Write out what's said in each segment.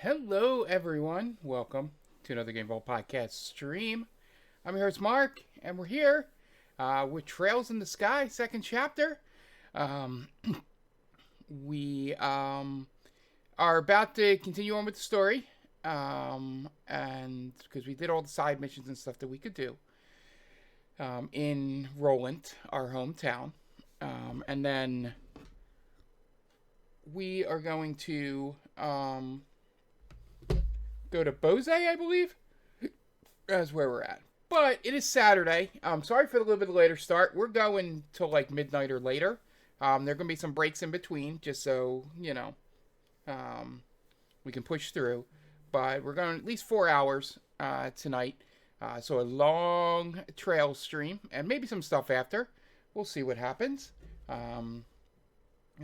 Hello, everyone. Welcome to another Game Vault podcast stream. I'm your host, Mark, and we're here with Trails in the Sky, second chapter. Um, we are about to continue on with the story, and because we did all the side missions and stuff that we could do in Roland, our hometown, and then we are going to go to Bose, I believe. That's where we're at. But it is Saturday. Sorry for the little bit later start. We're going till like midnight or later. There are going to be some breaks in between, just so, we can push through. But we're going at least 4 hours tonight. So a long trail stream and maybe some stuff after. We'll see what happens.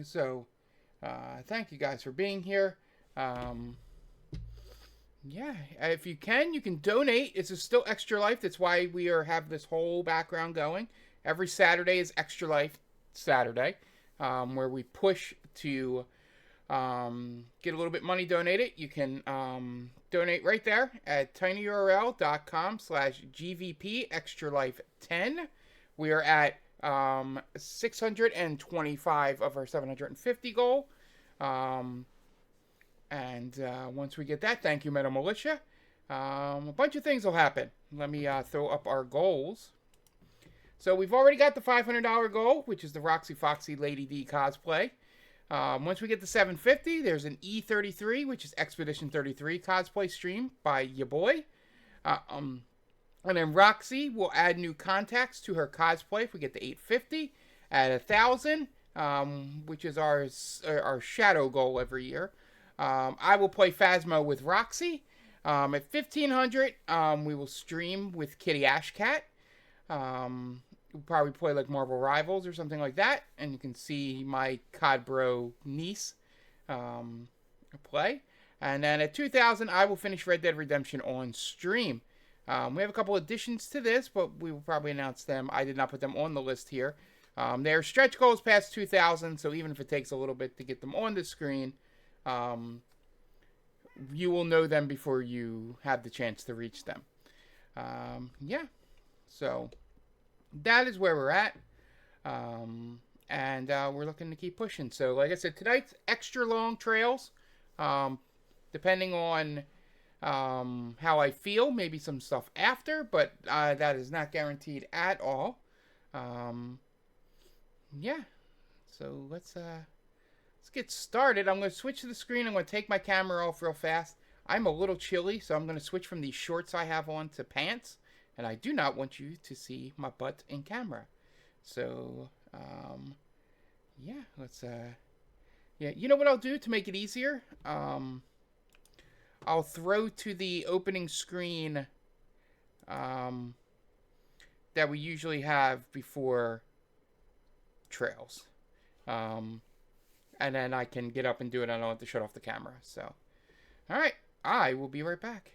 So thank you guys for being here. Yeah, if you can donate. It's still Extra Life. That's why we have this whole background going. Every Saturday is Extra Life Saturday, where we push to get a little bit money donated. You can donate right there at tinyurl.com/GVP Extra Life 10. We are at 625 of our 750 goal. And once we get that, thank you, Meta Militia. A bunch of things will happen. Let me throw up our goals. So we've already got the $500 goal, which is the Roxy Foxy Lady D cosplay. Once we get to 750, there's an E33, which is Expedition 33 cosplay stream by ya boy. And then Roxy will add new contacts to her cosplay if we get to 850. At 1,000, which is our shadow goal every year. I will play Phasmo with Roxy. At 1,500, we will stream with Kitty Ashcat. We'll probably play like Marvel Rivals or something like that. And you can see my COD Bro niece play. And then at 2,000, I will finish Red Dead Redemption on stream. We have a couple additions to this, but we will probably announce them. I did not put them on the list here. Their stretch goals past 2,000, so even if it takes a little bit to get them on the screen, you will know them before you have the chance to reach them. Yeah, so that is where we're at, and we're looking to keep pushing. So like I said, tonight's extra long trails, depending on how I feel, maybe some stuff after, but that is not guaranteed at all. Yeah, so let's get started. I'm going to switch to the screen. I'm going to take my camera off real fast. I'm a little chilly, so I'm going to switch from these shorts I have on to pants. And I do not want you to see my butt in camera. So, yeah, let's, yeah, you know what I'll do to make it easier? I'll throw to the opening screen, that we usually have before trails. And then I can get up and do it. I don't have to shut off the camera. So, all right. I will be right back.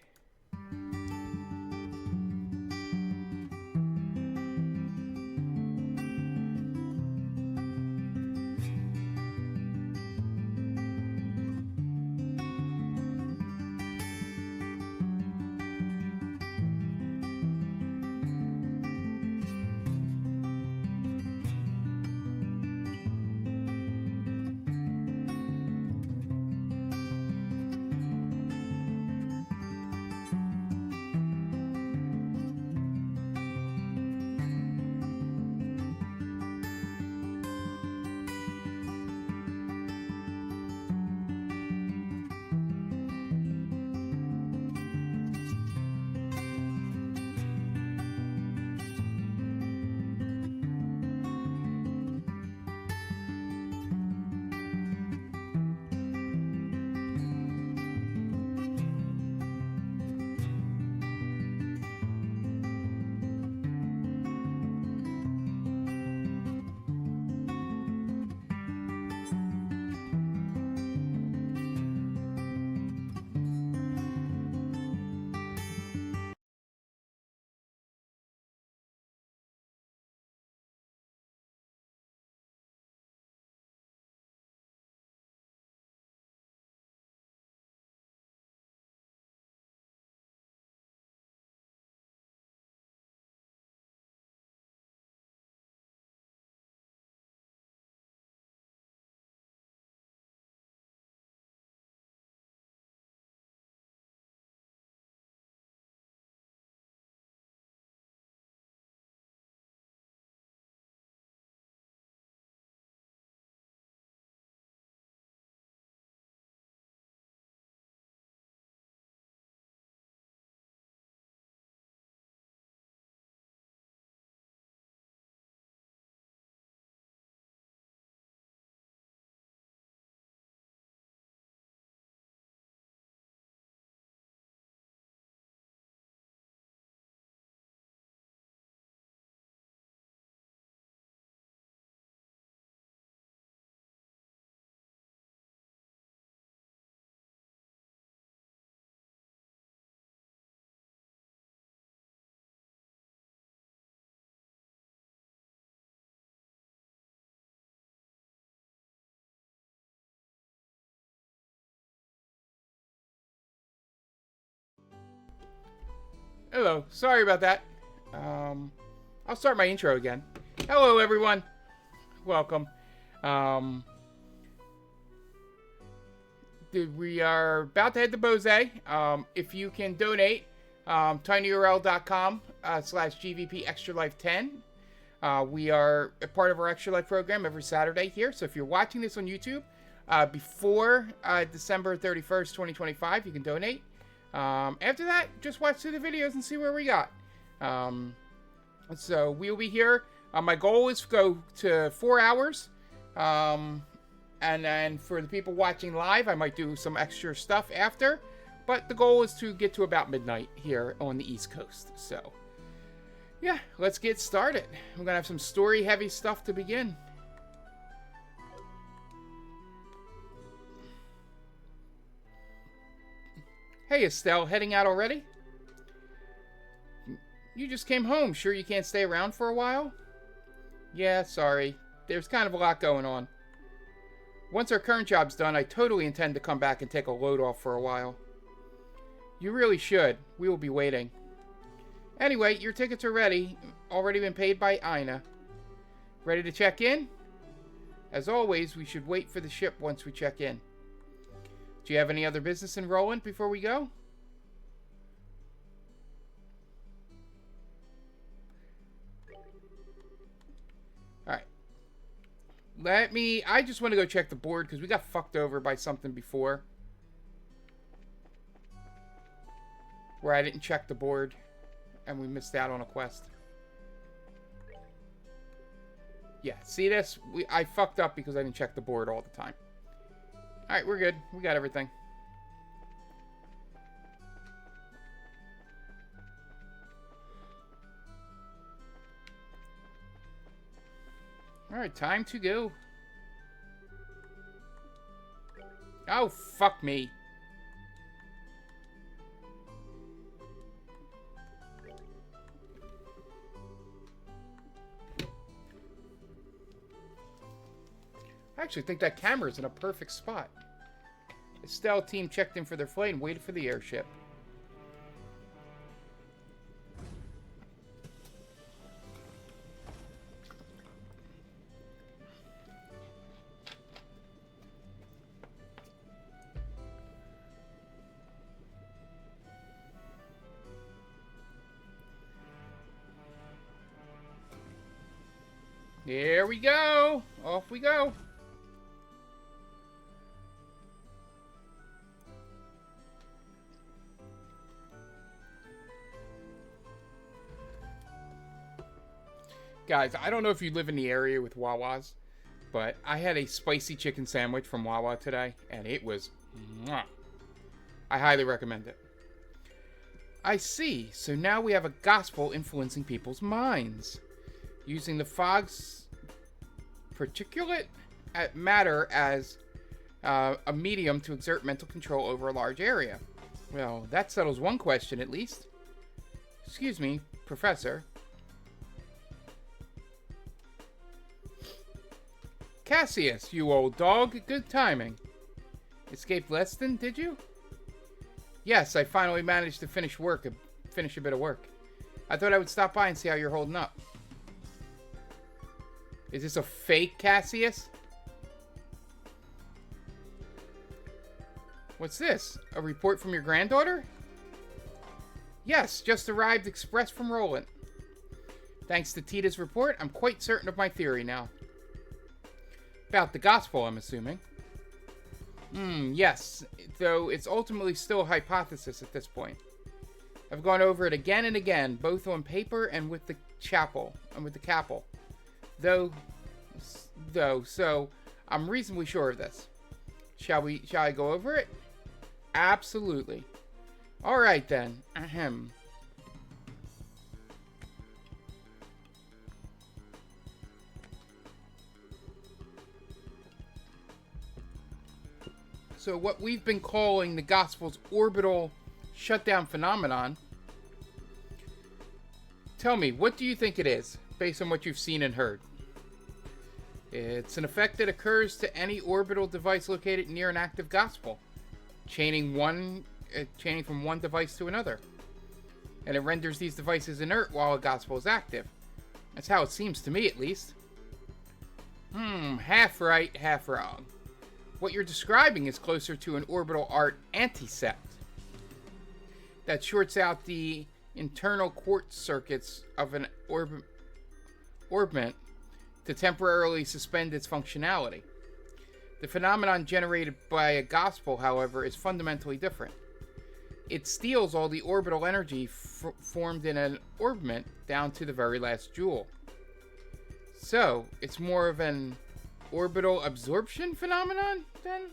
Hello. Sorry about that. I'll start my intro again. Hello, everyone. Welcome. We are about to head to Bose. If you can donate, tinyurl.com/GVP Extra Life 10. We are a part of our Extra Life program every Saturday here. So if you're watching this on YouTube before December 31st, 2025, you can donate. After that, just watch through the videos and see where we got. So we'll be here. My goal is to go to 4 hours. And then for the people watching live, I might do some extra stuff after. But the goal is to get to about midnight here on the East Coast. So, yeah, let's get started. We're going to have some story-heavy stuff to begin. Hey, Estelle, heading out already? You just came home. Sure you can't stay around for a while? Yeah, sorry. There's kind of a lot going on. Once our current job's done, I totally intend to come back and take a load off for a while. You really should. We will be waiting. Anyway, your tickets are ready. Already been paid by Ina. Ready to check in? As always, we should wait for the ship once we check in. Do you have any other business in Roland before we go? I just want to go check the board because we got fucked over by something before. Where I didn't check the board and we missed out on a quest. Yeah, see this? I fucked up because I didn't check the board all the time. Alright, we're good. We got everything. Alright, time to go. Oh, fuck me. I actually think that camera's in a perfect spot. Estelle team checked in for their flight and waited for the airship. Here we go. Off we go. Guys, I don't know if you live in the area with Wawa's, but I had a spicy chicken sandwich from Wawa today, and it was mwah. I highly recommend it. I see. So now we have a gospel influencing people's minds. Using the fog's particulate matter as a medium to exert mental control over a large area. Well, that settles one question at least. Excuse me, Professor. Cassius, you old dog. Good timing. Escaped Leston, did you? Yes, I finally managed to finish a bit of work. I thought I would stop by and see how you're holding up. Is this a fake Cassius? What's this? A report from your granddaughter? Yes, just arrived express from Roland. Thanks to Tita's report, I'm quite certain of my theory now. About the gospel, I'm assuming. Yes, though it's ultimately still a hypothesis at this point. I've gone over it again and again, both on paper and with the chapel, and with the capel. So I'm reasonably sure of this. Shall I go over it? Absolutely. All right then. Ahem. So what we've been calling the gospel's orbital shutdown phenomenon. Tell me, what do you think it is, based on what you've seen and heard? It's an effect that occurs to any orbital device located near an active gospel, chaining from one device to another. and it renders these devices inert while a gospel is active. That's how it seems to me, at least. Half right, half wrong. What you're describing is closer to an orbital arc anticept that shorts out the internal quartz circuits of an orbment to temporarily suspend its functionality. The phenomenon generated by a gospel, however, is fundamentally different. It steals all the orbital energy formed in an orbment down to the very last joule. So, it's more of an orbital absorption phenomenon, then?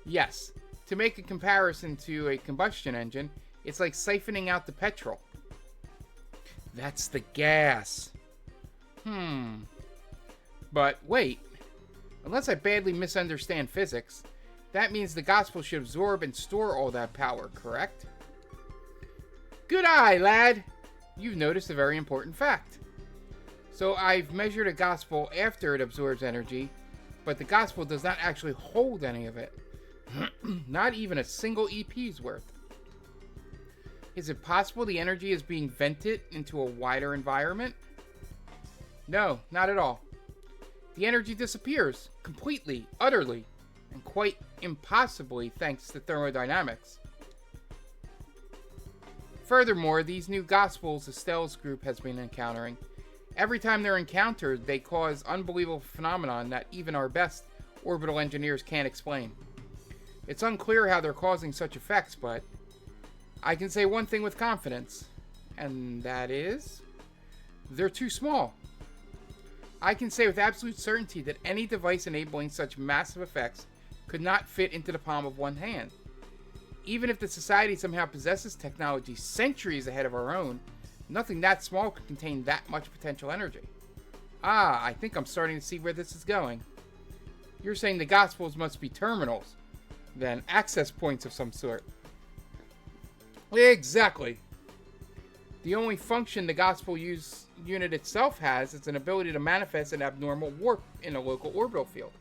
Yes. To make a comparison to a combustion engine, it's like siphoning out the petrol. That's the gas. But wait. Unless I badly misunderstand physics, that means the gospel should absorb and store all that power, correct? Good eye, lad! You've noticed a very important fact. So I've measured a gospel after it absorbs energy, but the gospel does not actually hold any of it. Not even a single EP's worth. Is it possible the energy is being vented into a wider environment? No, not at all. The energy disappears, completely, utterly, and quite impossibly thanks to thermodynamics. Furthermore, these new gospels Estelle's group has been encountering, every time they're encountered, they cause unbelievable phenomenon that even our best orbital engineers can't explain. It's unclear how they're causing such effects, but I can say one thing with confidence, and that is, they're too small. I can say with absolute certainty that any device enabling such massive effects could not fit into the palm of one hand. Even if the society somehow possesses technology centuries ahead of our own, nothing that small could contain that much potential energy. I think I'm starting to see where this is going. You're saying the gospels must be terminals, then access points of some sort. Exactly. The only function the gospel unit itself has is an ability to manifest an abnormal warp in a local orbital field.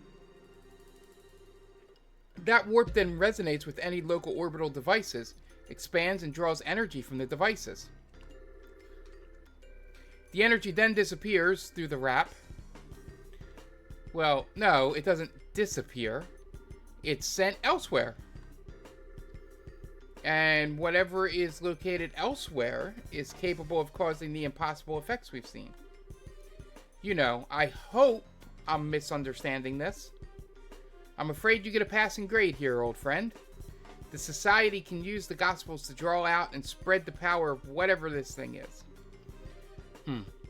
That warp then resonates with any local orbital devices, expands and draws energy from the devices. The energy then disappears through the wrap. Well, no, it doesn't disappear. It's sent elsewhere. And whatever is located elsewhere is capable of causing the impossible effects we've seen. You know, I hope I'm misunderstanding this. I'm afraid you get a passing grade here, old friend. The society can use the gospels to draw out and spread the power of whatever this thing is.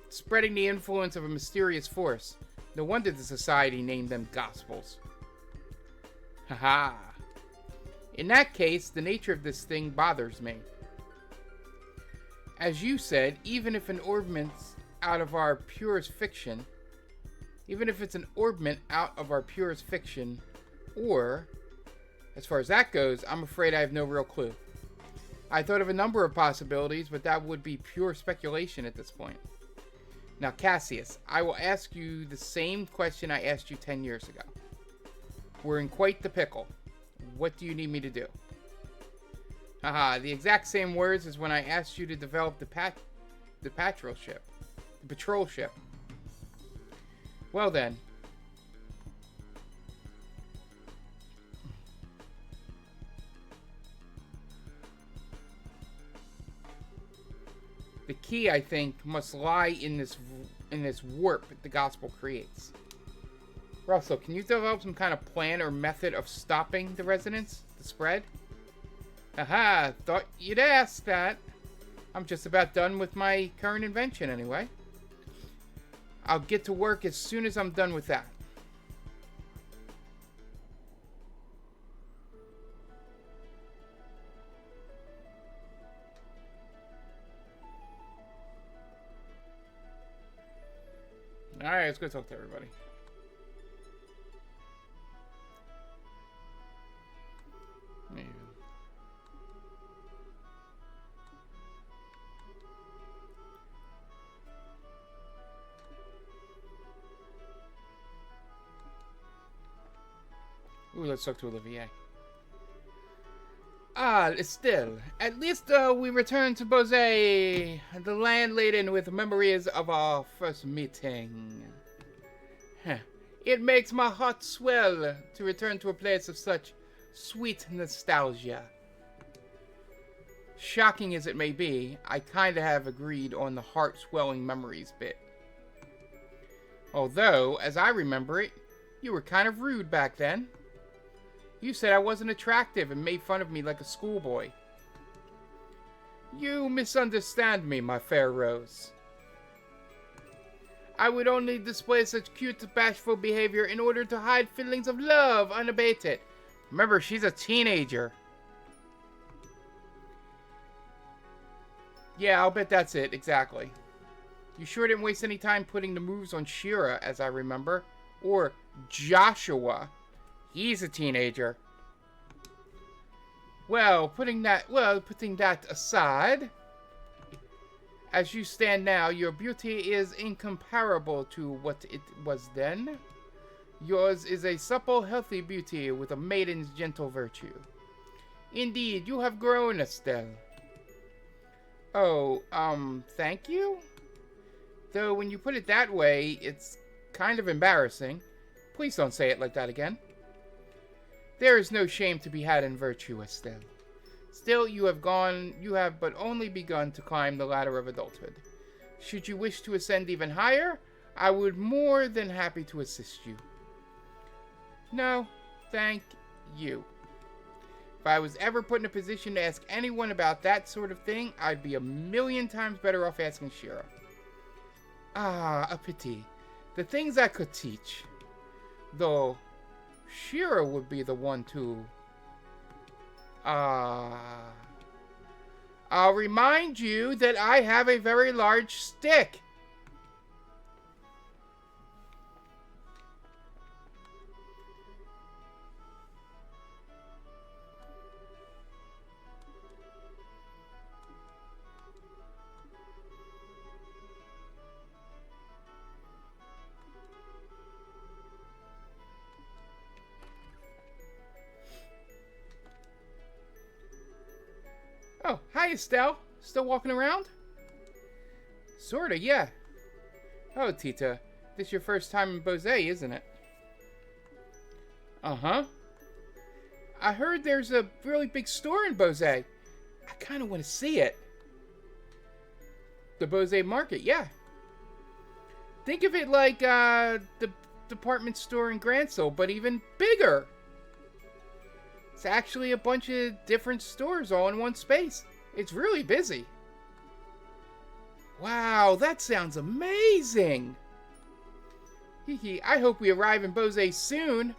Spreading the influence of a mysterious force. No wonder the society named them gospels. Haha. In that case, the nature of this thing bothers me. As you said, even if an orbment's out of our purest fiction, or, as far as that goes, I'm afraid I have no real clue. I thought of a number of possibilities, but that would be pure speculation at this point. Now, Cassius, I will ask you the same question I asked you 10 years ago. We're in quite the pickle. What do you need me to do? Haha, the exact same words as when I asked you to develop the patrol ship. The patrol ship. Well then. The key, I think, must lie in this warp the gospel creates. Russell, can you develop some kind of plan or method of stopping the resonance, the spread? Haha, thought you'd ask that. I'm just about done with my current invention anyway. I'll get to work as soon as I'm done with that. Alright, let's go talk to everybody. Ooh, let's talk to Olivier. Ah, still. At least we return to Bose, the land laden with memories of our first meeting. Huh. It makes my heart swell to return to a place of such sweet nostalgia. Shocking as it may be, I kinda have agreed on the heart-swelling memories bit. Although, as I remember it, you were kind of rude back then. You said I wasn't attractive and made fun of me like a schoolboy. You misunderstand me, my fair Rose. I would only display such cute, bashful behavior in order to hide feelings of love unabated. Remember, she's a teenager. Yeah, I'll bet that's it, exactly. You sure didn't waste any time putting the moves on Shira, as I remember. Or Joshua. He's a teenager. Well, putting that aside, as you stand now, your beauty is incomparable to what it was then. Yours is a supple, healthy beauty with a maiden's gentle virtue. Indeed, you have grown, Estelle. Oh, thank you? Though when you put it that way, it's kind of embarrassing. Please don't say it like that again. There is no shame to be had in virtue, Estelle. Still, you have but only begun to climb the ladder of adulthood. Should you wish to ascend even higher, I would more than happy to assist you. No, thank you. If I was ever put in a position to ask anyone about that sort of thing, I'd be a million times better off asking Shira. Ah, a pity. The things I could teach. Though, Shira would be the one to... I'll remind you that I have a very large stick. Oh, hi, Estelle. Still walking around? Sorta, yeah. Oh, Tita, this your first time in Bose, isn't it? Uh-huh. I heard there's a really big store in Bose. I kind of want to see it. The Bose Market, yeah. Think of it like the department store in Gransel, but even bigger. It's actually a bunch of different stores all in one space. It's really busy. Wow, that sounds amazing. Hee, I hope we arrive in Bose soon.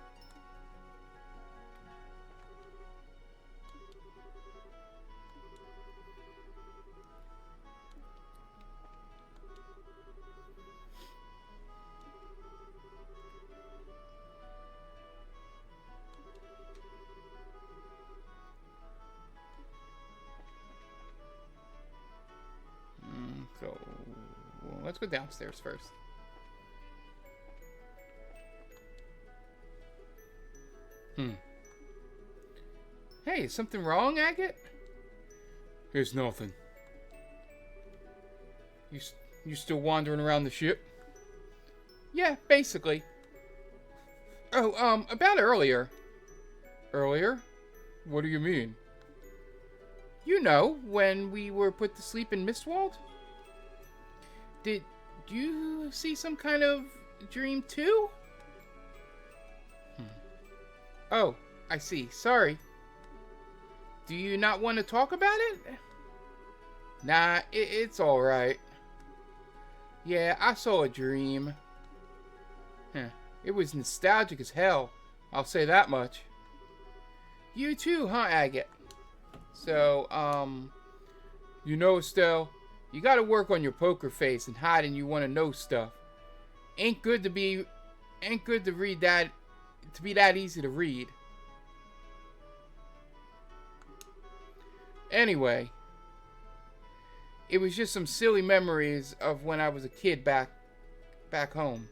So, let's go downstairs first. Hey, is something wrong, Agate? There's nothing. You still wandering around the ship? Yeah, basically. Oh, about earlier. Earlier? What do you mean? You know, when we were put to sleep in Mistwald? Did you see some kind of dream too? Oh, I see. Sorry. Do you not want to talk about it? Nah, it's alright. Yeah, I saw a dream. It was nostalgic as hell. I'll say that much. You too, huh, Agate? So, you know, Estelle, you gotta work on your poker face and hiding you wanna know stuff. Ain't good to be that easy to read. Anyway, it was just some silly memories of when I was a kid back home.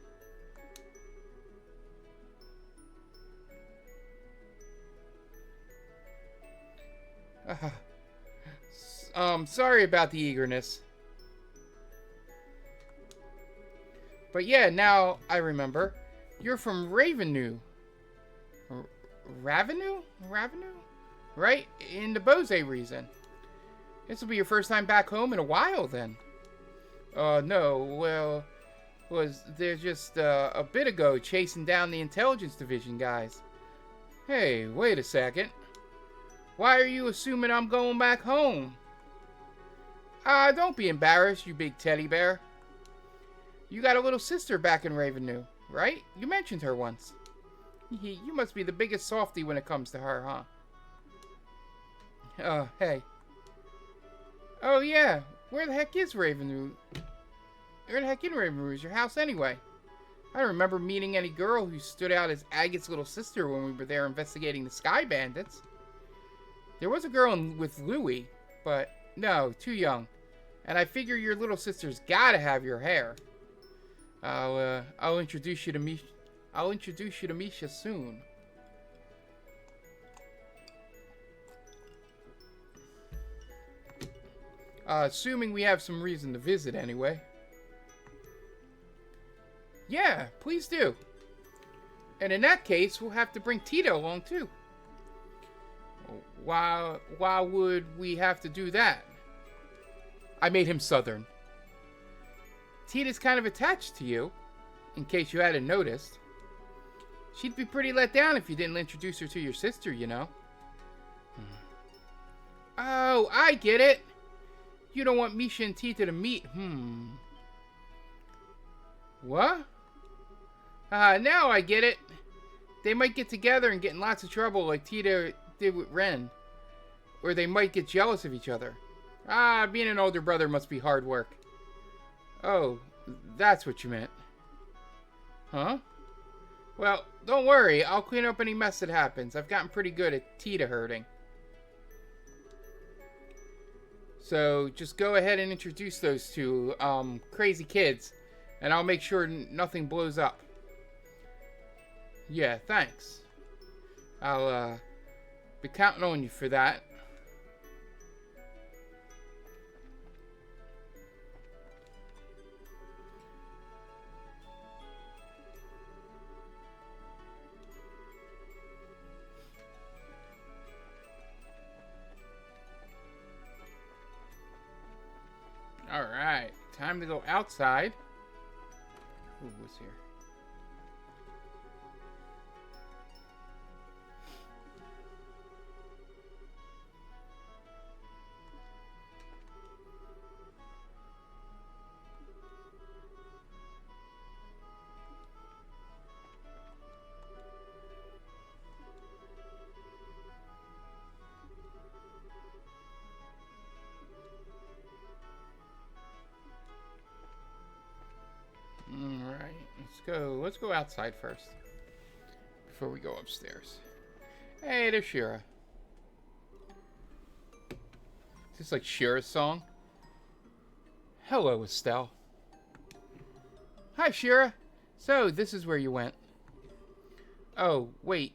Sorry about the eagerness. But yeah, now I remember. You're from Ravennew. Ravennew? Ravennew? Right? In the Bose region. This will be your first time back home in a while, then. No. Well, was there just a bit ago chasing down the intelligence division guys. Hey, wait a second. Why are you assuming I'm going back home? Don't be embarrassed, you big teddy bear. You got a little sister back in Ravennew, right? You mentioned her once. You must be the biggest softy when it comes to her, huh? Hey. Oh, yeah. Where the heck is Ravennew? Where the heck in Ravennew is your house anyway? I don't remember meeting any girl who stood out as Agate's little sister when we were there investigating the Sky Bandits. There was a girl with Louie, but no, too young. And I figure your little sister's gotta have your hair. I'll introduce you to Misha. I'll introduce you to Misha soon. Assuming we have some reason to visit anyway. Yeah, please do. And in that case, we'll have to bring Tito along too. Why would we have to do that? I made him Southern. Tita's kind of attached to you, in case you hadn't noticed. She'd be pretty let down if you didn't introduce her to your sister, you know. Oh, I get it. You don't want Misha and Tita to meet. What? Now I get it. They might get together and get in lots of trouble like Tita did with Ren. Or they might get jealous of each other. Being an older brother must be hard work. Oh, that's what you meant. Huh? Well, don't worry. I'll clean up any mess that happens. I've gotten pretty good at Tita herding. So, just go ahead and introduce those two, crazy kids. And I'll make sure nothing blows up. Yeah, thanks. I'll, be counting on you for that. Alright, time to go outside. Ooh, what's here? Let's go outside first. Before we go upstairs. Hey, there's Shira. Is this like Shira's song? Hello, Estelle. Hi, Shira. So, this is where you went. Oh, wait.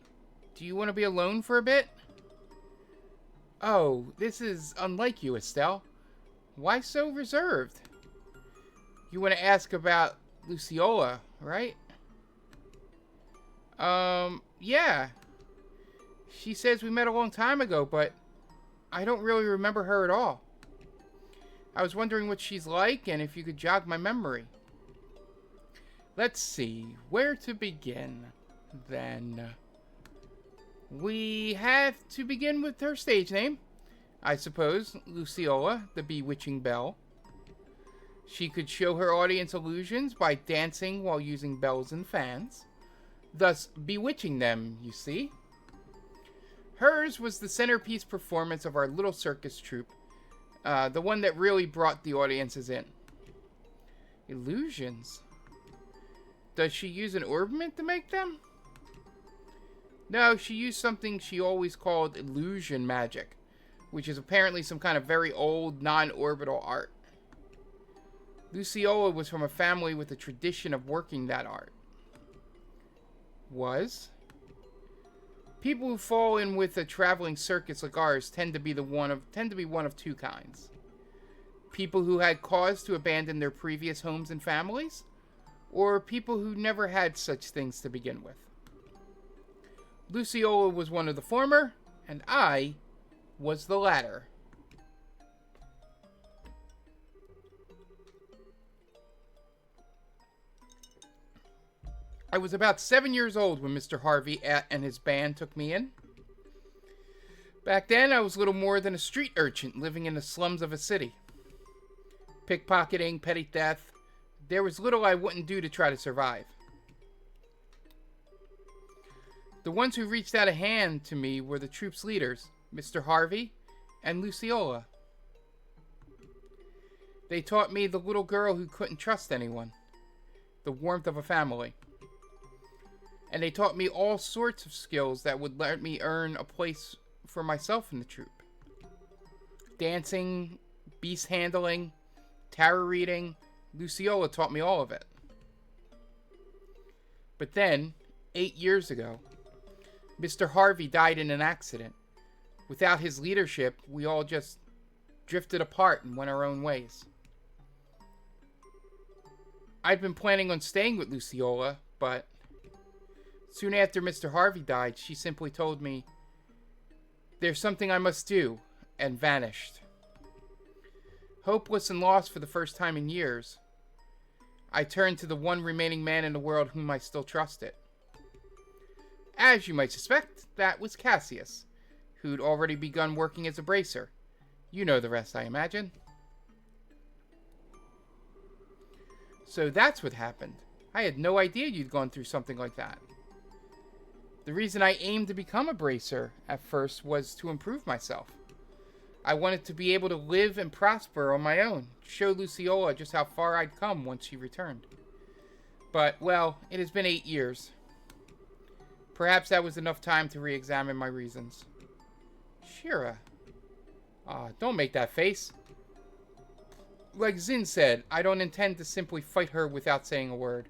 Do you want to be alone for a bit? Oh, this is unlike you, Estelle. Why so reserved? You want to ask about Luciola, right? Yeah. She says we met a long time ago, but I don't really remember her at all. I was wondering what she's like and if you could jog my memory. Let's see, where to begin, then. We have to begin with her stage name, I suppose, Luciola, the Bewitching Belle. She could show her audience illusions by dancing while using bells and fans, thus bewitching them, you see. Hers was the centerpiece performance of our little circus troupe, the one that really brought the audiences in. Illusions? Does she use an orbment to make them? No, she used something she always called illusion magic, which is apparently some kind of very old, non-orbital art. Luciola was from a family with a tradition of working that art. Was? People who fall in with a traveling circus like ours tend to be one of two kinds. People who had cause to abandon their previous homes and families, or people who never had such things to begin with. Luciola was one of the former, and I was the latter. I was about 7 years old when Mr. Harvey and his band took me in. Back then, I was little more than a street urchin living in the slums of a city. Pickpocketing, petty theft, there was little I wouldn't do to try to survive. The ones who reached out a hand to me were the troop's leaders, Mr. Harvey and Luciola. They taught me the little girl who couldn't trust anyone, the warmth of a family. And they taught me all sorts of skills that would let me earn a place for myself in the troop. Dancing, beast handling, tarot reading, Luciola taught me all of it. But then, 8 years ago, Mr. Harvey died in an accident. Without his leadership, we all just drifted apart and went our own ways. I'd been planning on staying with Luciola, but soon after Mr. Harvey died, she simply told me, "There's something I must do," and vanished. Hopeless and lost for the first time in years, I turned to the one remaining man in the world whom I still trusted. As you might suspect, that was Cassius, who'd already begun working as a bracer. You know the rest, I imagine. So that's what happened. I had no idea you'd gone through something like that. The reason I aimed to become a bracer at first was to improve myself. I wanted to be able to live and prosper on my own, show Luciola just how far I'd come once she returned. But, well, it has been 8 years. Perhaps that was enough time to re-examine my reasons. Shira. Don't make that face. Like Zin said, I don't intend to simply fight her without saying a word.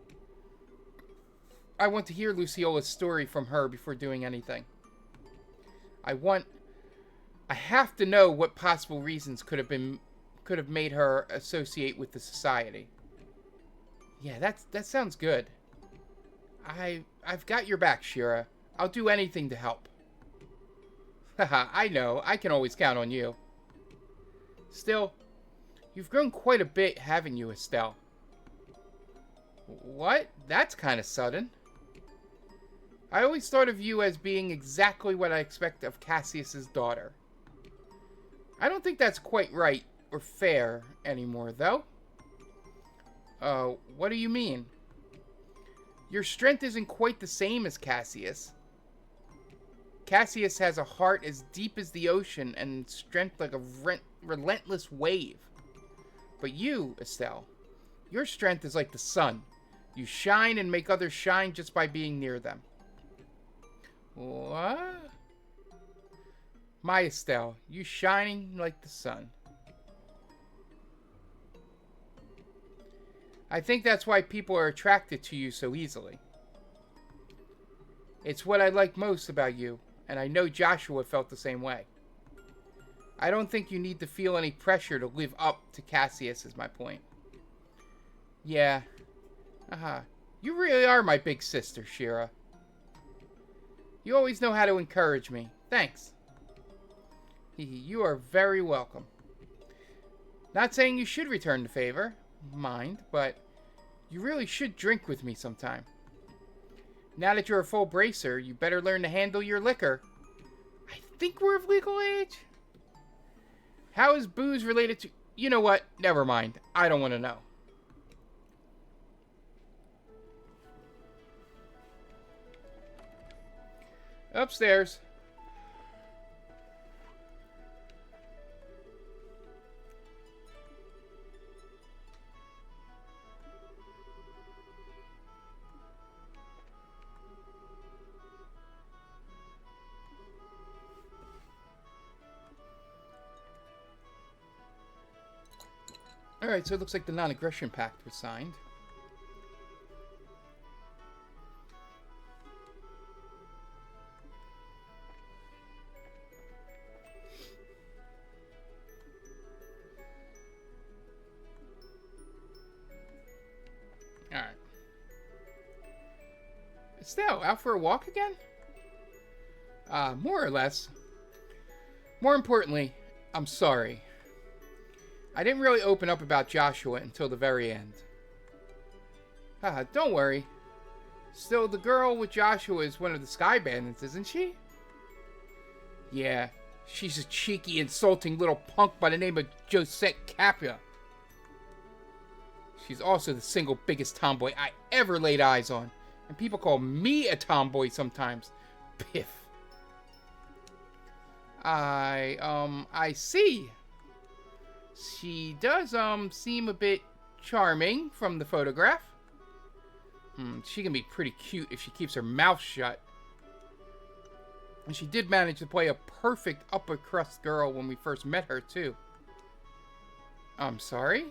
I want to hear Luciola's story from her before doing anything. I have to know what possible reasons could have made her associate with the society. Yeah, that sounds good. I've got your back, Shira. I'll do anything to help. Haha, I know. I can always count on you. Still, you've grown quite a bit, haven't you, Estelle? What? That's kind of sudden. I always thought of you as being exactly what I expect of Cassius's daughter. I don't think that's quite right or fair anymore, though. What do you mean? Your strength isn't quite the same as Cassius. Cassius has a heart as deep as the ocean and strength like a relentless wave. But you, Estelle, your strength is like the sun. You shine and make others shine just by being near them. What? My Estelle, you shining like the sun. I think that's why people are attracted to you so easily. It's what I like most about you, and I know Joshua felt the same way. I don't think you need to feel any pressure to live up to Cassius is my point. Yeah. You really are my big sister, Shira. You always know how to encourage me. Thanks. You are very welcome. Not saying you should return the favor, mind, but you really should drink with me sometime. Now that you're a full bracer, you better learn to handle your liquor. I think we're of legal age. How is booze related to... You know what? Never mind. I don't want to know. Upstairs. Alright, so it looks like the non-aggression pact was signed. Estelle, out for a walk again? More or less. More importantly, I'm sorry. I didn't really open up about Joshua until the very end. Don't worry. Still, the girl with Joshua is one of the Sky Bandits, isn't she? Yeah, she's a cheeky, insulting little punk by the name of Josette Capua. She's also the single biggest tomboy I ever laid eyes on. And people call me a tomboy sometimes. Piff. I see. She does, seem a bit charming from the photograph. She can be pretty cute if she keeps her mouth shut. And she did manage to play a perfect upper crust girl when we first met her, too. I'm sorry?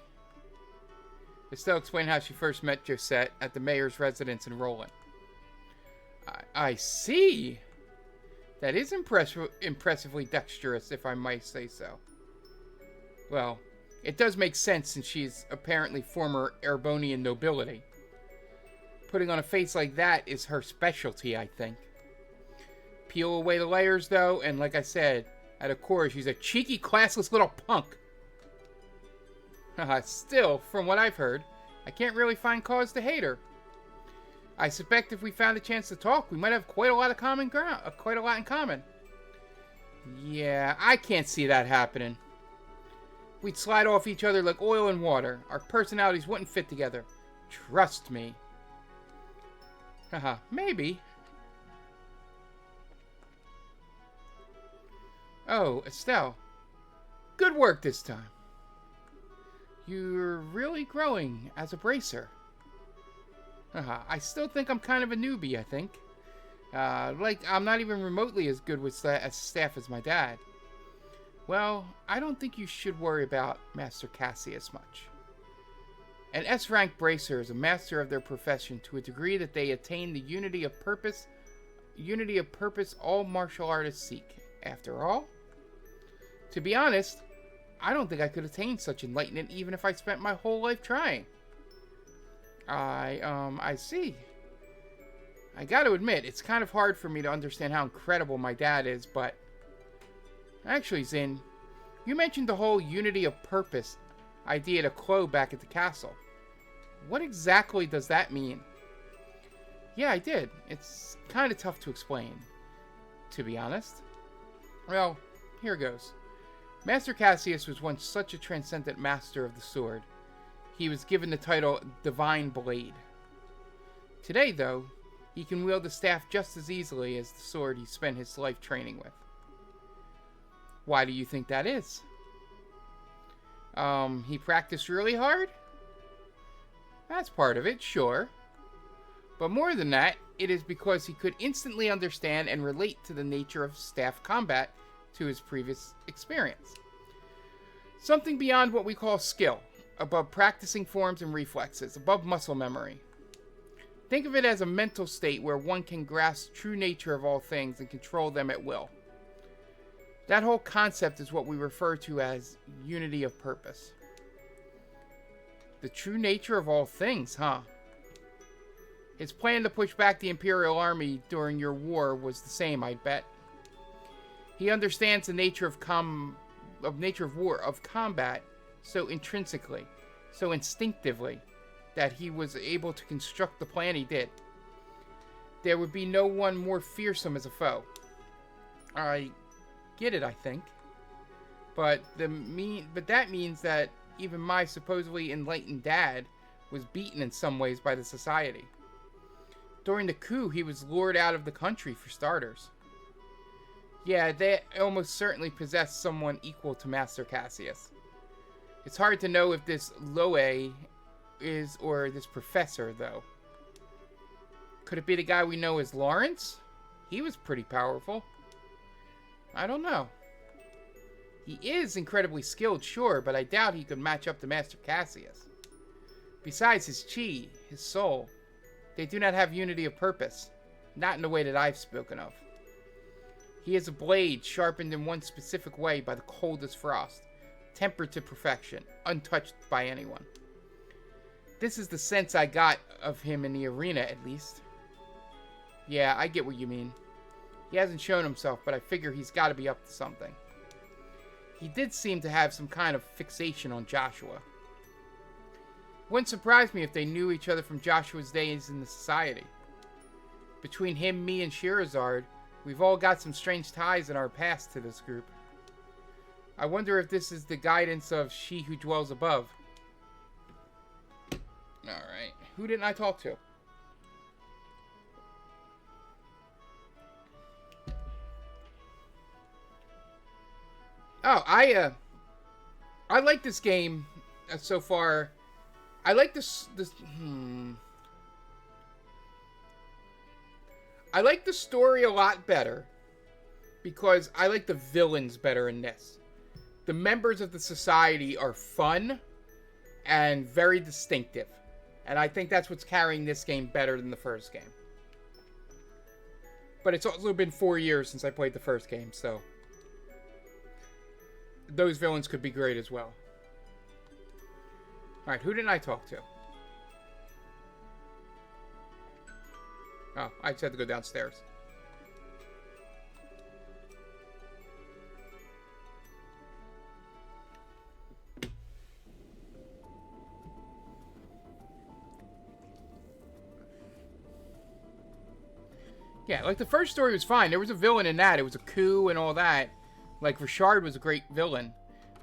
Estelle explained how she first met Josette at the mayor's residence in Roland. I see. That is impressively dexterous, if I might say so. Well, it does make sense since she's apparently former Erebonian nobility. Putting on a face like that is her specialty, I think. Peel away the layers, though, and like I said, at her core, she's a cheeky, classless little punk. Still, from what I've heard, I can't really find cause to hate her. I suspect if we found a chance to talk, we might have quite a lot of common ground, quite a lot in common. Yeah, I can't see that happening. We'd slide off each other like oil and water. Our personalities wouldn't fit together. Trust me. Maybe. Oh, Estelle. Good work this time. You're really growing as a bracer. I still think I'm kind of a newbie, I think. I'm not even remotely as good with staff as my dad. Well, I don't think you should worry about Master Cassius much. An S-rank bracer is a master of their profession to a degree that they attain the unity of purpose all martial artists seek. After all, to be honest, I don't think I could attain such enlightenment even if I spent my whole life trying. I see. I gotta admit, it's kind of hard for me to understand how incredible my dad is, but... Actually, Zin, you mentioned the whole unity of purpose idea to Chloe back at the castle. What exactly does that mean? Yeah, I did. It's kind of tough to explain, to be honest. Well, here goes. Master Cassius was once such a transcendent master of the sword. He was given the title Divine Blade. Today, though, he can wield the staff just as easily as the sword he spent his life training with. Why do you think that is? He practiced really hard? That's part of it, sure. But more than that, it is because he could instantly understand and relate to the nature of staff combat to his previous experience. Something beyond what we call skill, above practicing forms and reflexes, above muscle memory. Think of it as a mental state where one can grasp true nature of all things and control them at will. That whole concept is what we refer to as unity of purpose. The true nature of all things, huh? His plan to push back the Imperial Army during your war was the same, I'd bet. He understands the nature of combat so intrinsically, so instinctively, that he was able to construct the plan he did. There would be no one more fearsome as a foe. I get it, I think. But that means that even my supposedly enlightened dad was beaten in some ways by the society. During the coup, he was lured out of the country, for starters. Yeah, they almost certainly possessed someone equal to Master Cassius. It's hard to know if this Loe is, or this professor, though. Could it be the guy we know as Lawrence? He was pretty powerful. I don't know. He is incredibly skilled, sure, but I doubt he could match up to Master Cassius. Besides his chi, his soul, they do not have unity of purpose. Not in the way that I've spoken of. He is a blade sharpened in one specific way by the coldest frost, tempered to perfection, untouched by anyone. This is the sense I got of him in the arena, at least. Yeah, I get what you mean. He hasn't shown himself, but I figure he's got to be up to something. He did seem to have some kind of fixation on Joshua. Wouldn't surprise me if they knew each other from Joshua's days in the society. Between him, me, and Scheherazade, we've all got some strange ties in our past to this group. I wonder if this is the guidance of She Who Dwells Above. Alright, who didn't I talk to? Oh, I like this game so far. I like I like the story a lot better because I like the villains better in this. The members of the society are fun and very distinctive. And I think that's what's carrying this game better than the first game. But it's also been 4 years since I played the first game, so those villains could be great as well. Alright, who didn't I talk to? Oh, I just had to go downstairs. Yeah, like the first story was fine. There was a villain in that. It was a coup and all that. Like, Richard was a great villain.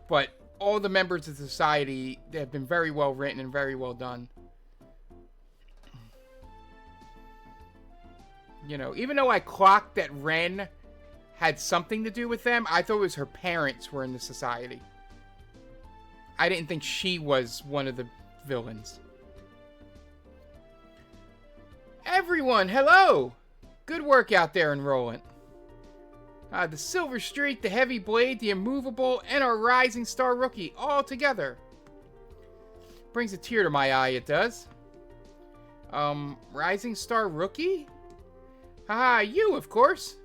But all the members of the society have been very well written and very well done. You know, even though I clocked that Ren had something to do with them, I thought it was her parents were in the society. I didn't think she was one of the villains. Everyone, hello! Good work out there in Roland. The Silver Streak, the Heavy Blade, the Immovable, and our Rising Star Rookie, all together. Brings a tear to my eye, it does. Rising Star Rookie? Haha, you, of course.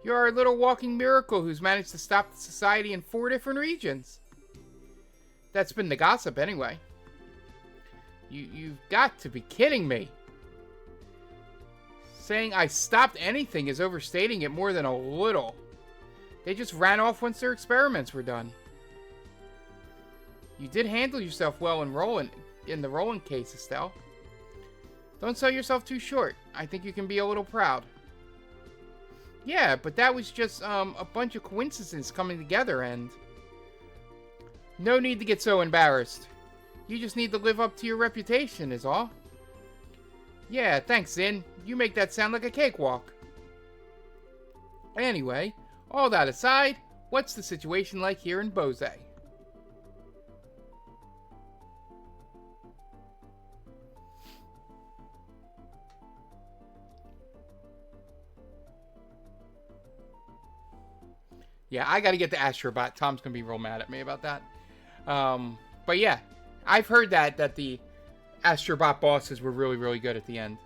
You're our little walking miracle who's managed to stop the society in 4 different regions. That's been the gossip, anyway. You've got to be kidding me. Saying I stopped anything is overstating it more than a little. They just ran off once their experiments were done. You did handle yourself well in the Roland case, Estelle. Don't sell yourself too short. I think you can be a little proud. Yeah, but that was just a bunch of coincidences coming together and... No need to get so embarrassed. You just need to live up to your reputation is all. Yeah, thanks, Zin. You make that sound like a cakewalk. Anyway, all that aside, what's the situation like here in Bose? Yeah, I gotta get the Astrobot. Tom's gonna be real mad at me about that. But yeah, I've heard that the Astrobot bosses were really, really good at the end.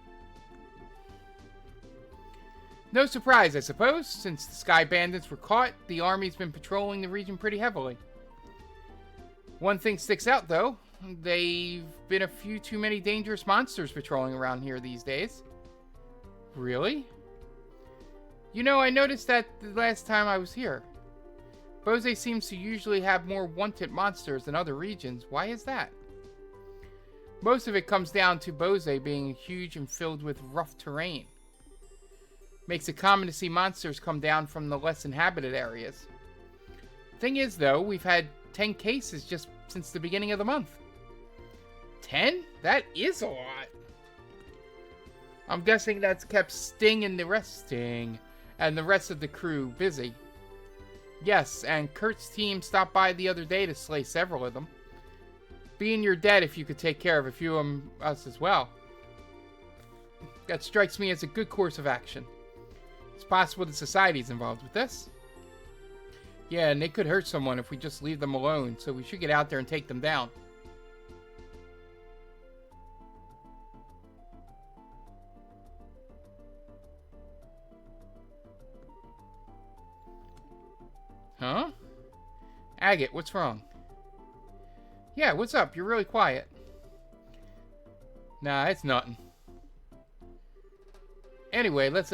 No surprise, I suppose. Since the Sky Bandits were caught, the army's been patrolling the region pretty heavily. One thing sticks out, though. They've been a few too many dangerous monsters patrolling around here these days. Really? You know, I noticed that the last time I was here. Bose seems to usually have more wanted monsters than other regions. Why is that? Most of it comes down to Bose being huge and filled with rough terrain. Makes it common to see monsters come down from the less inhabited areas. Thing is, though, we've had 10 cases just since the beginning of the month. 10? That is a lot. I'm guessing that's kept Sting and the rest of the crew busy. Yes, and Kurt's team stopped by the other day to slay several of them. Being you're dead if you could take care of a few of us as well. That strikes me as a good course of action. It's possible the society's involved with this. Yeah, and they could hurt someone if we just leave them alone, so we should get out there and take them down. Huh? Agate, what's wrong? Yeah, what's up? You're really quiet. Nah, it's nothing. Anyway, let's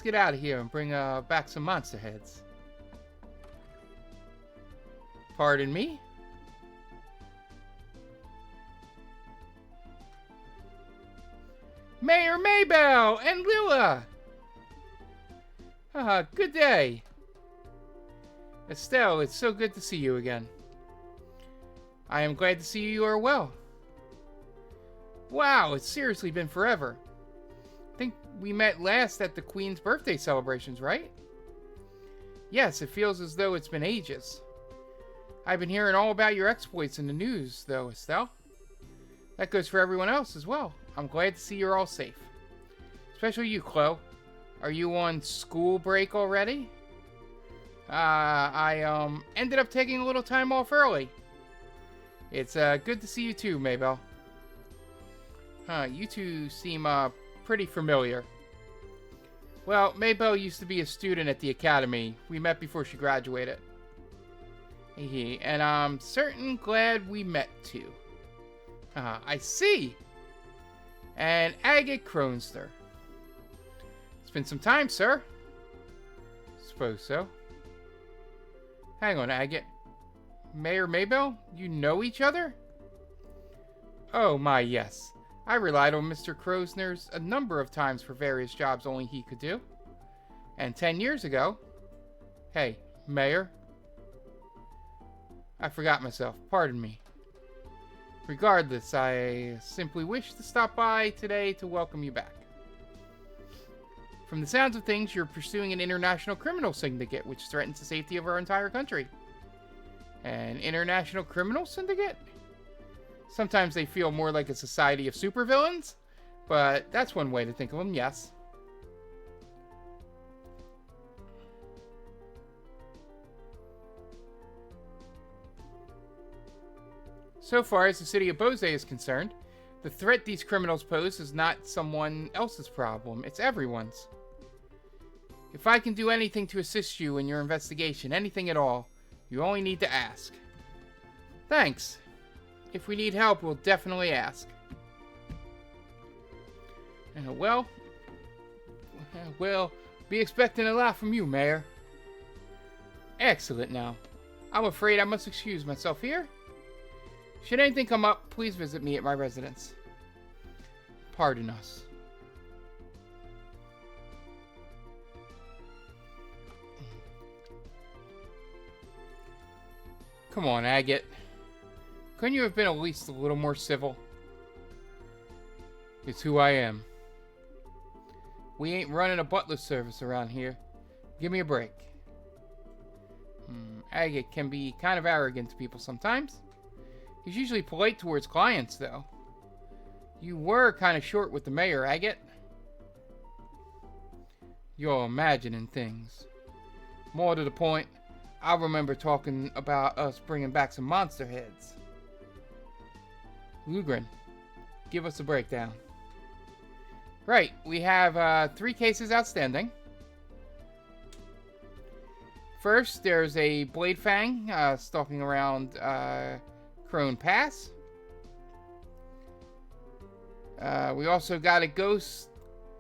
get out of here and bring back some monster heads. Pardon me? Mayor Maybell and Lila! Good day. Estelle, it's so good to see you again. I am glad to see you are well. Wow, it's seriously been forever. I think we met last at the Queen's birthday celebrations, right? Yes, it feels as though it's been ages. I've been hearing all about your exploits in the news, though, Estelle. That goes for everyone else as well. I'm glad to see you're all safe. Especially you, Chloe. Are you on school break already? I ended up taking a little time off early. It's good to see you too, Maybell. You two seem pretty familiar. Well, Maybell used to be a student at the academy. We met before she graduated. And I'm certain glad we met too. I see. And Agate Kronster. It's been some time, sir. Suppose so. Hang on, Agate. Mayor Maybell? You know each other? Oh my, yes. I relied on Mr. Krosner's a number of times for various jobs only he could do. And 10 years ago... Hey, Mayor. I forgot myself. Pardon me. Regardless, I simply wish to stop by today to welcome you back. From the sounds of things, you're pursuing an international criminal syndicate which threatens the safety of our entire country. An international criminal syndicate? Sometimes they feel more like a society of supervillains, but that's one way to think of them, yes. So far as the city of Bose is concerned, the threat these criminals pose is not someone else's problem, it's everyone's. If I can do anything to assist you in your investigation, anything at all, you only need to ask. Thanks. If we need help, we'll definitely ask. Well, we'll be expecting a lot from you, Mayor. Excellent now. I'm afraid I must excuse myself here. Should anything come up, please visit me at my residence. Pardon us. Come on, Agate. Couldn't you have been at least a little more civil? It's who I am. We ain't running a butler service around here. Give me a break. Agate can be kind of arrogant to people sometimes. He's usually polite towards clients, though. You were kind of short with the mayor, Agate. You're imagining things. More to the point, I remember talking about us bringing back some monster heads. Lugren, give us a breakdown. Right, we have 3 cases outstanding. First, there's a Blade Fang stalking around Crone Pass. We also got a ghost.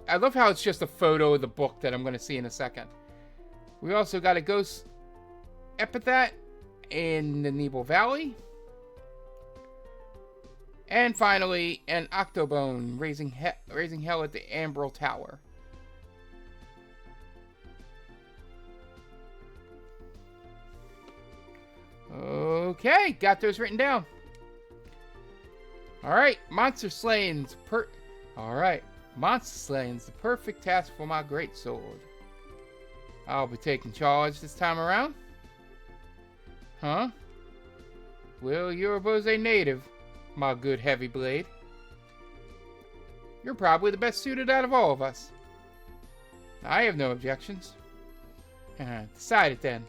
I love how it's just a photo of the book that I'm going to see in a second. We also got a ghost epithet in the Nebo Valley. And finally, an Octobone raising hell at the Ambril Tower. Okay, got those written down. Alright, Monster Slaying's the perfect task for my great sword. I'll be taking charge this time around. Huh? Well, you're a Bose native, my good heavy blade. You're probably the best suited out of all of us. I have no objections. Decide it then.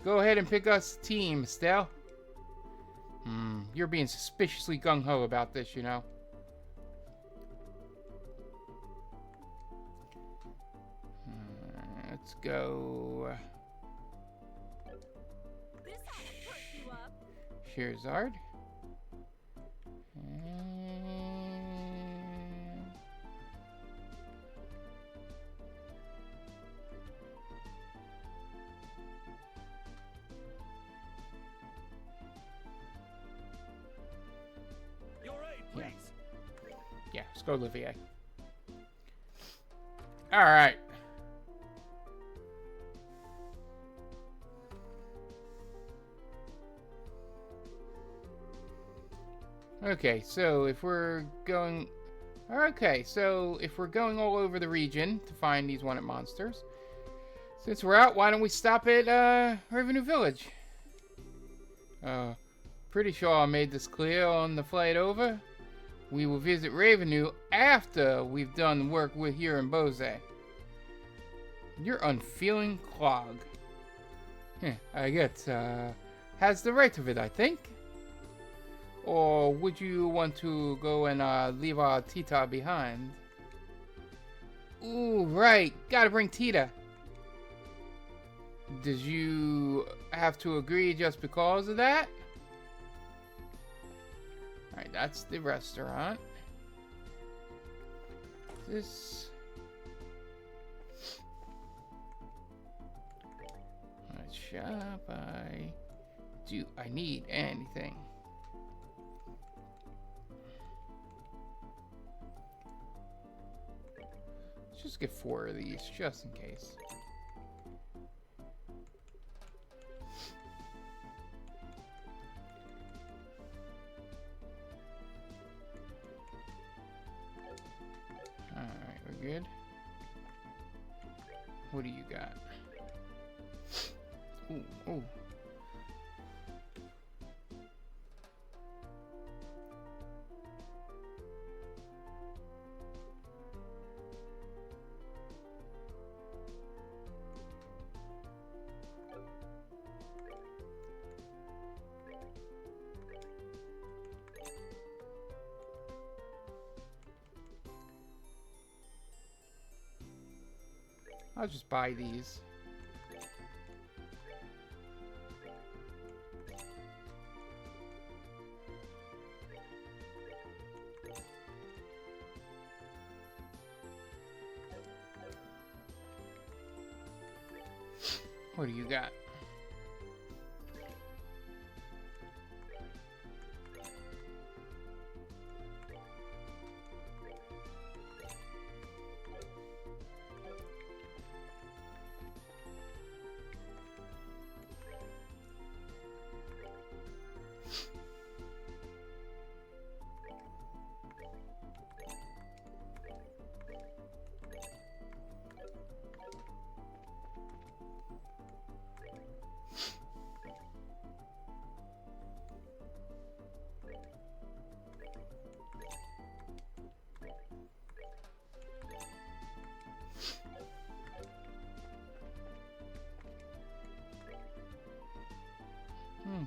Go ahead and pick us a team, Estelle. You're being suspiciously gung-ho about this, you know. Let's go. Sherzard. Let's go Olivier. Alright. Okay, so if we're going... Okay, so if we're going all over the region to find these wanted monsters, since we're out, why don't we stop at Revenue Village? Pretty sure I made this clear on the flight over. We will visit Revenue after we've done the work we're here in Bose. You're unfeeling clog. I guess, has the right of it, I think. Or would you want to go and leave our Tita behind? Ooh, right. Gotta bring Tita. Did you have to agree just because of that? Alright, that's the restaurant. This... Let's shop. I need anything. Let's just get 4 of these, just in case. Alright, we're good. What do you got? Ooh, ooh. I'll just buy these. What do you got?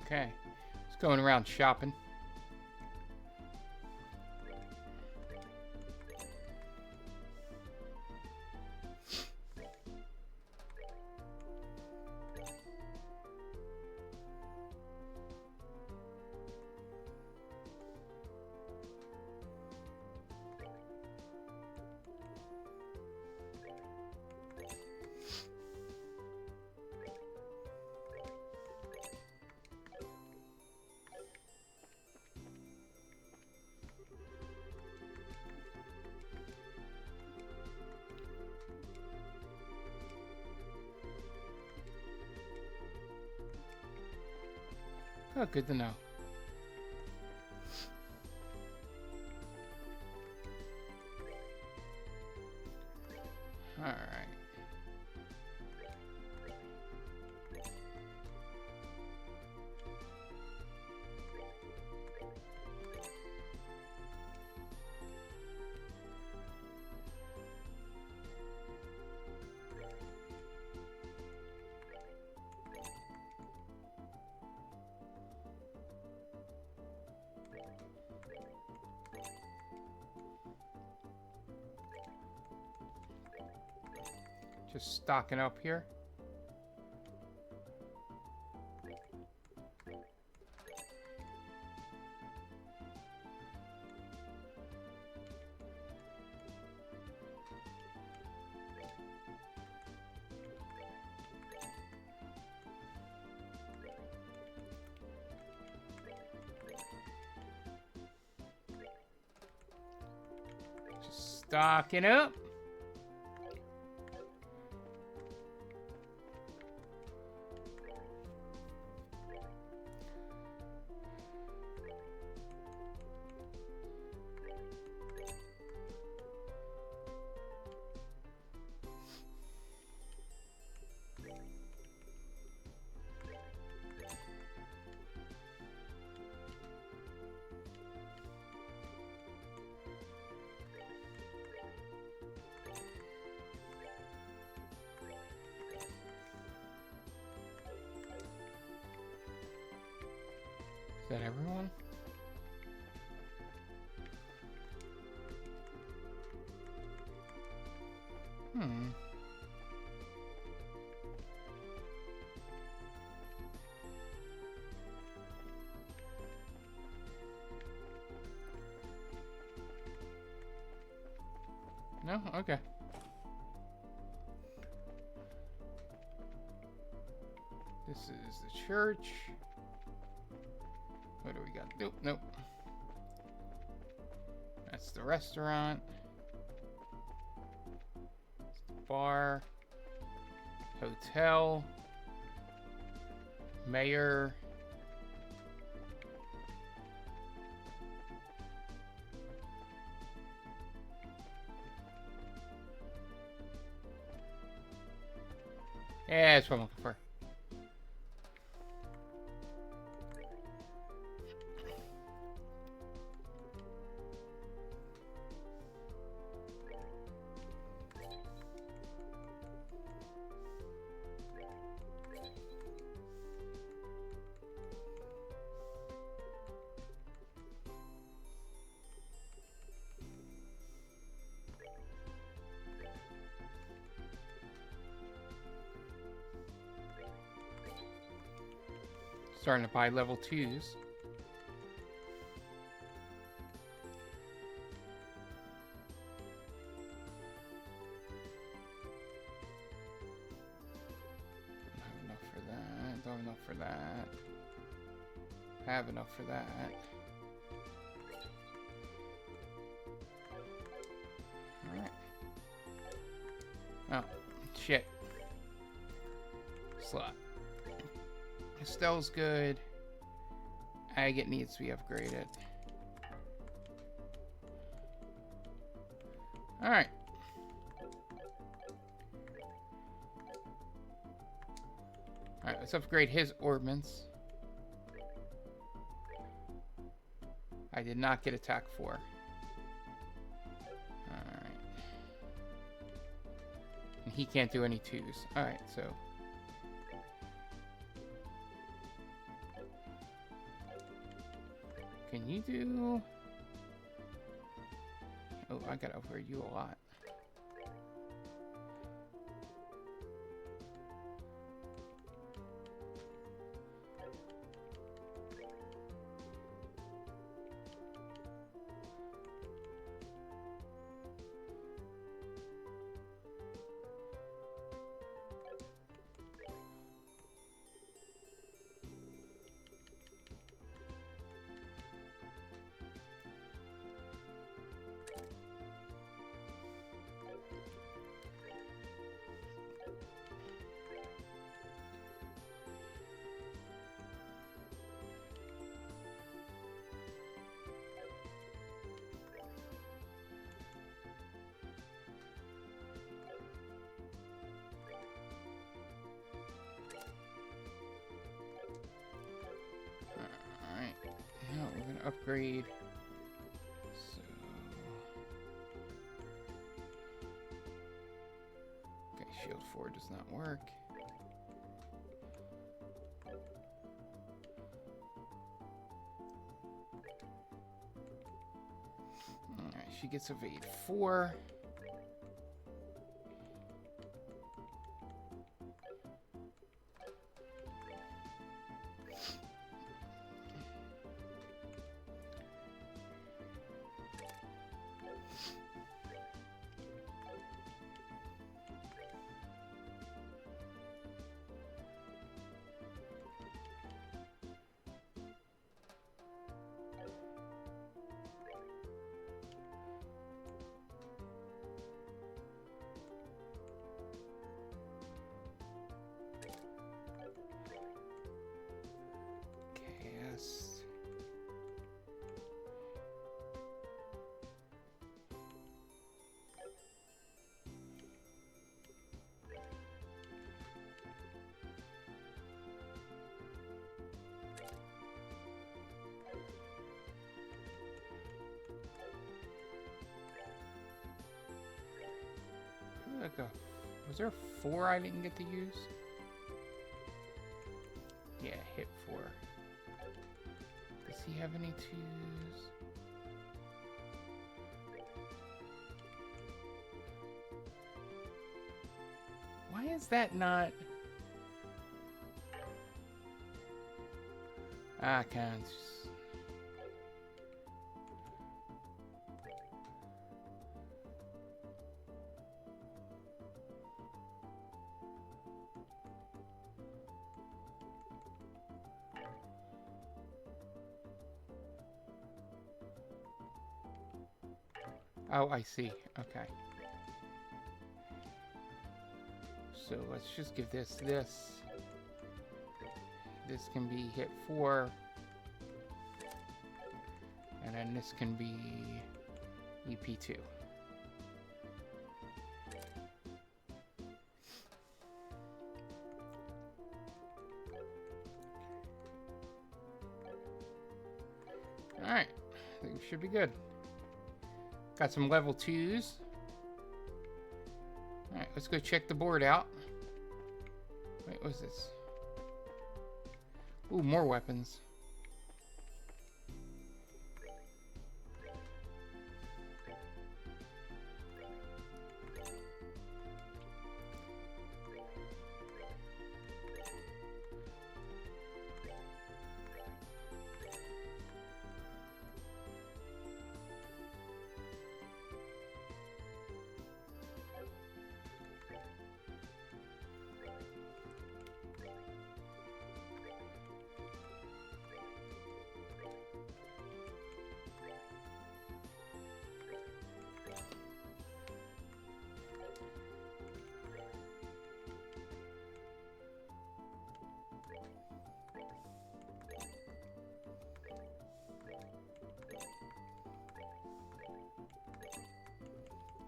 Okay. Just going around shopping. Oh, good to know. All right. Just stocking up here. Stocking up. Is that everyone? No? Okay. This is the church. What do we got? Nope, nope. That's the restaurant. That's the bar. Hotel. Mayor. Yeah, that's what I'm looking for. Starting to buy level 2s. Don't have enough for that. Don't have enough for that. Have enough for that. Alright. Oh, shit. Slot. Estelle's good. Agate needs to be upgraded. Alright. Alright, let's upgrade his ordnance. I did not get attack 4. Alright. And he can't do any 2s. Alright, so... Can you do... Oh, I gotta upgrade you a lot. Upgrade. So... Okay, shield 4 does not work. Alright, she gets evade 4. like a... Was there 4 I didn't get to use? Yeah, hit 4. Does he have any 2s? Why is that not... Ah, can't. Oh, I see. Okay. So let's just give this. This can be hit 4. And then this can be EP2. Alright. I think we should be good. Got some level 2s. Alright, let's go check the board out. Wait, what's this? Ooh, more weapons.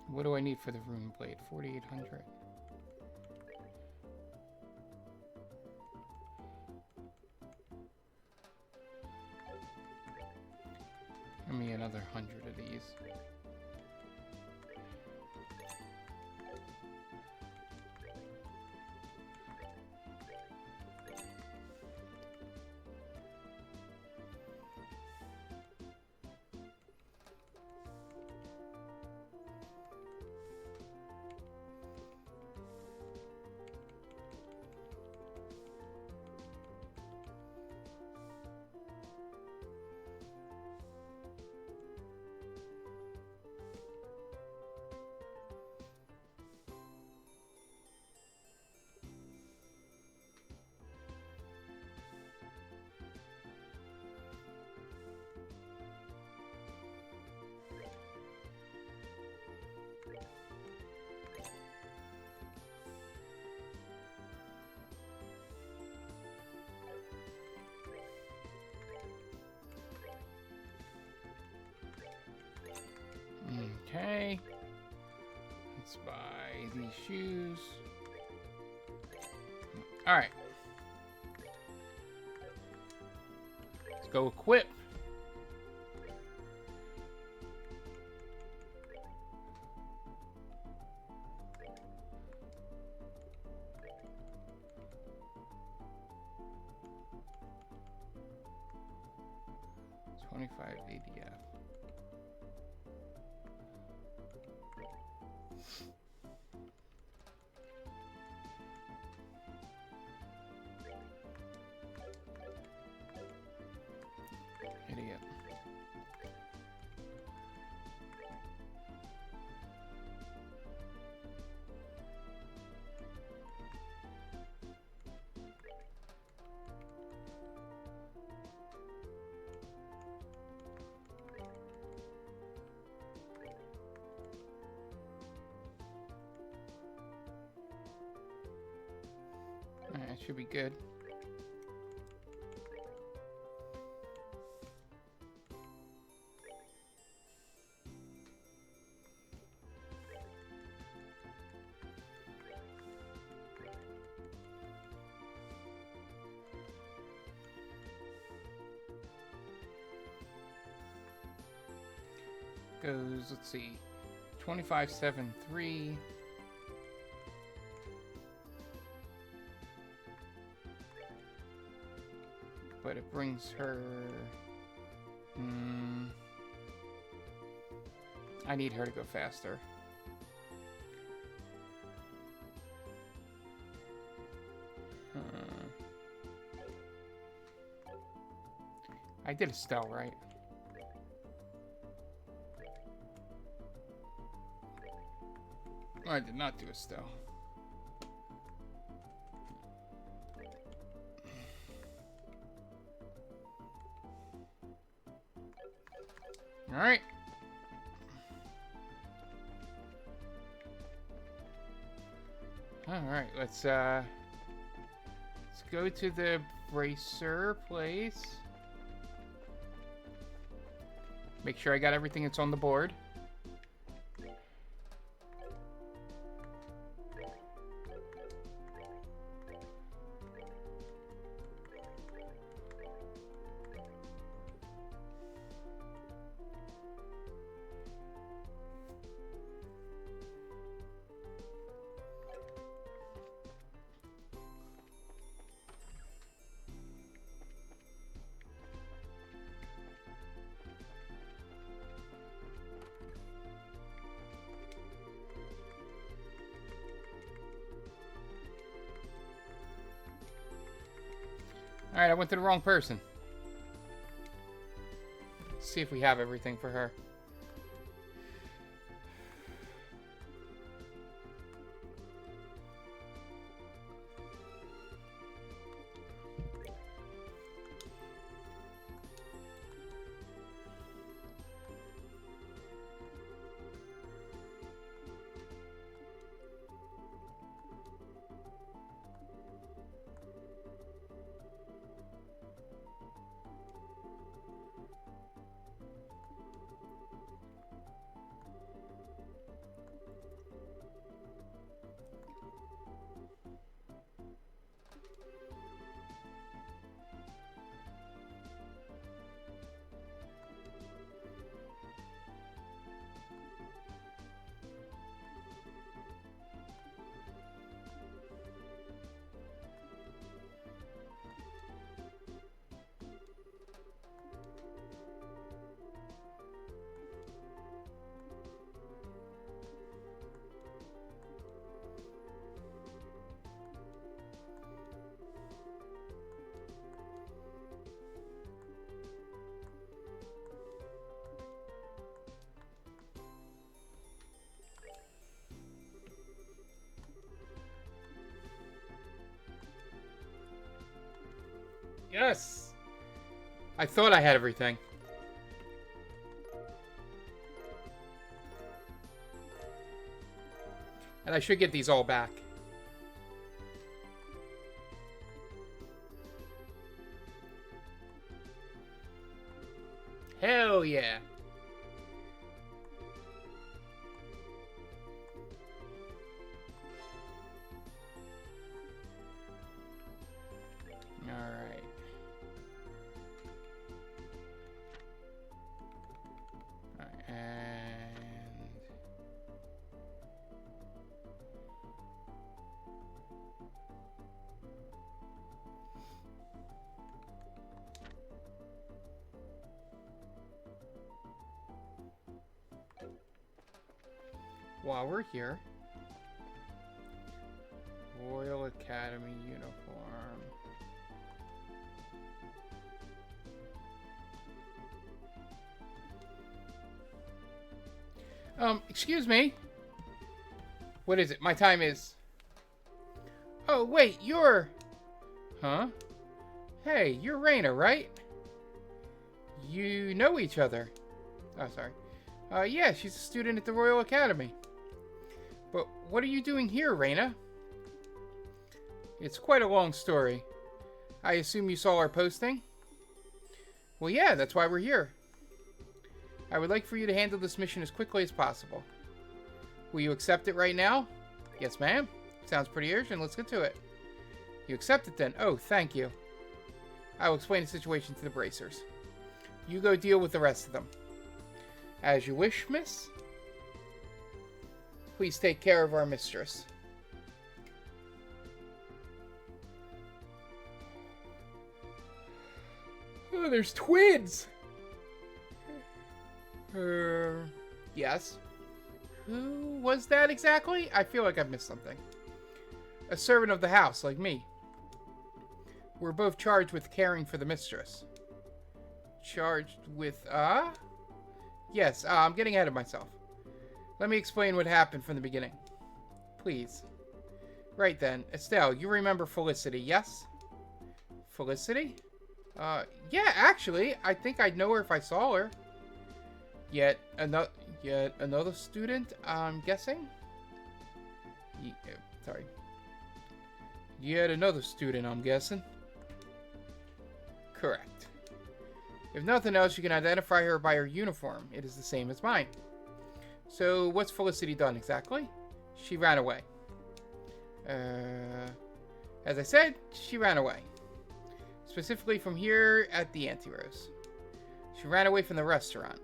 What do I need for the rune blade? 4,800. Give me another 100 of these. Okay. Let's buy these shoes. Alright. Let's go equip. $25 ADF. Idiot. Alright, that should be good. Goes, let's see, 2573. but it brings her... I need her to go faster. I did Estelle, right? I did not do Estelle. All right. All right, let's go to the bracer place. Make sure I got everything that's on the board. Alright, I went to the wrong person. Let's see if we have everything for her. Yes! I thought I had everything. And I should get these all back. Hell yeah! Alright. And... while we're here, Royal Academy uniform. Excuse me. What is it? My time is... Oh, wait, you're... Huh? Hey, you're Raina, right? You know each other. Oh, sorry. Yeah, she's a student at the Royal Academy. But what are you doing here, Raina? It's quite a long story. I assume you saw our posting? Well, yeah, that's why we're here. I would like for you to handle this mission as quickly as possible. Will you accept it right now? Yes, ma'am. Sounds pretty urgent. Let's get to it. You accept it then? Oh, thank you. I will explain the situation to the bracers. You go deal with the rest of them. As you wish, miss. Please take care of our mistress. Oh, there's twins! Yes. Who was that exactly? I feel like I've missed something. A servant of the house, like me. We're both charged with caring for the mistress. Charged with, Yes, I'm getting ahead of myself. Let me explain what happened from the beginning. Please. Right then. Estelle, you remember Felicity, yes? Felicity? Yeah, actually. I think I'd know her if I saw her. Yet another student, I'm guessing? Sorry. Yet another student, I'm guessing. Correct. If nothing else, you can identify her by her uniform. It is the same as mine. So, what's Felicity done exactly? She ran away. As I said, she ran away. Specifically from here at the Auntie Rose. She ran away from the restaurant.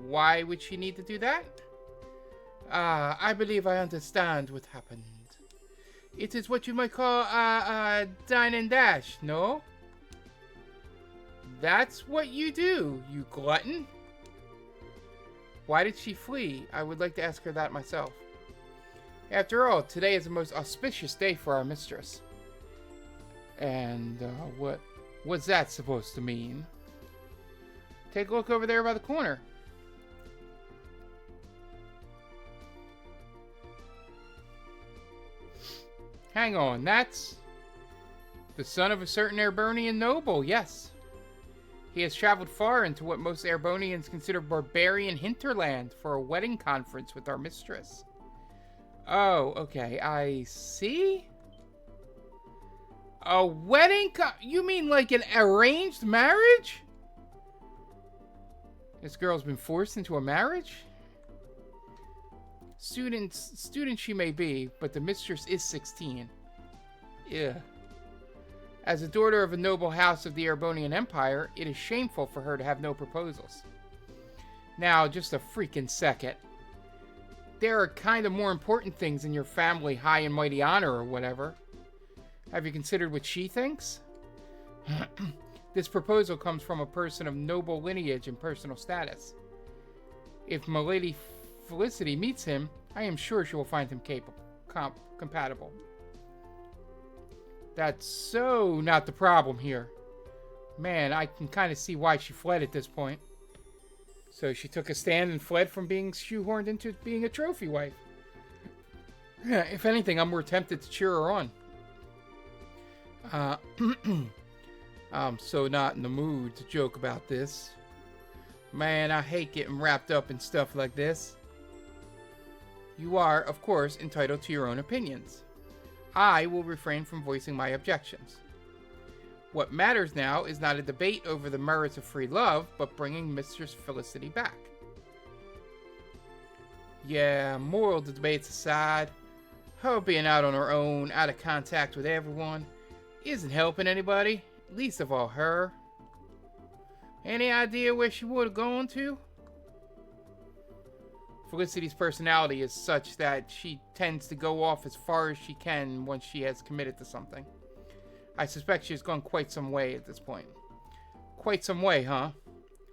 Why would she need to do that? I believe I understand what happened. It is what you might call, dine and dash, no? That's what you do, you glutton. Why did she flee? I would like to ask her that myself. After all, today is the most auspicious day for our mistress. And, what's that supposed to mean? Take a look over there by the corner. Hang on, that's the son of a certain Erebonian noble, yes. He has traveled far into what most Erebonians consider barbarian hinterland for a wedding conference with our mistress. Oh, okay, I see. A wedding you mean like an arranged marriage? This girl's been forced into a marriage? Student she may be, but the mistress is 16. Yeah. As a daughter of a noble house of the Erebonian Empire, it is shameful for her to have no proposals. Now, just a freaking second. There are kind of more important things in your family high and mighty honor or whatever. Have you considered what she thinks? This proposal comes from a person of noble lineage and personal status. If Milady Felicity meets him, I am sure she will find him compatible. That's so not the problem here. Man, I can kind of see why she fled at this point. So she took a stand and fled from being shoehorned into being a trophy wife. If anything, I'm more tempted to cheer her on. I'm so not in the mood to joke about this. Man, I hate getting wrapped up in stuff like this. You are, of course, entitled to your own opinions. I will refrain from voicing my objections. What matters now is not a debate over the merits of free love, but bringing Mistress Felicity back. Yeah, moral debates aside, her being out on her own, out of contact with everyone, isn't helping anybody, least of all her. Any idea where she would have gone to? Felicity's personality is such that she tends to go off as far as she can once she has committed to something. I suspect she has gone quite some way at this point. Quite some way, huh?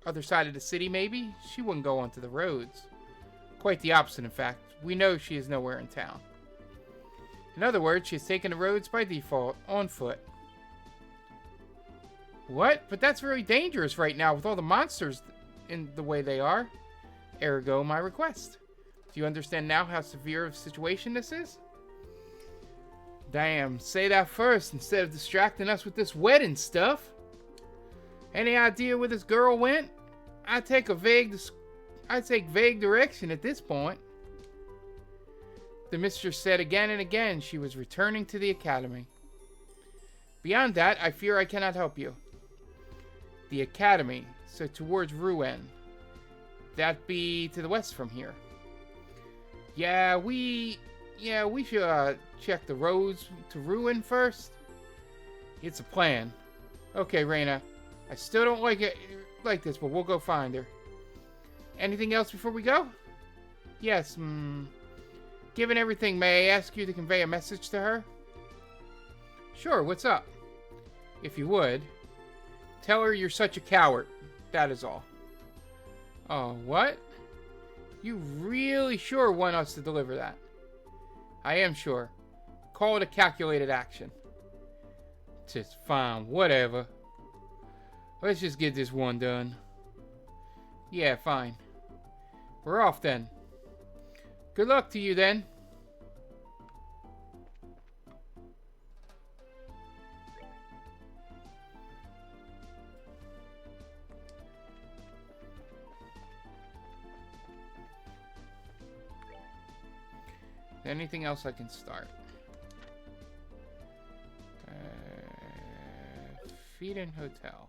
Other side of the city, maybe? She wouldn't go onto the roads. Quite the opposite, in fact. We know she is nowhere in town. In other words, she has taken the roads by default, on foot. What? But that's very dangerous right now with all the monsters in the way they are. Ergo, my request. Do you understand now how severe of a situation this is? Damn, say that first instead of distracting us with this wedding stuff. Any idea where this girl went? I take vague direction at this point. The mistress said again and again she was returning to the academy. Beyond that, I fear I cannot help you. The academy, so towards Rouen. That be to the west from here. Yeah, we should check the roads to Rouen first. It's a plan. Okay, Reina. I still don't like it like this, but we'll go find her. Anything else before we go? Yes, given everything, may I ask you to convey a message to her? Sure, what's up? If you would. Tell her you're such a coward. That is all. Oh, what? You really sure want us to deliver that? I am sure. Call it a calculated action. Just fine, whatever. Let's just get this one done. Yeah, fine. We're off then. Good luck to you then. Anything else I can start? Feed in hotel.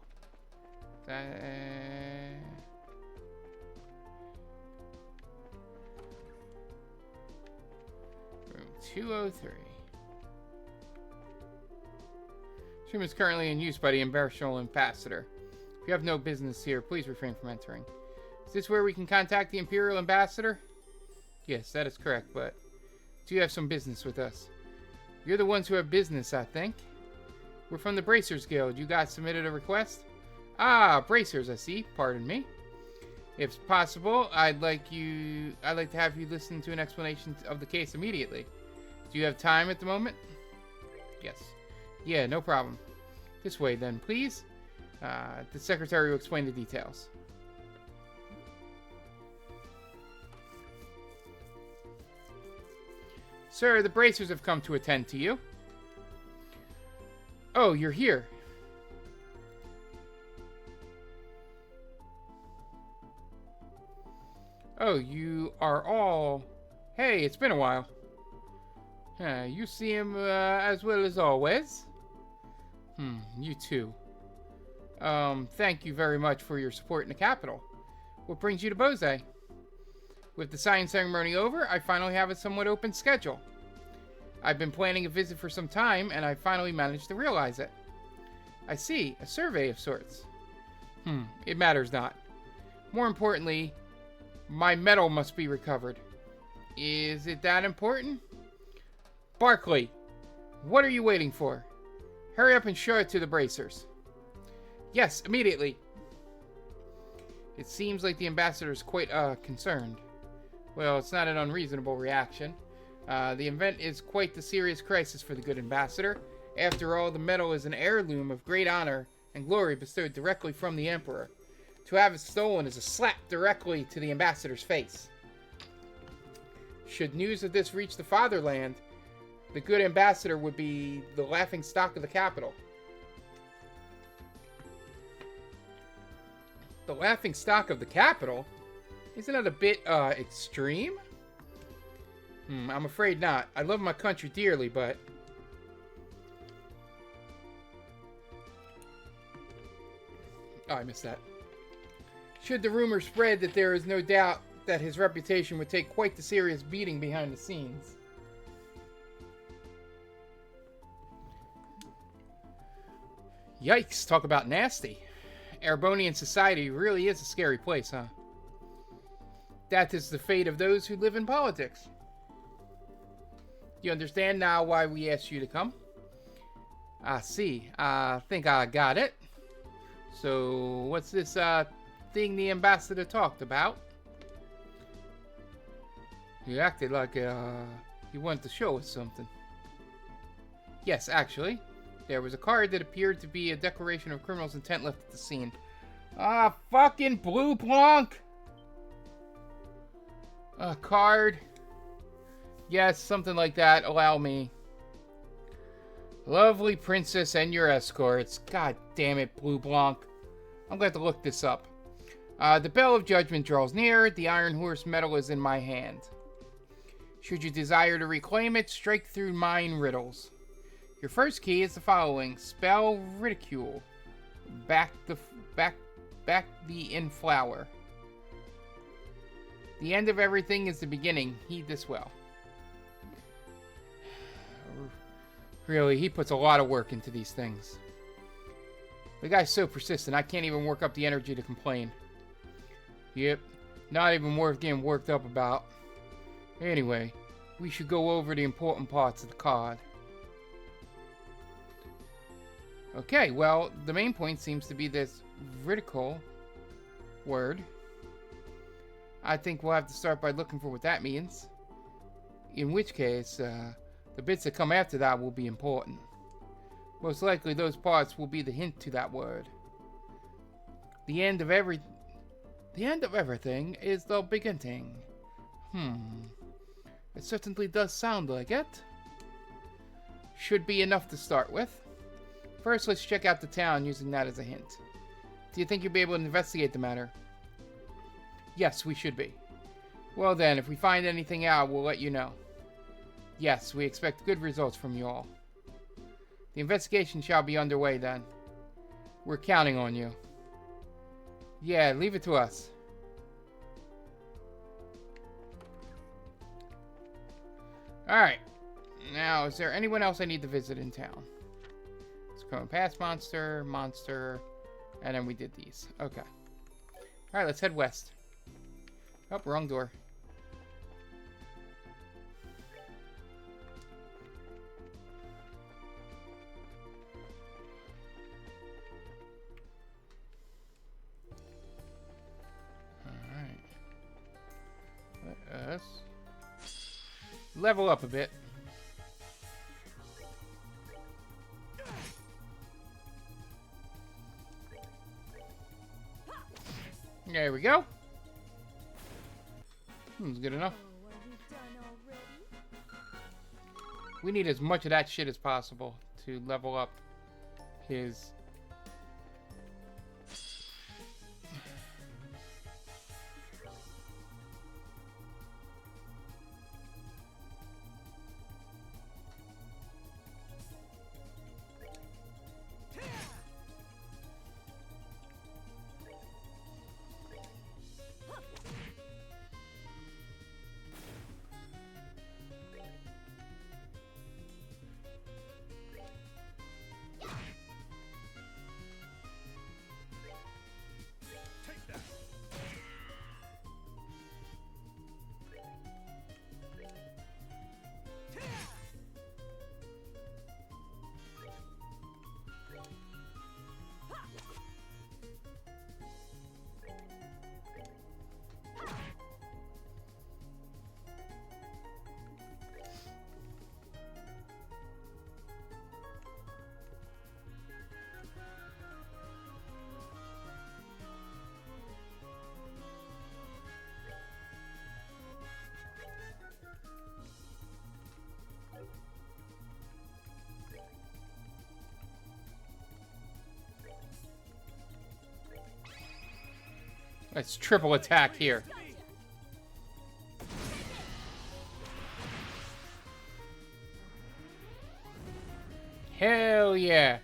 Room 203. This room is currently in use by the Imperial Ambassador. If you have no business here, please refrain from entering. Is this where we can contact the Imperial Ambassador? Yes, that is correct, but do you have some business with us? You're the ones who have business, I think. We're from the Bracers Guild. You guys submitted a request? Ah, Bracers, I see. Pardon me. If possible, I'd like to have you listen to an explanation of the case immediately. Do you have time at the moment? Yes. Yeah, no problem. This way, then, please. The secretary will explain the details. Sir, the Bracers have come to attend to you. Oh, you're here. Oh, you are all... Hey, it's been a while. You seem as well as always. You too. Thank you very much for your support in the capital. What brings you to Bose? With the signing ceremony over, I finally have a somewhat open schedule. I've been planning a visit for some time, and I finally managed to realize it. I see, a survey of sorts. It matters not. More importantly, my medal must be recovered. Is it that important? Barkley, what are you waiting for? Hurry up and show it to the Bracers. Yes, immediately. It seems like the ambassador is quite concerned. Well, it's not an unreasonable reaction. The event is quite the serious crisis for the good ambassador. After all, the medal is an heirloom of great honor and glory bestowed directly from the Emperor. To have it stolen is a slap directly to the ambassador's face. Should news of this reach the fatherland, the good ambassador would be the laughing stock of the capital. The laughing stock of the capital? Isn't that a bit, extreme? I'm afraid not. I love my country dearly, but... Oh, I missed that. Should the rumor spread that there is no doubt that his reputation would take quite the serious beating behind the scenes. Yikes, talk about nasty. Erebonian society really is a scary place, huh? That is the fate of those who live in politics. You understand now why we asked you to come? I see. I think I got it. So, what's this thing the ambassador talked about? You acted like you wanted to show us something. Yes, actually. There was a card that appeared to be a declaration of criminal's intent left at the scene. Ah, fucking Blue Blanc! A card. Yes, something like that. Allow me. Lovely princess and your escorts. God damn it, Blue Blanc. I'm going to have to look this up. The bell of judgment draws near. The Iron Horse medal is in my hand. Should you desire to reclaim it, strike through mine riddles. Your first key is the following. Spell ridicule. Back the in flower. The end of everything is the beginning. Heed this well. Really, he puts a lot of work into these things. The guy's so persistent, I can't even work up the energy to complain. Yep, not even worth getting worked up about. Anyway, we should go over the important parts of the card. Okay, well, the main point seems to be this vertical word. I think we'll have to start by looking for what that means. In which case, the bits that come after that will be important. Most likely those parts will be the hint to that word. The end of everything is the beginning. It certainly does sound like it. Should be enough to start with. First, let's check out the town using that as a hint. Do you think you'll be able to investigate the matter? Yes, we should be. Well then, if we find anything out, we'll let you know. Yes, we expect good results from you all. The investigation shall be underway then. We're counting on you. Yeah, leave it to us. Alright. Now, is there anyone else I need to visit in town? Let's go past monster, and then we did these. Okay. Alright, let's head west. Oh, wrong door. Alright. Let us level up a bit. There we go. That's good enough. We need as much of that shit as possible to level up his... Let's triple attack here. Hell yeah.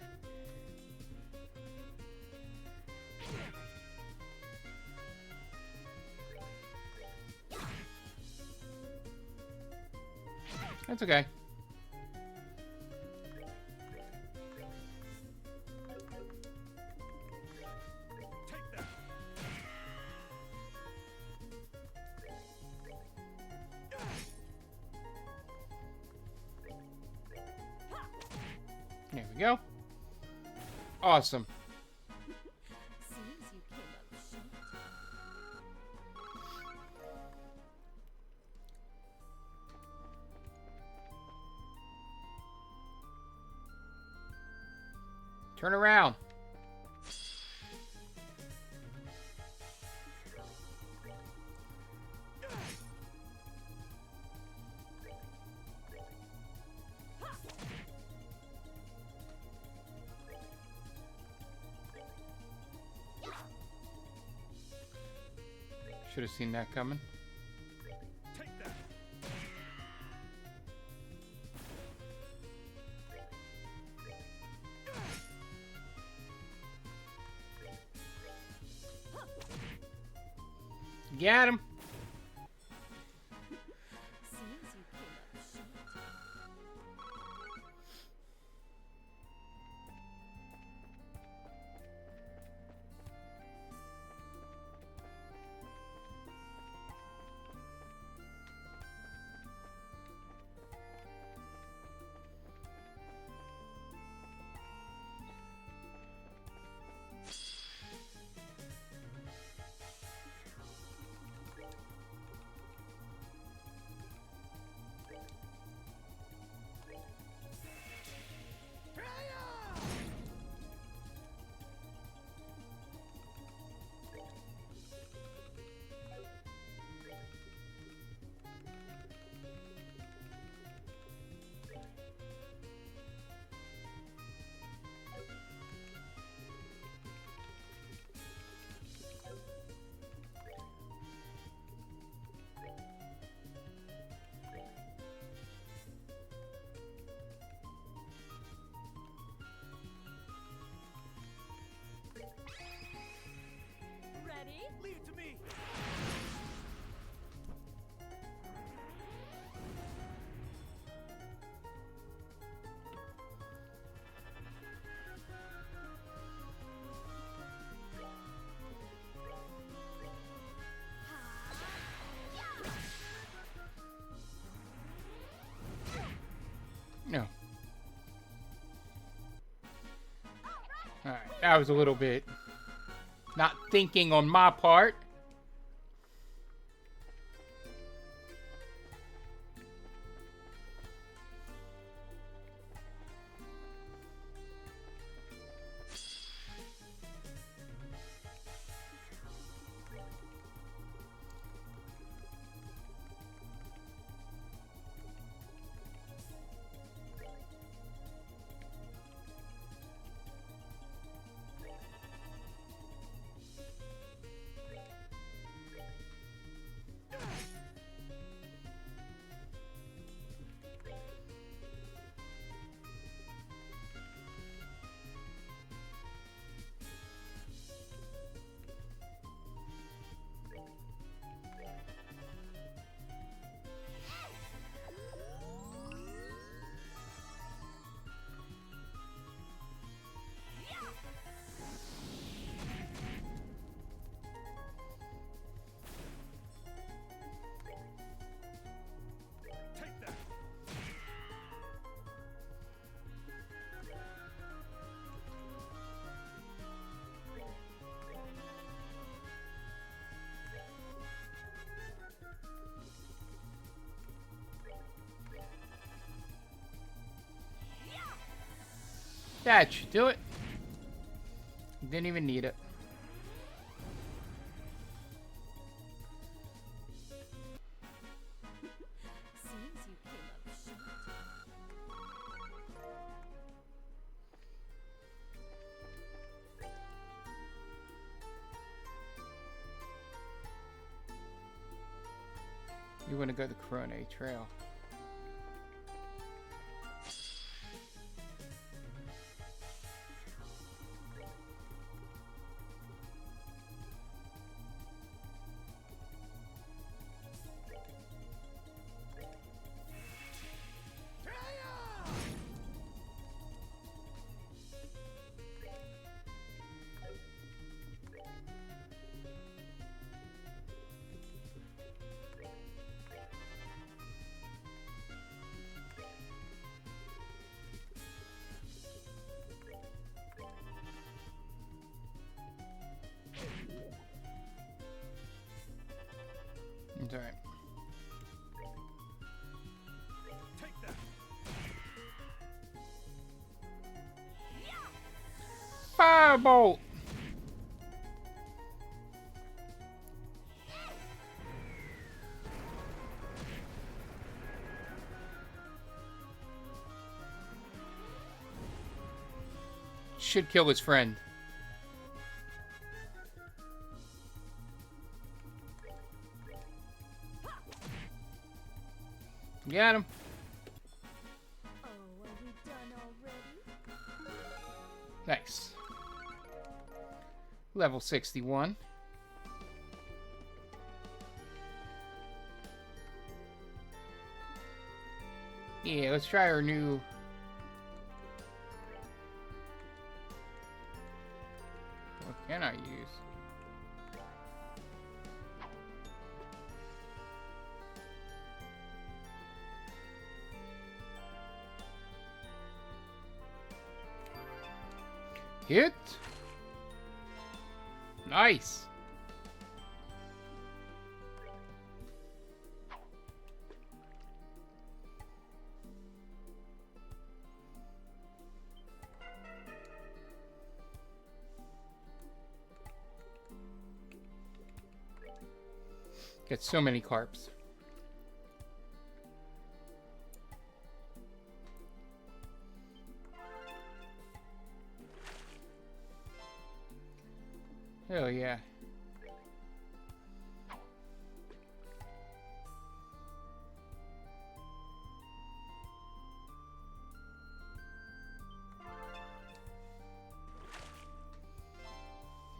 That's okay. There we go. Awesome. Turn around. Should have seen that coming. Got him. That was a little bit not thinking on my part. That should do it. Didn't even need it. Seems you came up short. You want to go the Corona Trail. It's alright. Take that. Firebolt! Should kill his friend. Got him. Oh, are we done already? Nice. Level 61. Yeah, let's try our new... What can I use? Hit. Nice. Get so many carps. Hell yeah.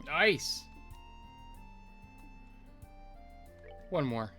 Nice. One more.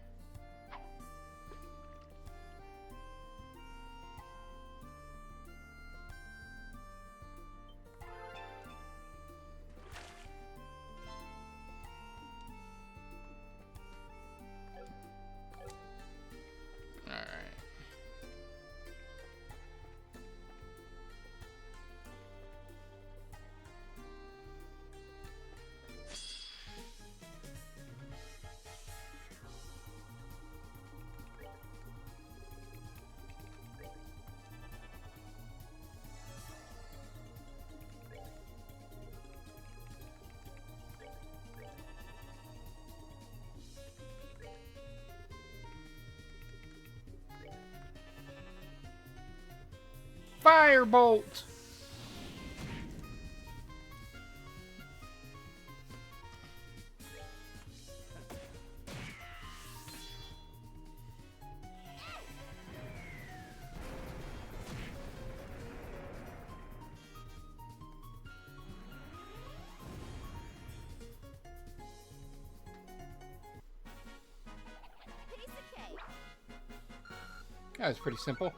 Firebolt! Piece of cake. That was pretty simple.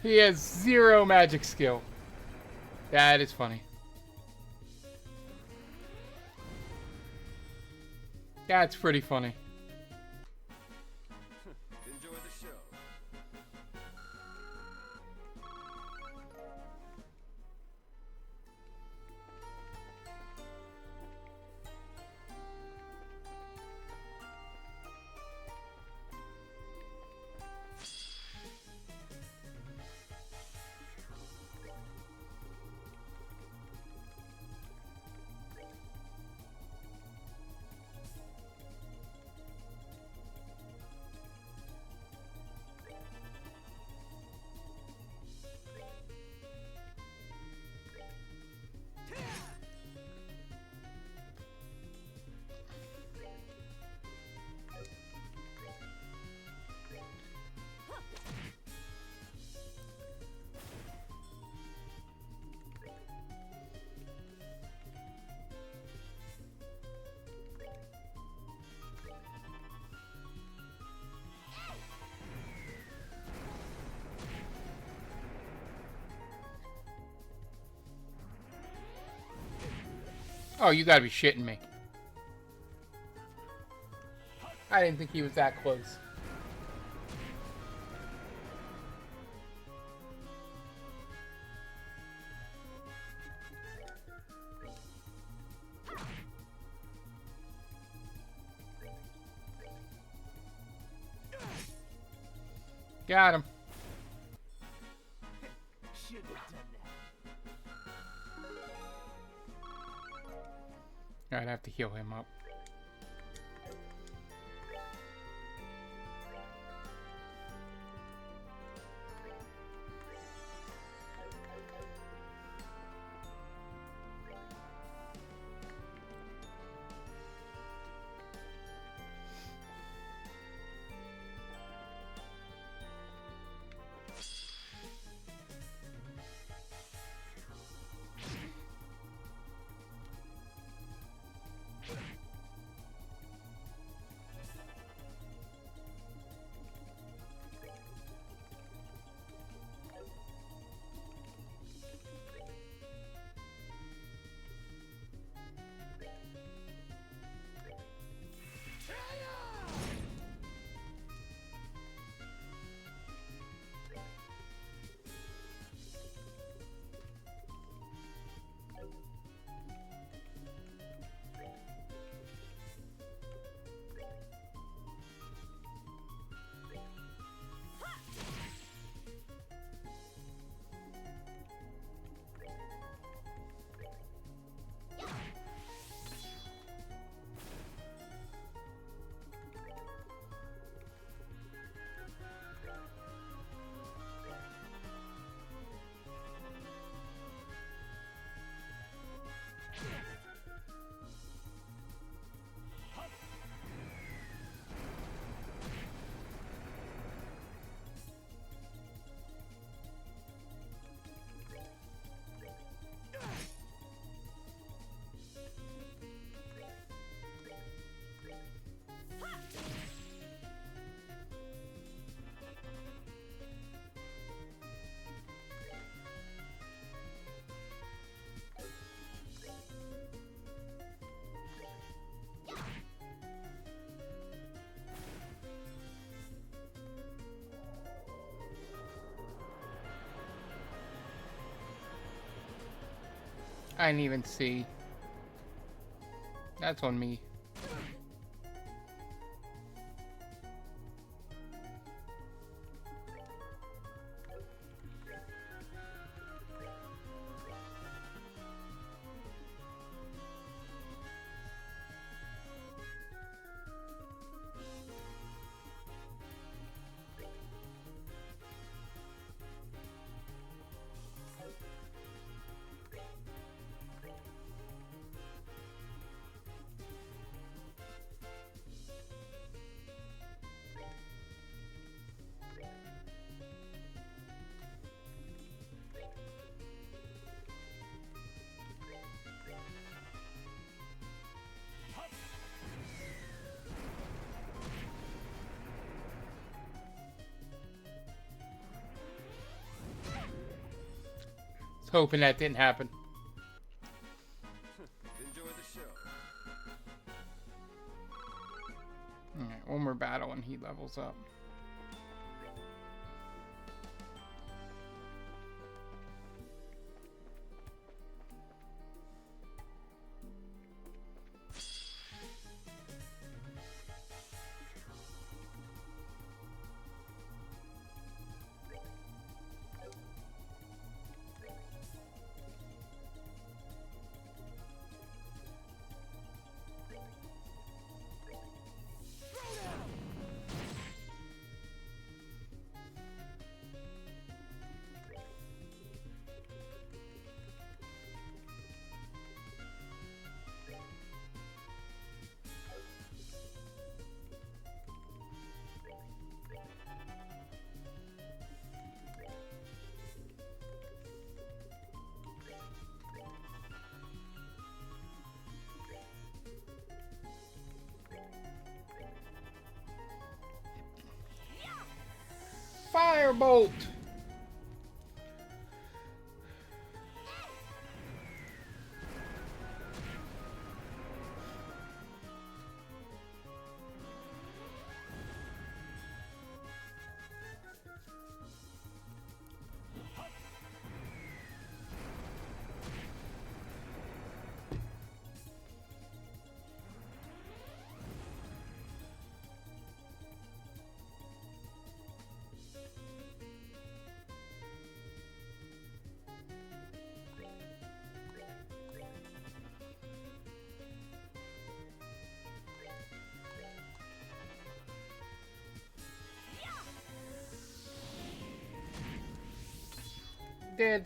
He has 0 magic skill. That is funny. That's pretty funny. Enjoy the show. Oh, you gotta be shitting me. I didn't think he was that close. Got him. Should have done that. I'd have to heal him up. I didn't even see. That's on me. Hoping that didn't happen. Enjoy the show. Alright, one more battle and he levels up. Firebolt! Did.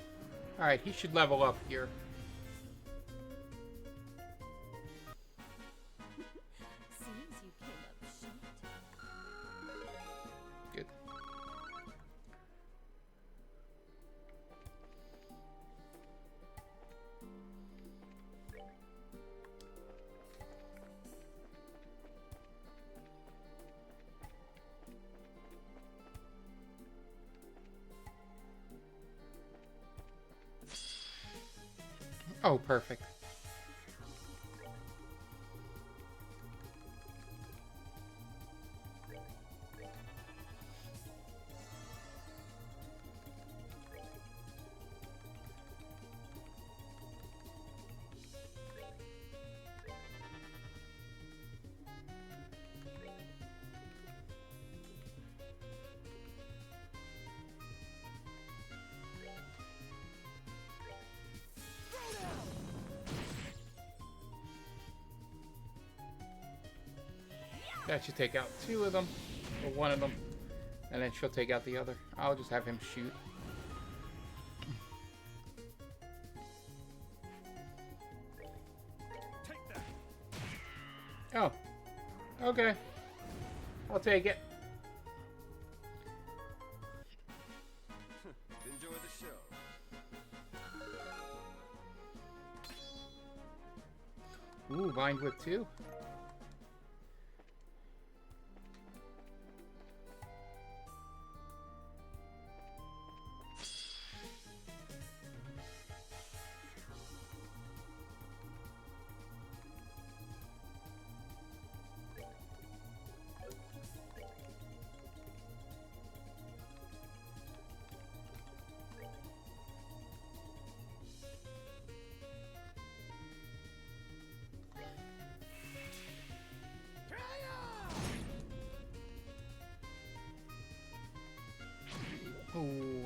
Alright, he should level up here. Seems you came up short. Good. Oh, perfect. That should take out two of them, or one of them, and then she'll take out the other. I'll just have him shoot. Take that. Oh, okay. I'll take it. Enjoy the show. Ooh, Vine Whip 2.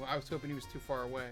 I was hoping he was too far away.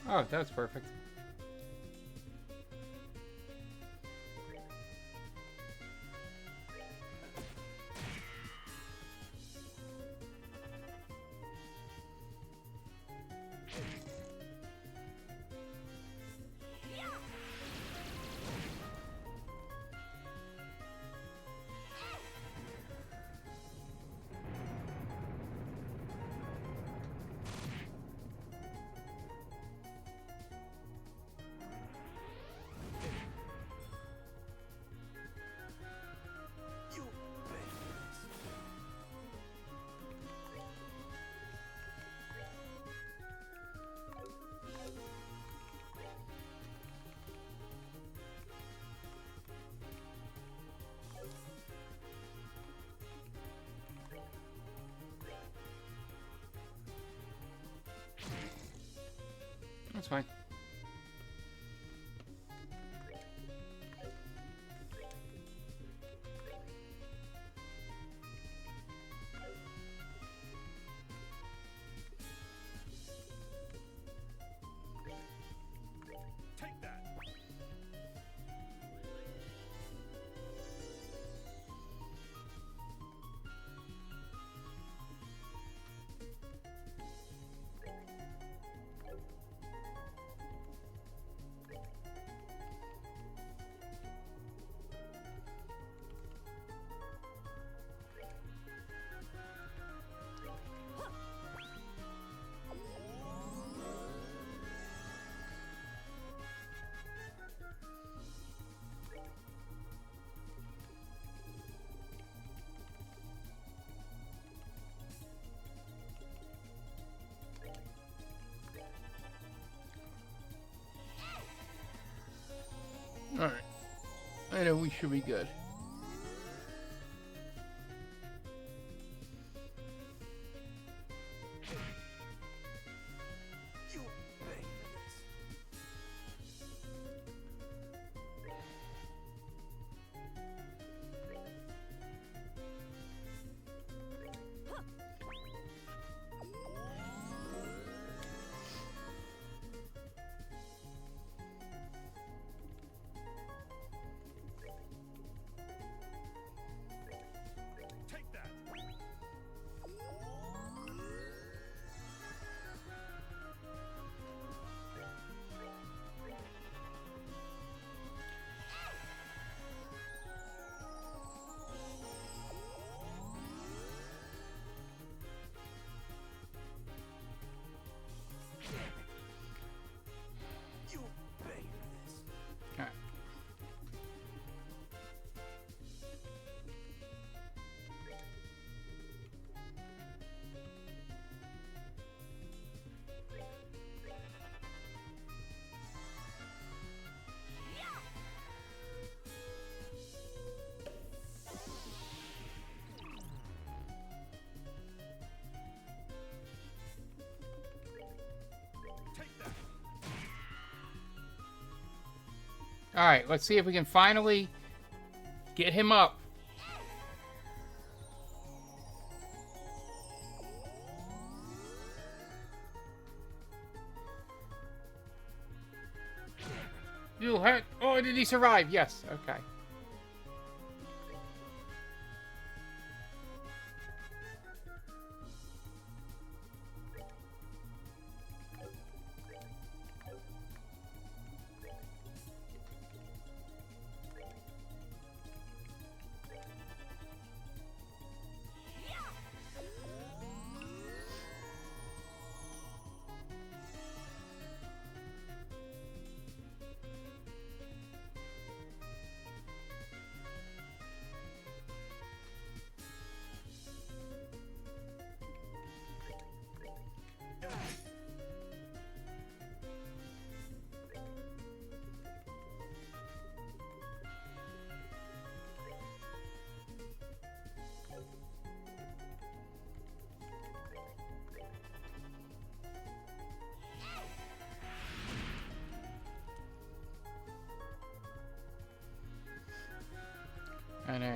Oh, that's perfect. You pay for this. That's fine. Take that. All right. I know we should be good. You pay for this. Take that. You pay for this. All right. Take that. All right. Let's see if we can finally get him up. You had. Oh, did he survive? Yes. Okay.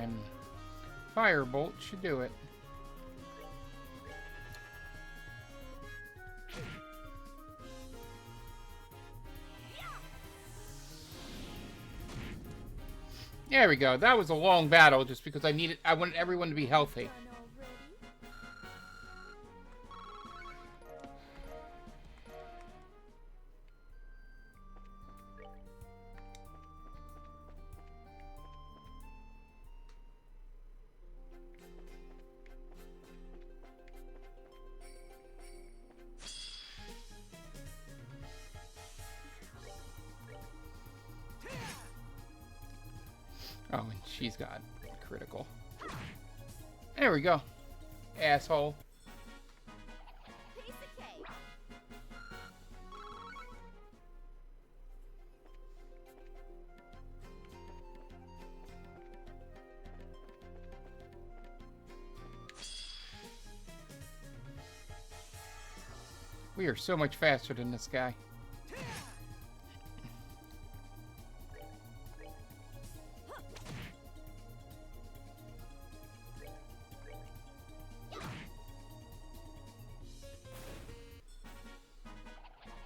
and Firebolt should do it. There we go. That was a long battle just because I wanted everyone to be healthy. Done already? Oh, and she's got critical. There we go. Asshole. Piece of cake. We are so much faster than this guy.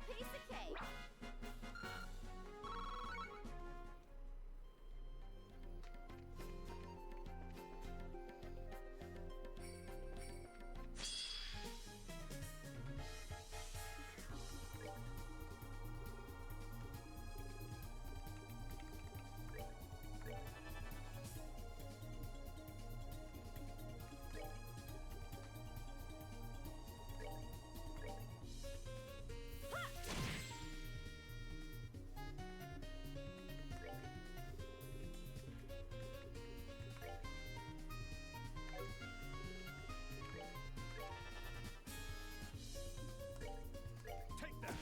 Piece of cake. Take that.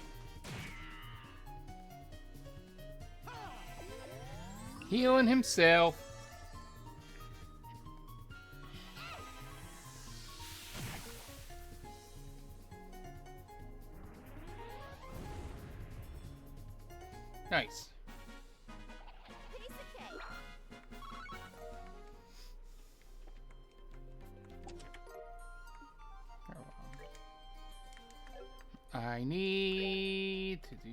Healing himself. Nice. Piece of cake. I need to do...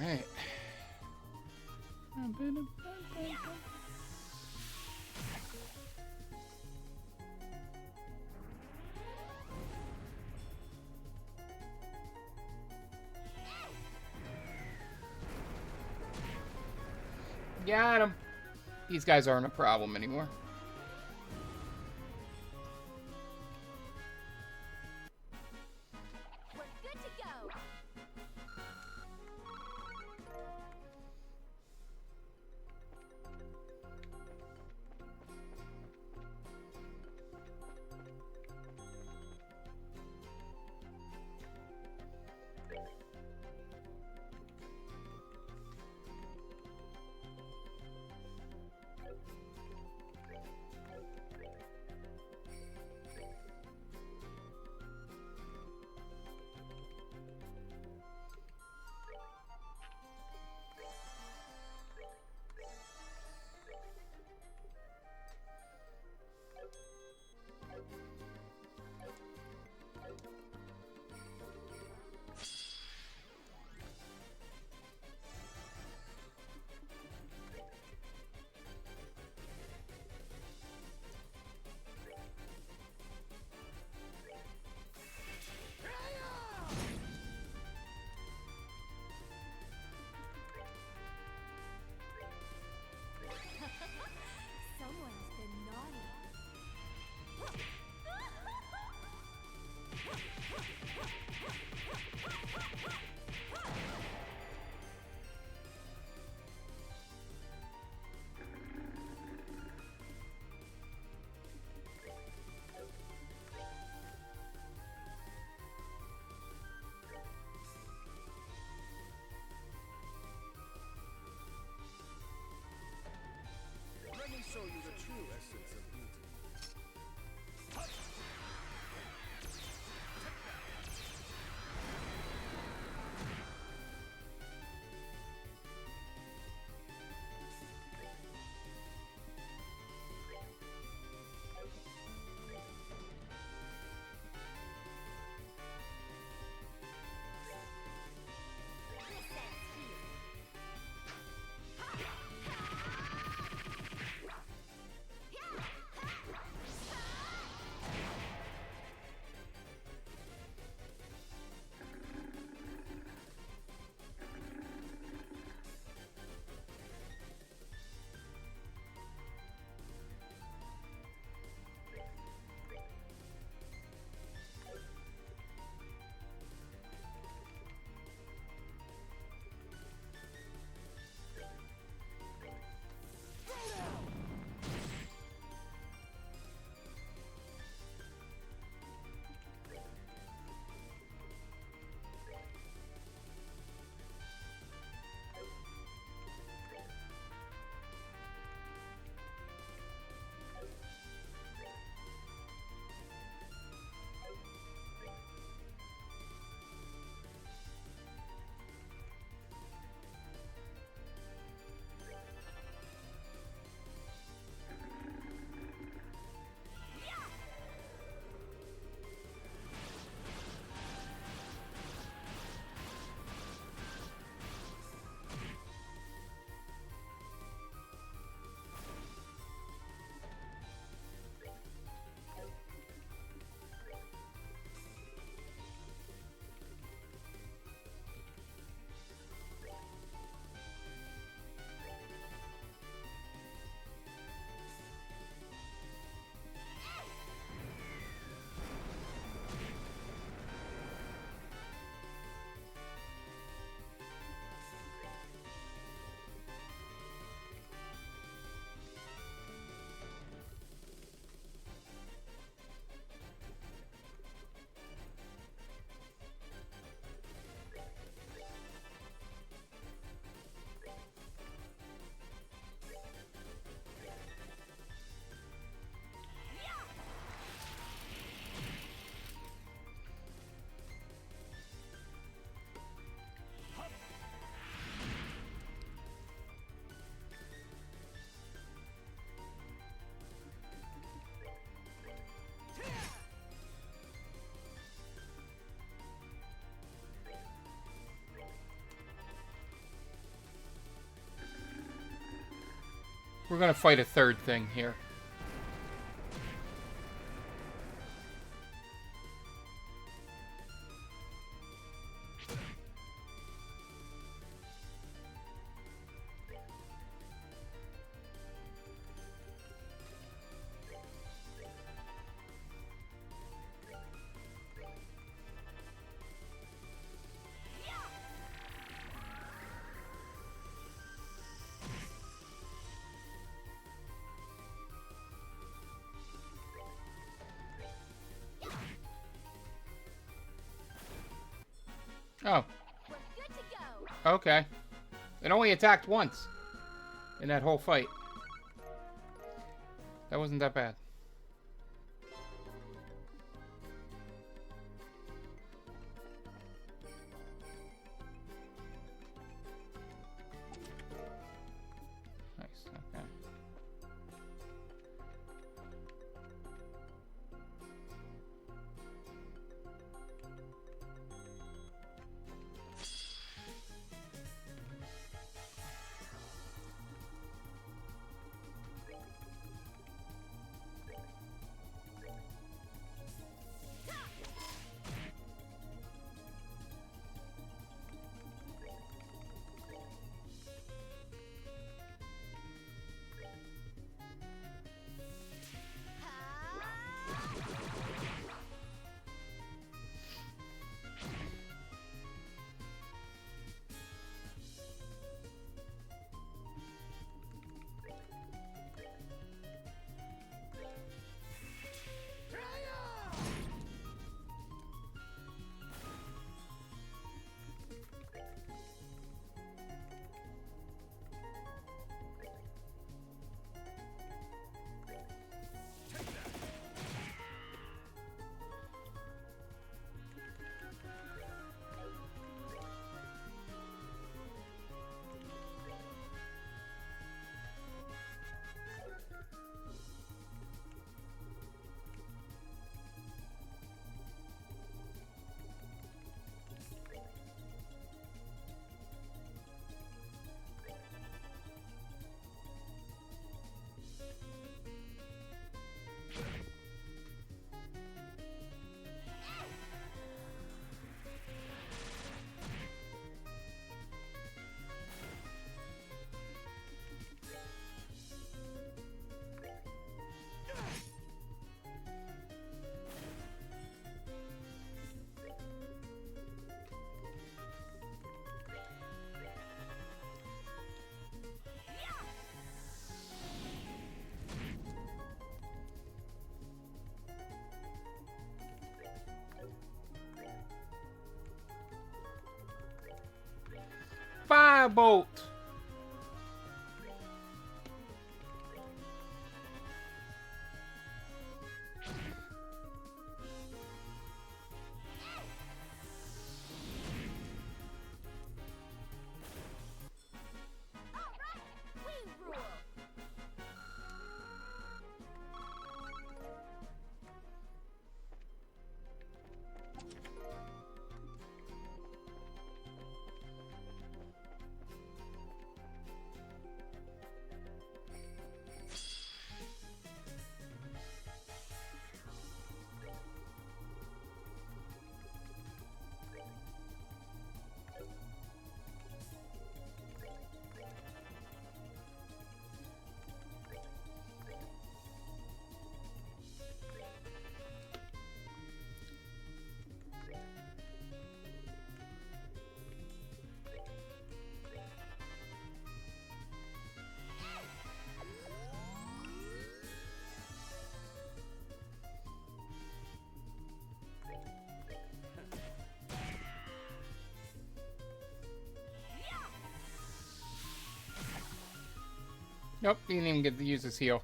Alright. Got him. These guys aren't a problem anymore. We're good to go. We're gonna fight a third thing here. Oh, We're good to go. okay. It only attacked once in that whole fight. That wasn't that bad. Nice, okay. Firebolt! All right. We rule. Nope, he didn't even get to use his heal.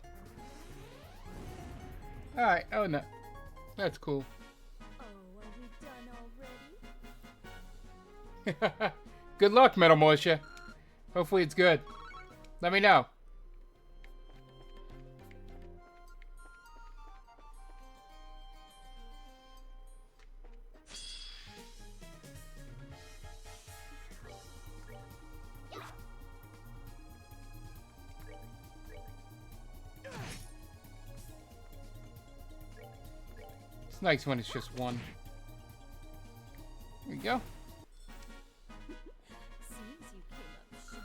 Alright, oh no. That's cool. Oh, are we done already? Good luck, Metal Militia. Hopefully it's good. Let me know. nice when it's just one. There you go. Seems you came up short.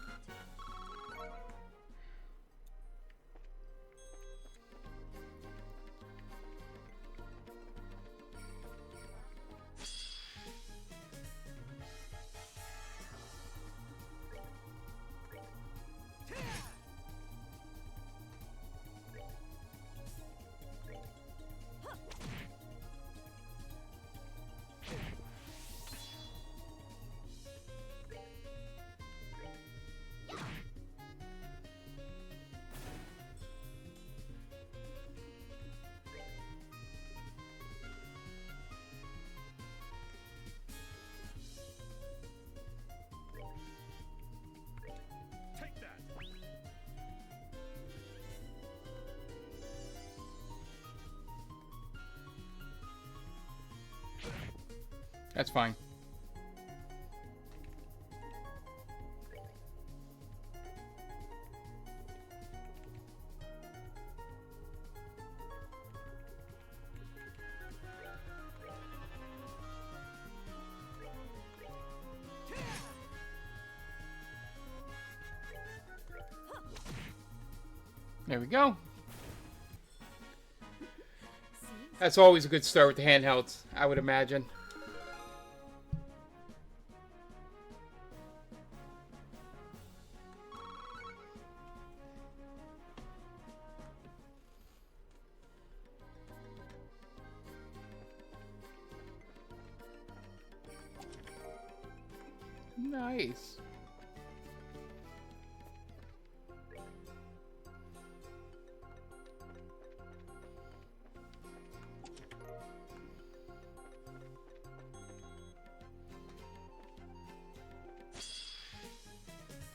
Take that. That's fine. There we go. Seems That's always a good start with the handhelds, I would imagine. Nice.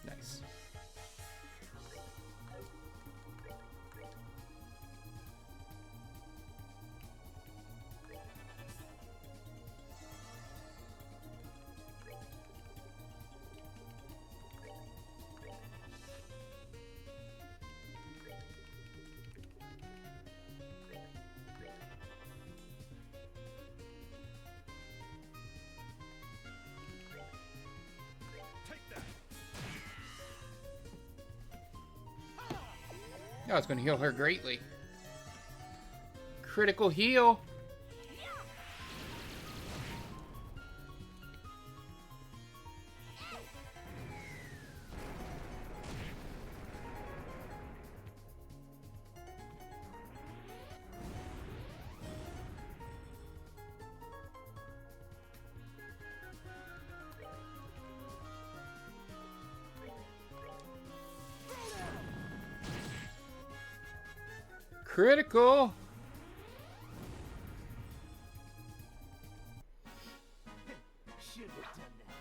Nice. Take that. Oh, it's going to heal her greatly. Critical heal. Critical. Should have done that.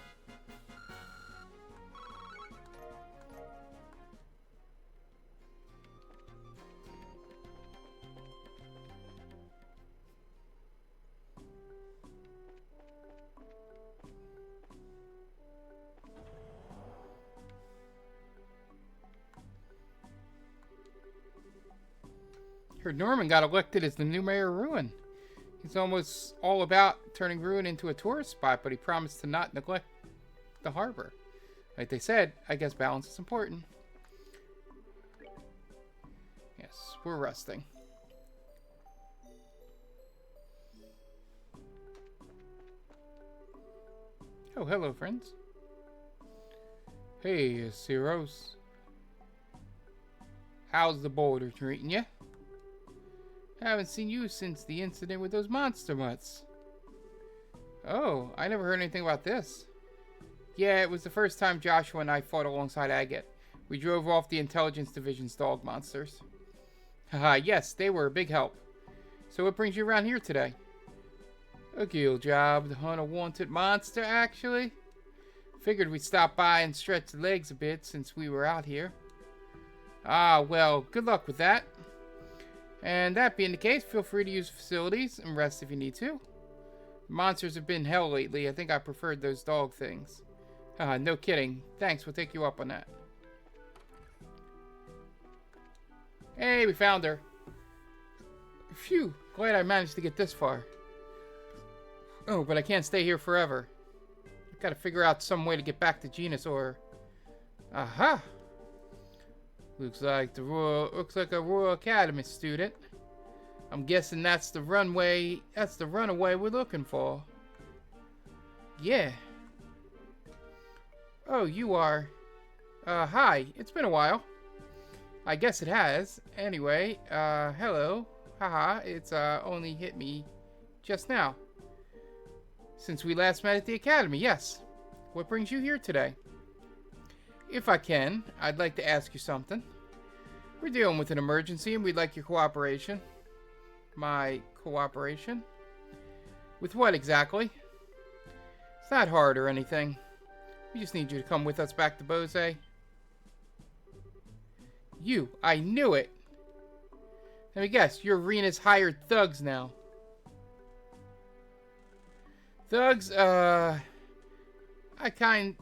Heard Norman got elected as the new mayor of Ruin. He's almost all about turning Ruin into a tourist spot, but he promised to not neglect the harbor. Like they said, I guess balance is important. Yes, we're resting. Oh, hello, friends. Hey, Ciros. How's the border treating you? Haven't seen you since the incident with those monster mutts. Oh, I never heard anything about this. Yeah, it was the first time Joshua and I fought alongside Agate. We drove off the Intelligence Division's dog monsters. Haha, yes, they were a big help. So what brings you around here today? A guild job to hunt a wanted monster, actually. Figured we'd stop by and stretch the legs a bit since we were out here. Ah, well, good luck with that. And that being the case, feel free to use the facilities and rest if you need to. Monsters have been hell lately. I think I preferred those dog things. No kidding. Thanks, we'll take you up on that. Hey, we found her. Phew, glad I managed to get this far. Oh, but I can't stay here forever. I've got to figure out some way to get back to Genus or... Aha! Looks like a Royal Academy student. I'm guessing that's the runaway we're looking for. Yeah. Oh, you are. Hi. It's been a while. I guess it has. Anyway, hello. Haha, it's only hit me just now. Since we last met at the academy, yes. What brings you here today? If I can, I'd like to ask you something. We're dealing with an emergency and we'd like your cooperation. My cooperation? With what exactly? It's not hard or anything. We just need you to come with us back to Bose. You, I knew it! Let me guess, you're Rena's hired thugs now. Thugs, I kind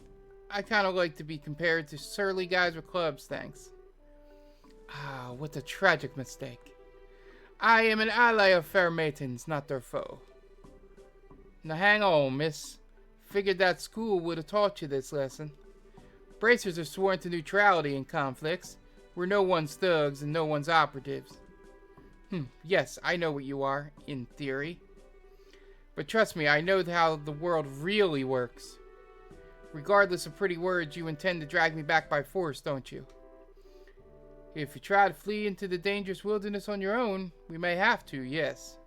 of like to be compared to surly guys with clubs, thanks. Ah, what a tragic mistake. I am an ally of fair maidens, not their foe. Now hang on, miss. Figured that school would have taught you this lesson. Bracers are sworn to neutrality in conflicts, where no one's thugs and no one's operatives. Yes, I know what you are, in theory. But trust me, I know how the world really works. Regardless of pretty words, you intend to drag me back by force, don't you? If you try to flee into the dangerous wilderness on your own, we may have to, yes.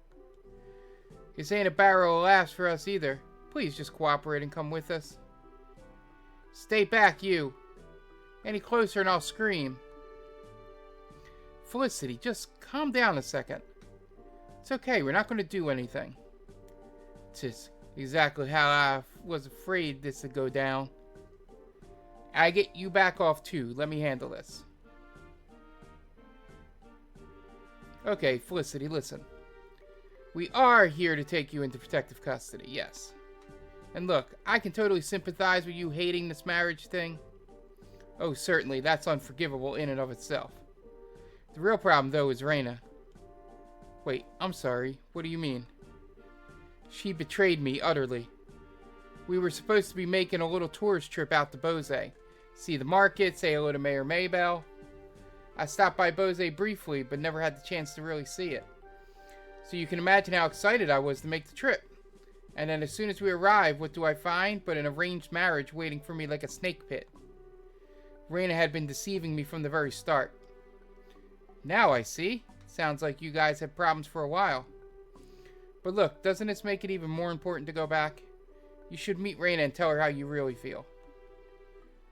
This ain't a barrel of laughs for us either. Please just cooperate and come with us. Stay back, you. Any closer and I'll scream. Felicity, just calm down a second. It's okay, we're not going to do anything. It's exactly how I was afraid this would go down. Agate, you back off too. Let me handle this. Okay, Felicity, listen. We are here to take you into protective custody, yes. And look, I can totally sympathize with you hating this marriage thing. Oh, certainly, that's unforgivable in and of itself. The real problem, though, is Rena. Wait, I'm sorry. What do you mean? She betrayed me utterly. We were supposed to be making a little tourist trip out to Bose. See the market, say hello to Mayor Maybell. I stopped by Bose briefly, but never had the chance to really see it. So you can imagine how excited I was to make the trip. And then as soon as we arrive, what do I find but an arranged marriage waiting for me like a snake pit? Rena had been deceiving me from the very start. Now I see. Sounds like you guys had problems for a while. But look, doesn't this make it even more important to go back? You should meet Rena and tell her how you really feel.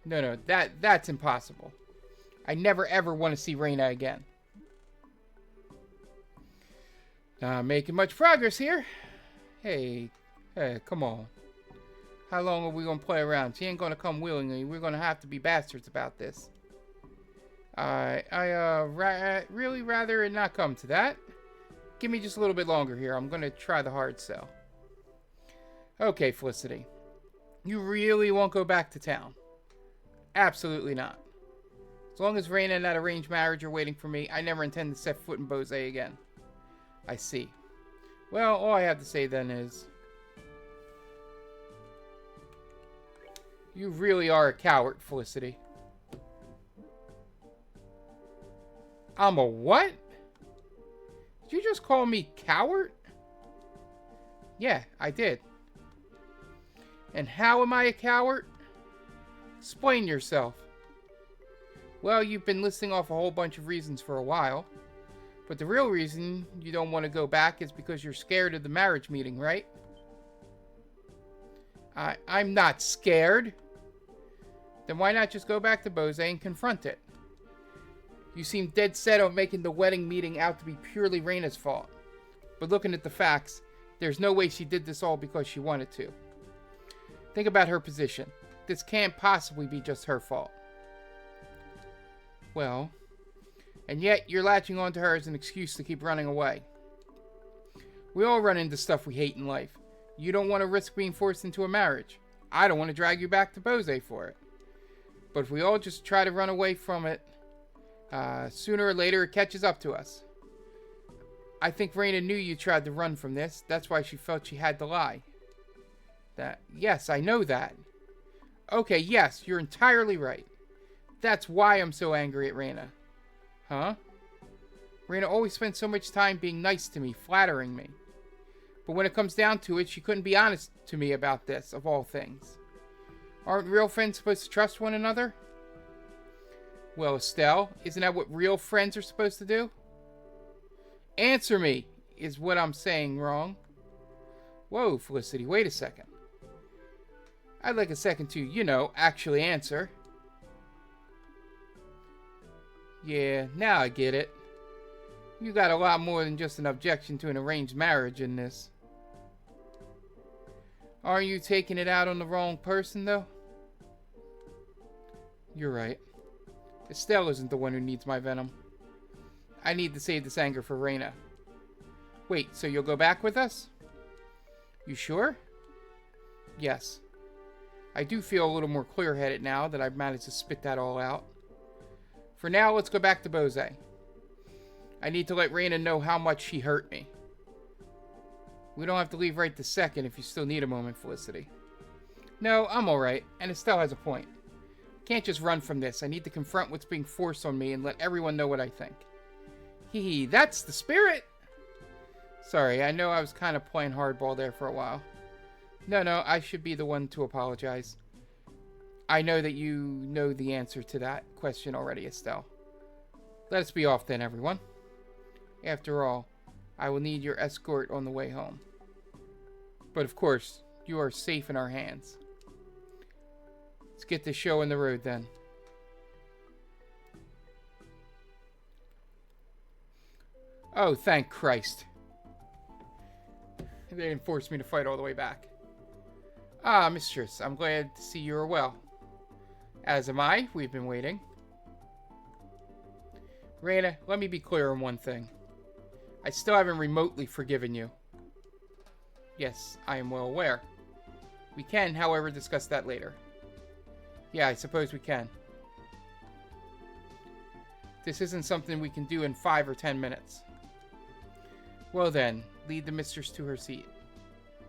No, that's impossible. I never ever want to see Rena again. Not making much progress here. Hey, come on. How long are we going to play around? She ain't going to come willingly. We're going to have to be bastards about this. Really rather it not come to that. Give me just a little bit longer here. I'm going to try the hard sell. Okay, Felicity. You really won't go back to town? Absolutely not. As long as Rena and that arranged marriage are waiting for me, I never intend to set foot in Bose again. I see. Well, all I have to say then is... You really are a coward, Felicity. I'm a what? Did you just call me coward? Yeah, I did. And how am I a coward? Explain yourself. Well, you've been listing off a whole bunch of reasons for a while. But the real reason you don't want to go back is because you're scared of the marriage meeting, right? I'm not scared. Then why not just go back to Bose and confront it? You seem dead set on making the wedding meeting out to be purely Rena's fault. But looking at the facts, there's no way she did this all because she wanted to. Think about her position. This can't possibly be just her fault. Well, and yet you're latching onto her as an excuse to keep running away. We all run into stuff we hate in life. You don't want to risk being forced into a marriage. I don't want to drag you back to Bose for it. But if we all just try to run away from it, sooner or later it catches up to us. I think Rena knew you tried to run from this. That's why she felt she had to lie. Yes, I know that. Okay, yes, you're entirely right. That's why I'm so angry at Raina. Huh? Raina always spends so much time being nice to me, flattering me. But when it comes down to it, she couldn't be honest to me about this, of all things. Aren't real friends supposed to trust one another? Well, Estelle, isn't that what real friends are supposed to do? Answer me, is what I'm saying wrong? Whoa, Felicity, wait a second. I'd like a second to, actually answer. Yeah, now I get it. You got a lot more than just an objection to an arranged marriage in this. Aren't you taking it out on the wrong person, though? You're right. Estelle isn't the one who needs my venom. I need to save this anger for Raina. Wait, so you'll go back with us? You sure? Yes. I do feel a little more clear-headed now that I've managed to spit that all out. For now, let's go back to Bose. I need to let Raina know how much she hurt me. We don't have to leave right this second if you still need a moment, Felicity. No, I'm alright, and Estelle has a point. Can't just run from this. I need to confront what's being forced on me and let everyone know what I think. Hee hee, that's the spirit! Sorry, I know I was kind of playing hardball there for a while. No, I should be the one to apologize. I know that you know the answer to that question already, Estelle. Let us be off then, everyone. After all, I will need your escort on the way home. But of course, you are safe in our hands. Let's get this show on the road then. Oh, thank Christ. They didn't force me to fight all the way back. Ah, mistress, I'm glad to see you are well. As am I. We've been waiting. Raina, let me be clear on one thing. I still haven't remotely forgiven you. Yes, I am well aware. We can, however, discuss that later. Yeah, I suppose we can. This isn't something we can do in 5 or 10 minutes. Well then, lead the mistress to her seat.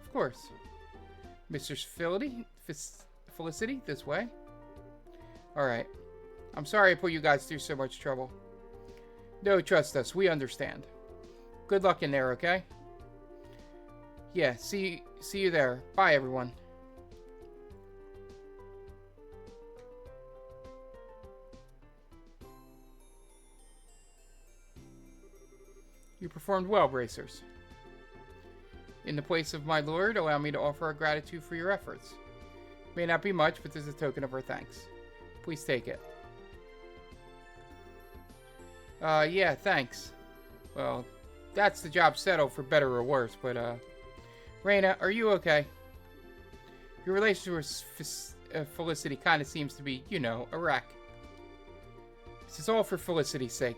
Of course. Mistress Felicity, this way. Alright. I'm sorry I put you guys through so much trouble. No, trust us, we understand. Good luck in there, okay? Yeah, see you there. Bye, everyone. You performed well, Bracers. In the place of my lord, allow me to offer our gratitude for your efforts. May not be much, but there's a token of our thanks. Please take it. Yeah, thanks. Well, that's the job settled for better or worse, but, Raina, are you okay? Your relationship with Felicity kind of seems to be, a wreck. This is all for Felicity's sake.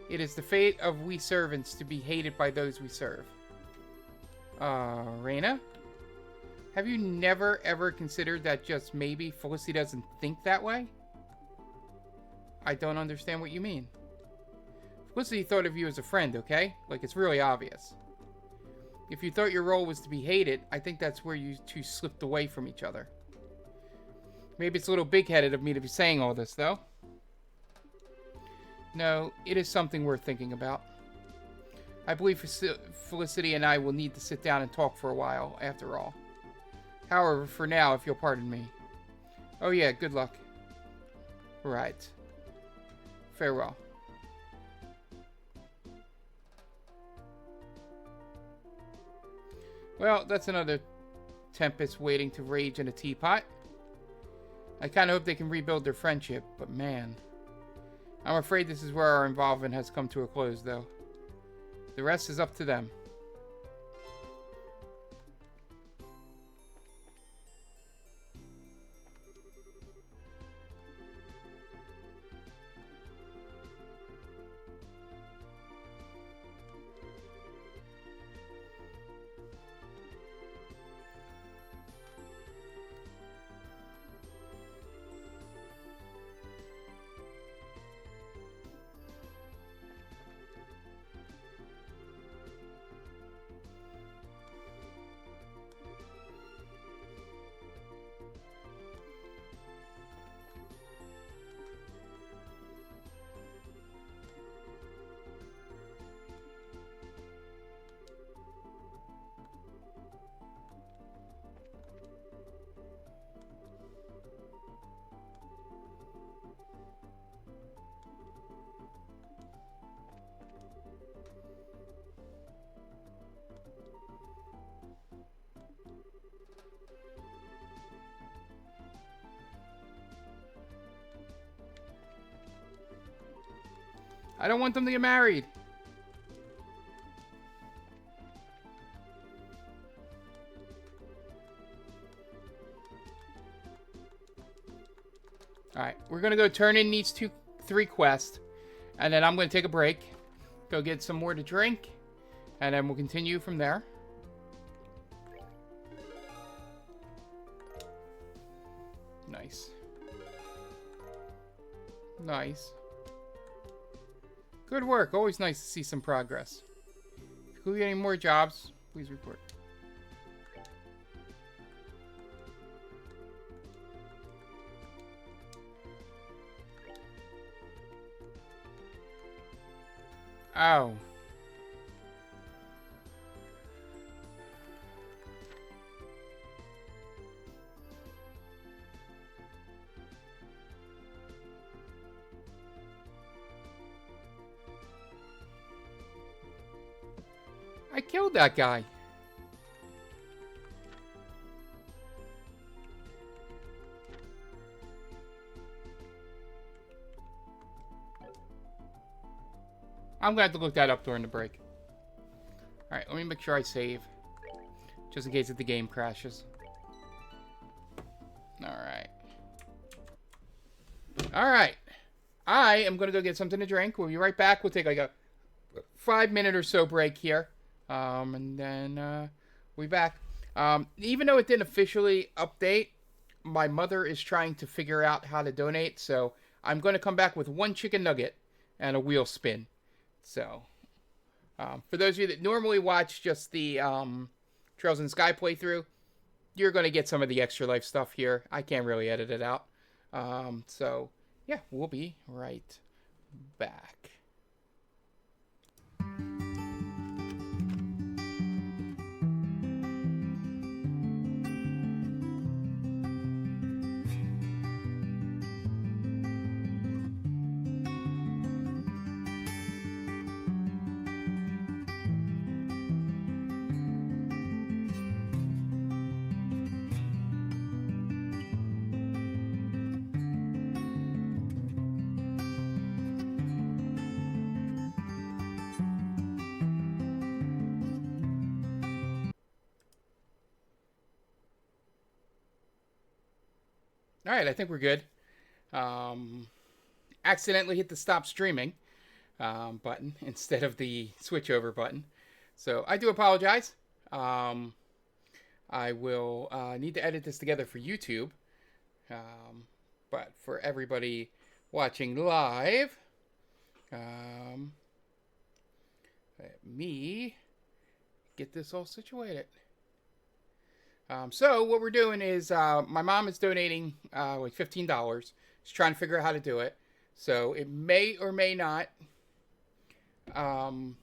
It is the fate of we servants to be hated by those we serve. Raina? Have you never ever considered that just maybe Felicity doesn't think that way? I don't understand what you mean. Felicity thought of you as a friend, okay? Like, it's really obvious. If you thought your role was to be hated, I think that's where you two slipped away from each other. Maybe it's a little big-headed of me to be saying all this, though. No, it is something worth thinking about. I believe Felicity and I will need to sit down and talk for a while, after all. However, for now, if you'll pardon me. Oh yeah, good luck. Right. Farewell. Well, that's another tempest waiting to rage in a teapot. I kind of hope they can rebuild their friendship, but man. I'm afraid this is where our involvement has come to a close, though. The rest is up to them. I don't want them to get married. Alright, we're going to go turn in these 3 quests. And then I'm going to take a break. Go get some more to drink. And then we'll continue from there. Nice. Nice. Good work. Always nice to see some progress. If you get any more jobs, please report. Oh. I killed that guy. I'm gonna have to look that up during the break. Alright, let me make sure I save. Just in case the game crashes. Alright. Alright. I am gonna go get something to drink. We'll be right back. We'll take like a 5-minute or so break here. And then we'll be back. Even though it didn't officially update, my mother is trying to figure out how to donate. So I'm going to come back with 1 chicken nugget and a wheel spin. So, for those of you that normally watch just the Trails in the Sky playthrough, you're going to get some of the Extra Life stuff here. I can't really edit it out. So, yeah, we'll be right back. All right, I think we're good. Accidentally hit the stop streaming button instead of the switch over button. So I do apologize. I will need to edit this together for YouTube. But for everybody watching live, let me get this all situated. So what we're doing is my mom is donating like $15. She's trying to figure out how to do it. So it may or may not come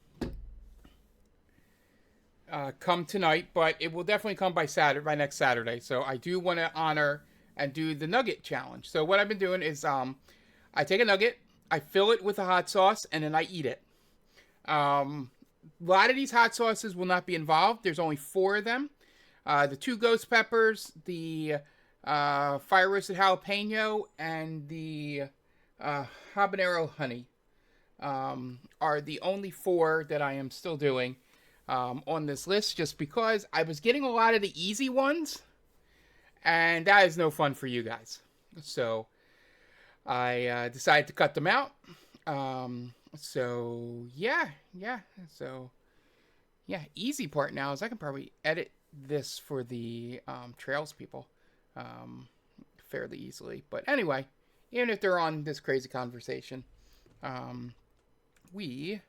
tonight, but it will definitely come by next Saturday. So I do want to honor and do the nugget challenge. So what I've been doing is I take a nugget, I fill it with a hot sauce, and then I eat it. A lot of these hot sauces will not be involved. There's only 4 of them. The 2 ghost peppers, the fire roasted jalapeno, and the habanero honey are the only 4 that I am still doing on this list, just because I was getting a lot of the easy ones, and that is no fun for you guys. So I decided to cut them out. So yeah. So yeah, easy part now is I can probably edit this for the Trails people fairly easily. But anyway, even if they're on this crazy conversation, we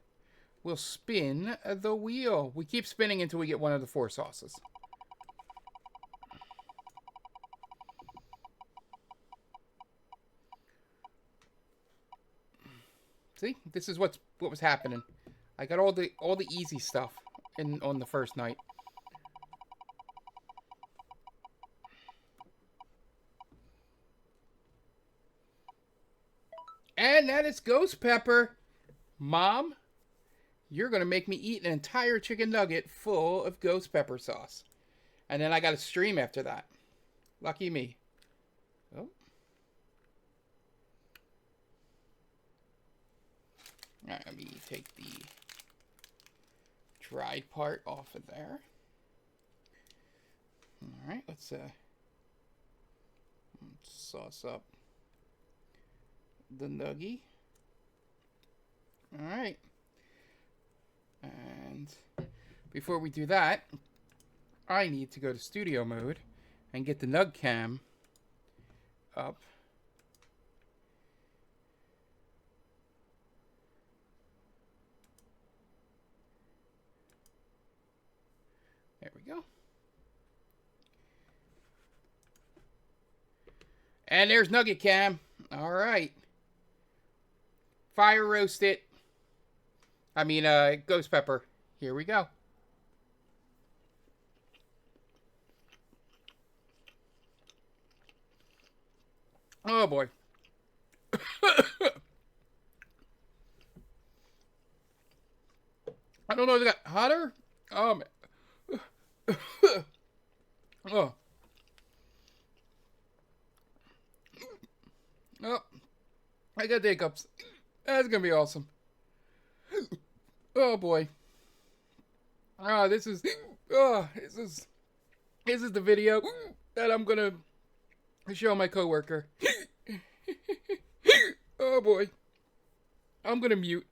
will spin the wheel. We keep spinning until we get one of the 4 sauces. See, this is what was happening. I got all the easy stuff on the first night. And that is ghost pepper. Mom, you're going to make me eat an entire chicken nugget full of ghost pepper sauce. And then I got to stream after that. Lucky me. Oh. Alright, let me take the dried part off of there. Alright, let's sauce up the nuggie. Alright. And before we do that, I need to go to studio mode and get the Nug Cam up. There we go. And there's Nugget Cam. All right. Fire roast it. I mean, ghost pepper. Here we go. Oh boy. I don't know if it got hotter. Oh man. Oh. Oh. I got the hiccups. That's gonna be awesome. Oh boy. Ah, this is the video that I'm gonna show my coworker. Oh boy. I'm gonna mute.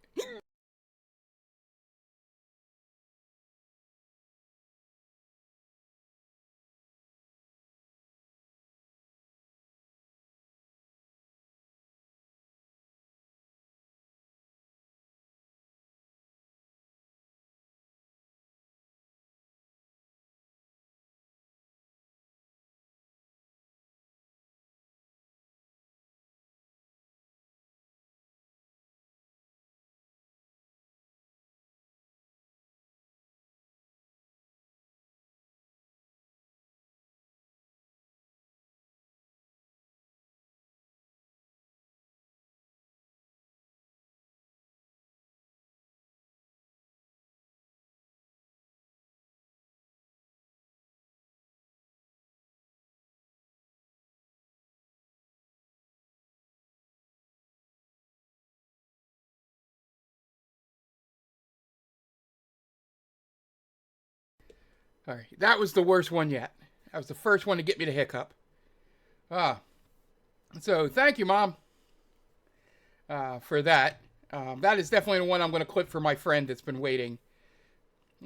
All right, that was the worst one yet. That was the first one to get me to hiccup. So thank you, Mom, for that. That is definitely the one I'm going to clip for my friend that's been waiting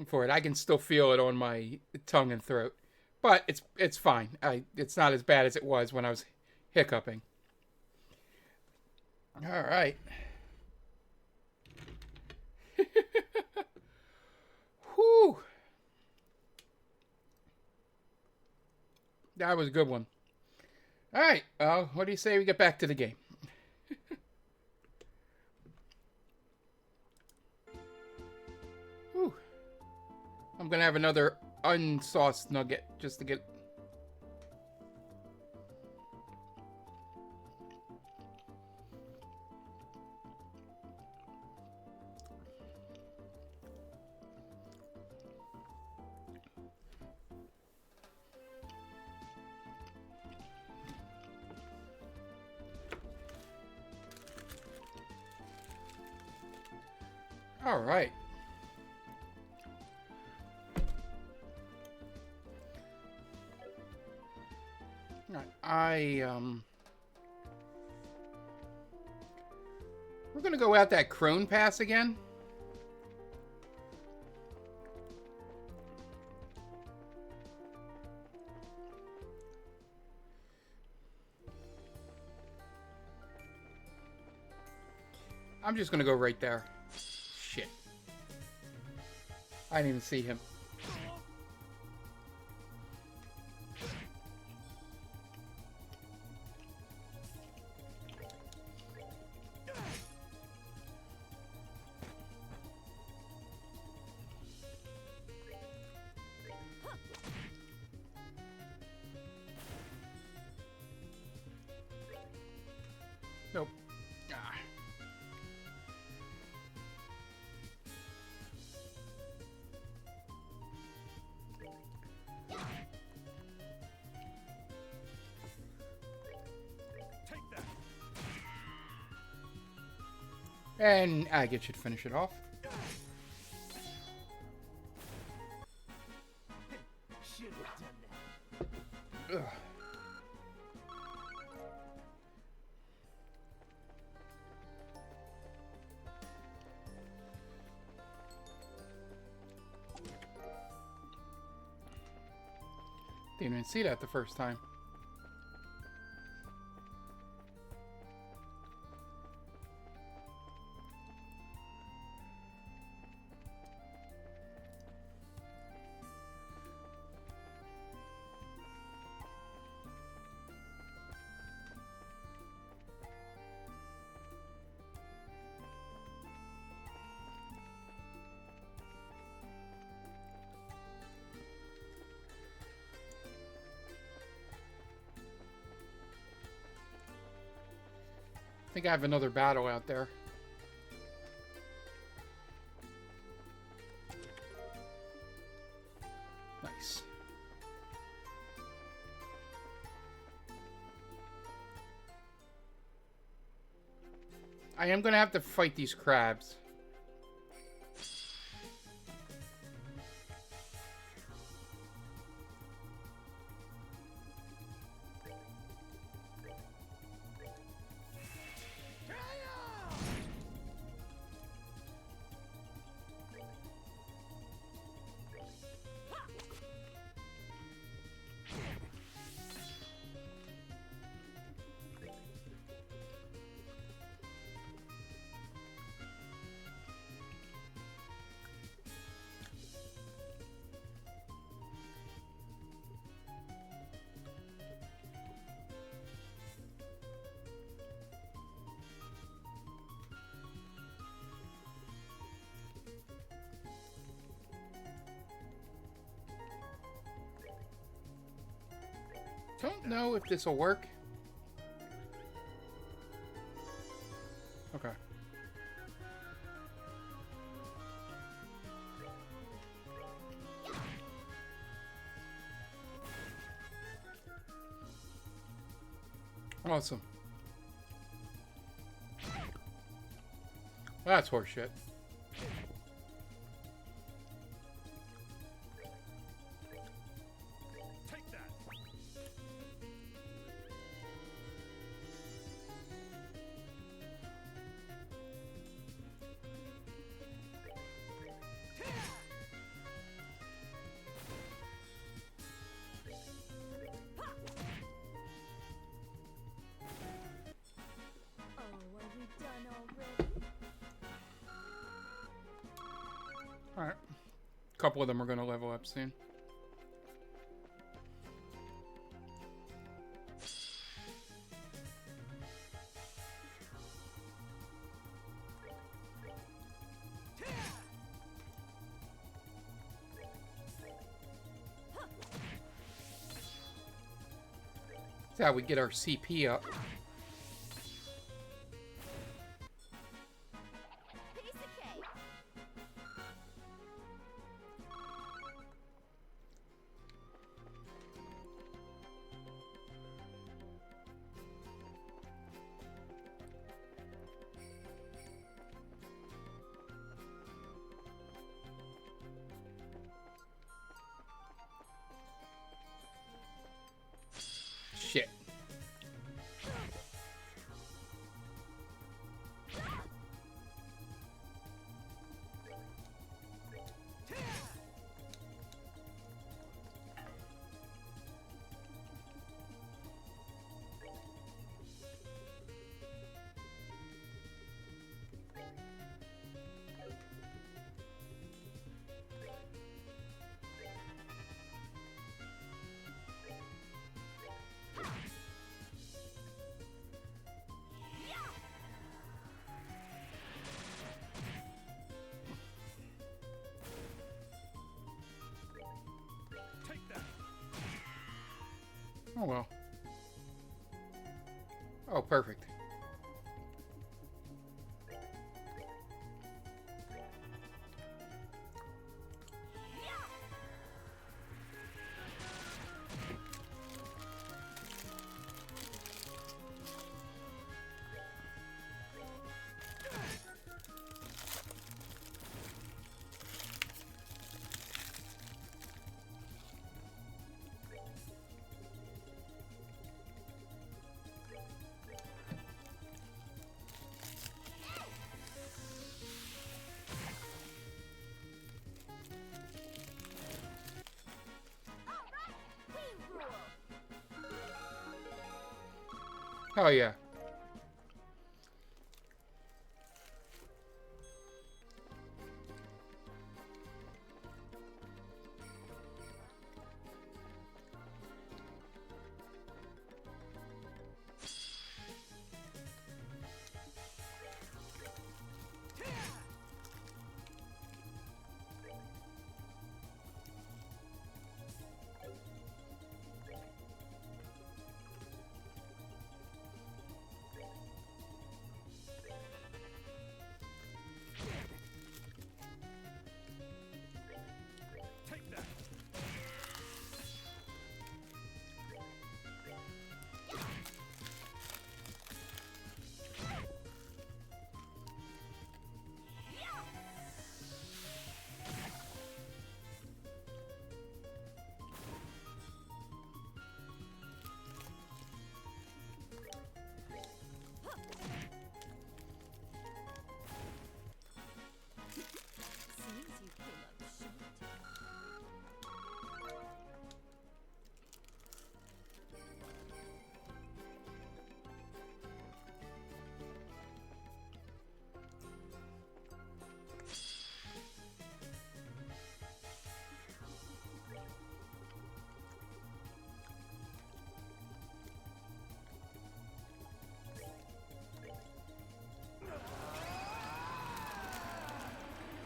for it. I can still feel it on my tongue and throat, but it's fine. It's not as bad as it was when I was hiccuping. All right. Whew. That was a good one. All right. What do you say we get back to the game? Whew. I'm going to have another unsauced nugget just to get... All right. We're gonna go out that Crone Pass again. I'm just gonna go right there. Shit. I didn't even see him. Nope. Ah. And I get you to finish it off. Should have done that. Ugh. Didn't even see that the first time. I think I have another battle out there. Nice. I am going to have to fight these crabs. Don't know if this will work. Okay. Awesome. That's horseshit. Take that. Oh, are we done already? Alright. A couple of them are going to level up soon. That's how we get our CP up. Piece of cake. Shit. Take that. Oh well. Oh, perfect. Oh, yeah. Take that. Seems you came up short.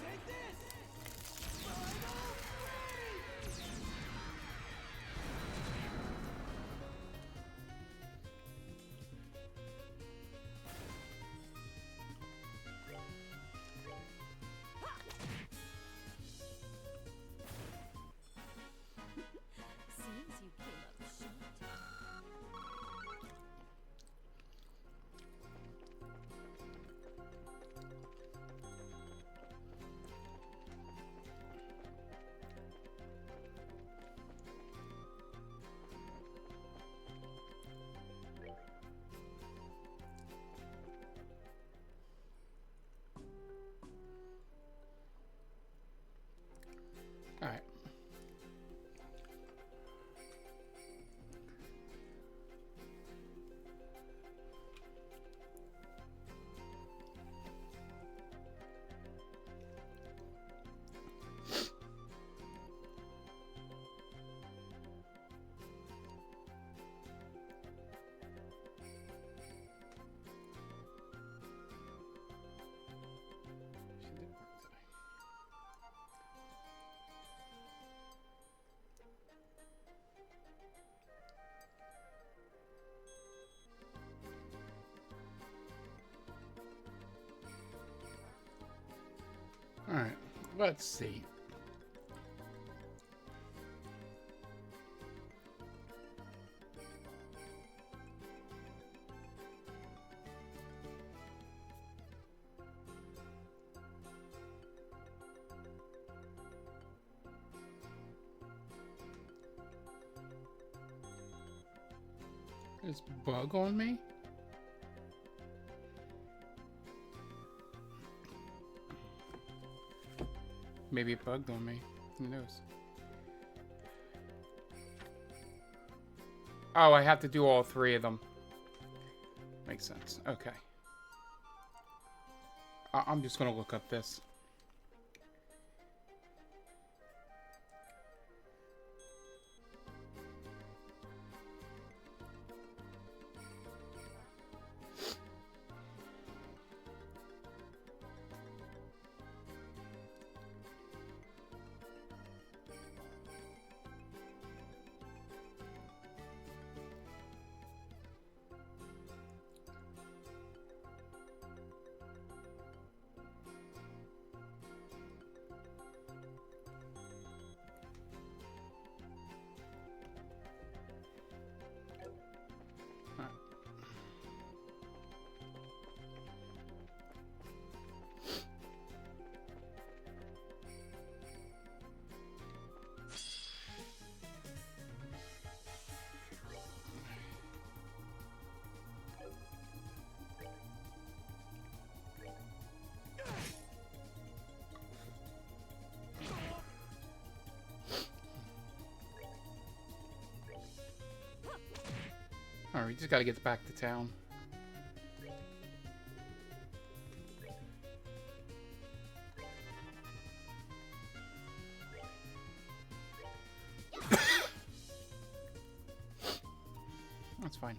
Take this. Seems you came up short. All right. She did work today. All right, let's see. This bug on me? Maybe it bugged on me. Who knows? Oh, I have to do all three of them. Makes sense. Okay. I'm just gonna look up this. Alright, we just gotta get back to town. fine.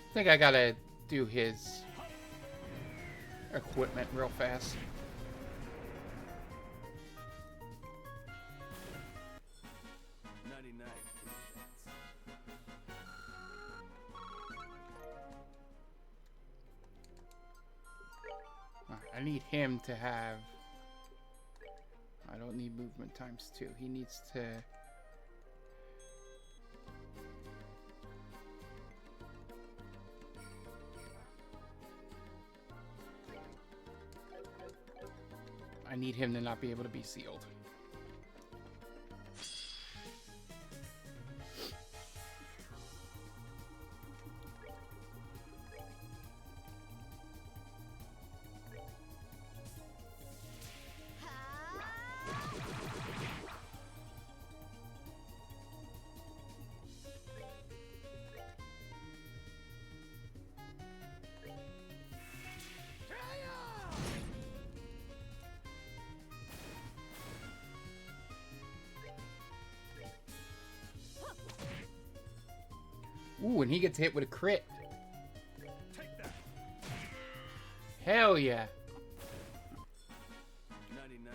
I think I gotta do his equipment real fast. I need him to have... I don't need movement times 2. He needs to... I need him to not be able to be sealed. Ooh, and he gets hit with a crit. Take that. Hell yeah. 99.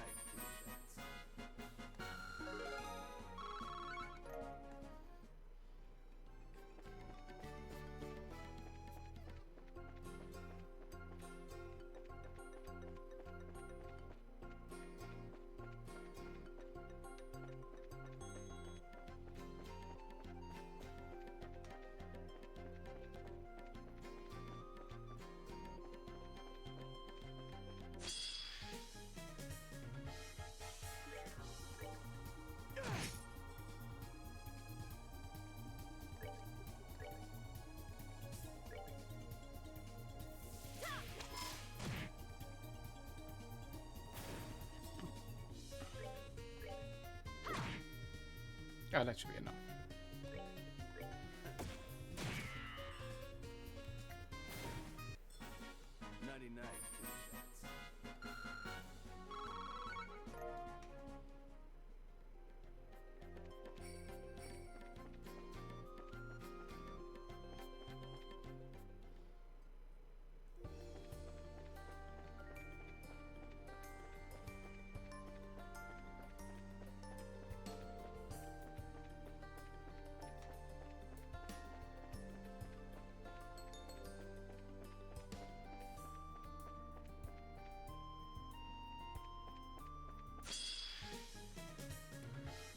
Oh, that should be enough.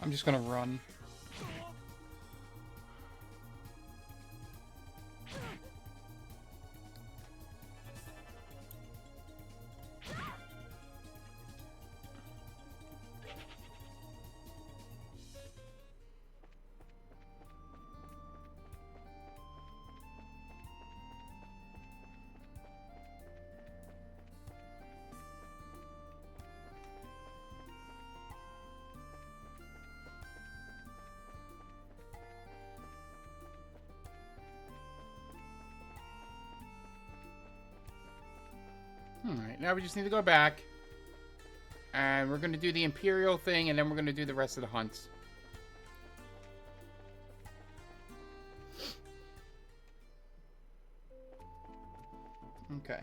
I'm just gonna run. Alright, now we just need to go back. And we're going to do the Imperial thing, and then we're going to do the rest of the hunts. Okay.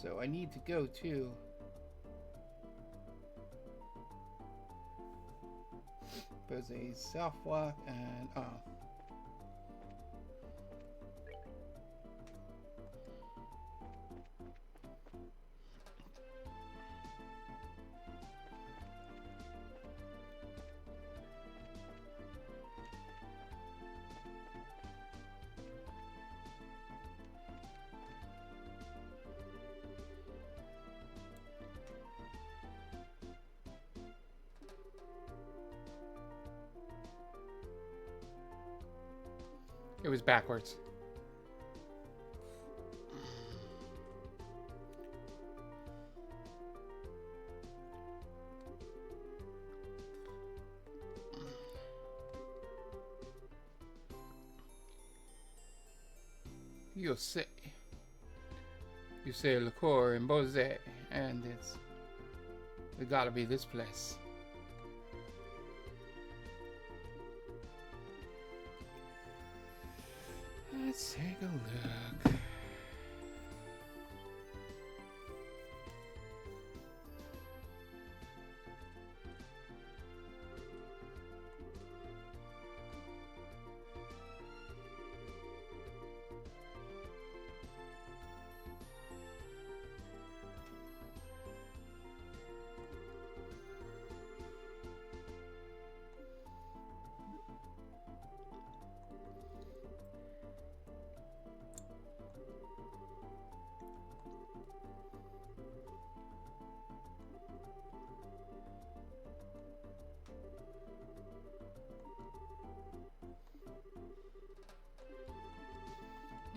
So I need to go to... Bose's South Block, and... Oh. It was backwards. You say liqueur in Bose, and it gotta be this place. Let's take a look.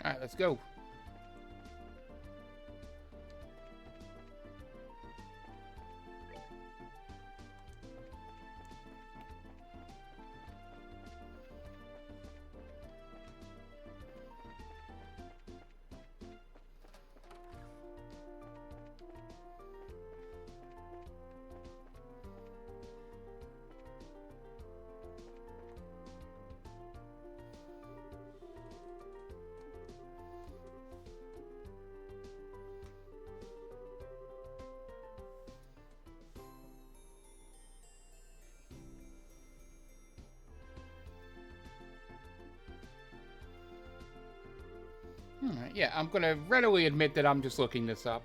All right, let's go. Alright, yeah, I'm gonna readily admit that I'm just looking this up.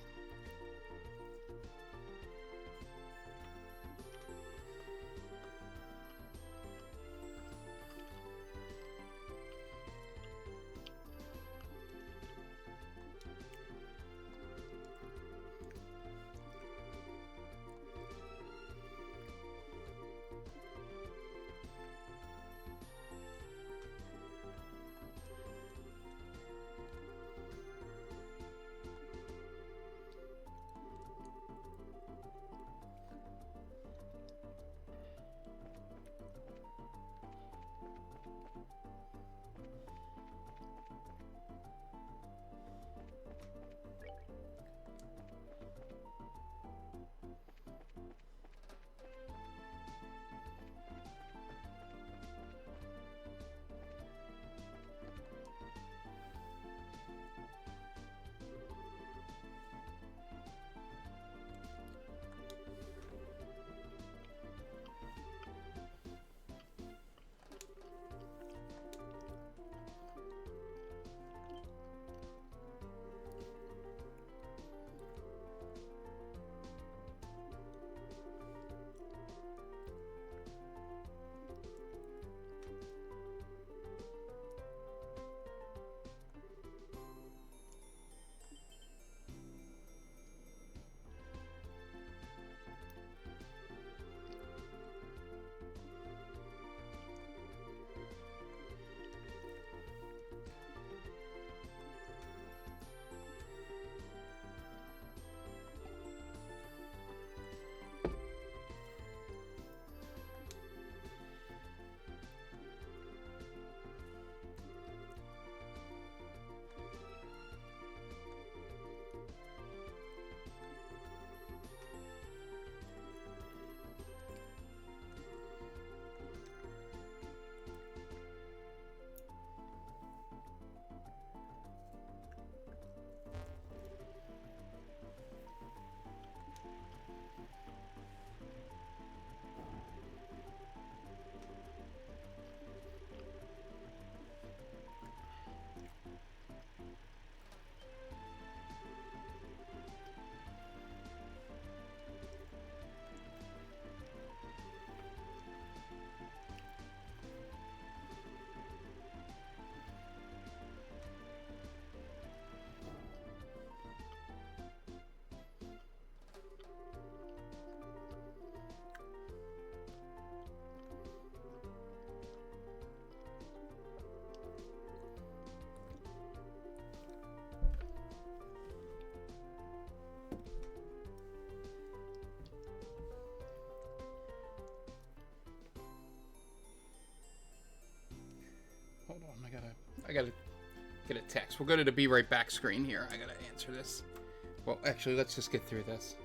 I gotta get a text. We'll go to the Be Right Back screen here. I gotta answer this. Well, actually, let's just get through this.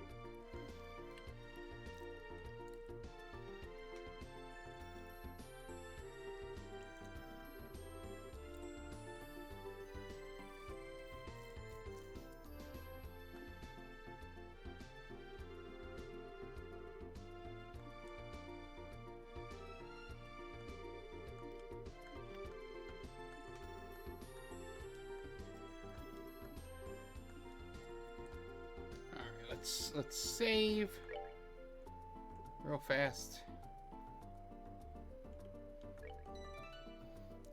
Let's save real fast.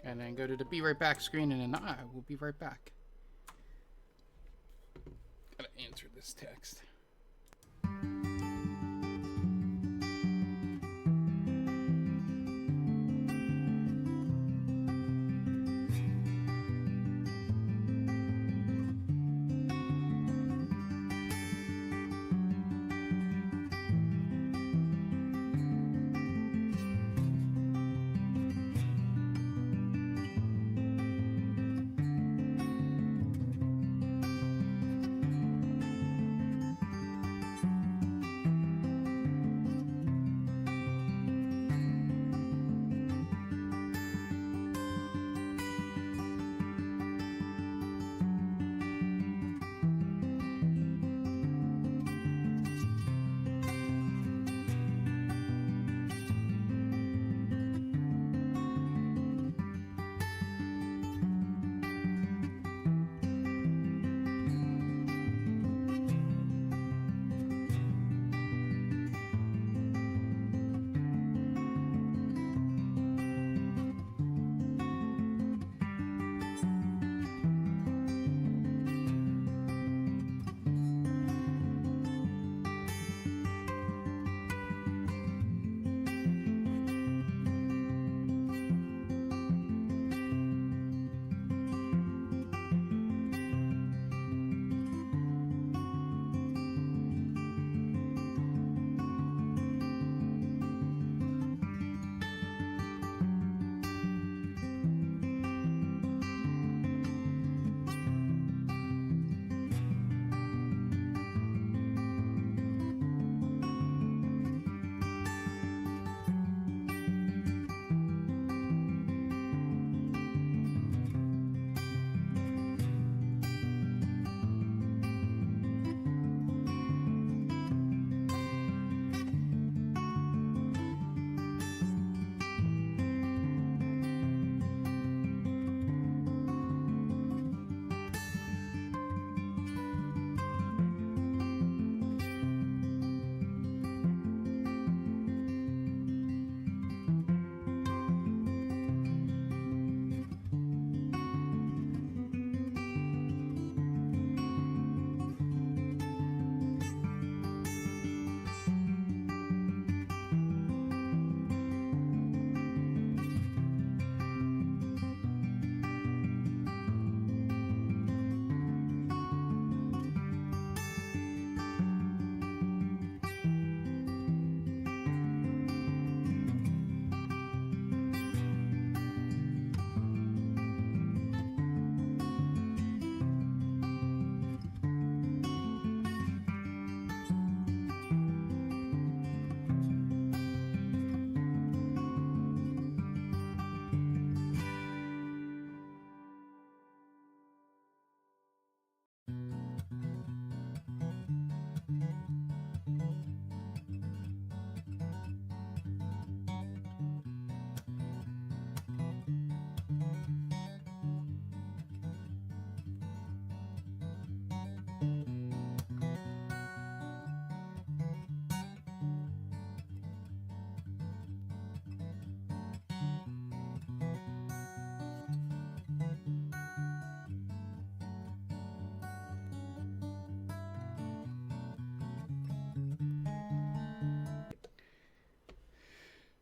And then go to the Be Right Back screen, and then I will be right back. Gotta answer this text.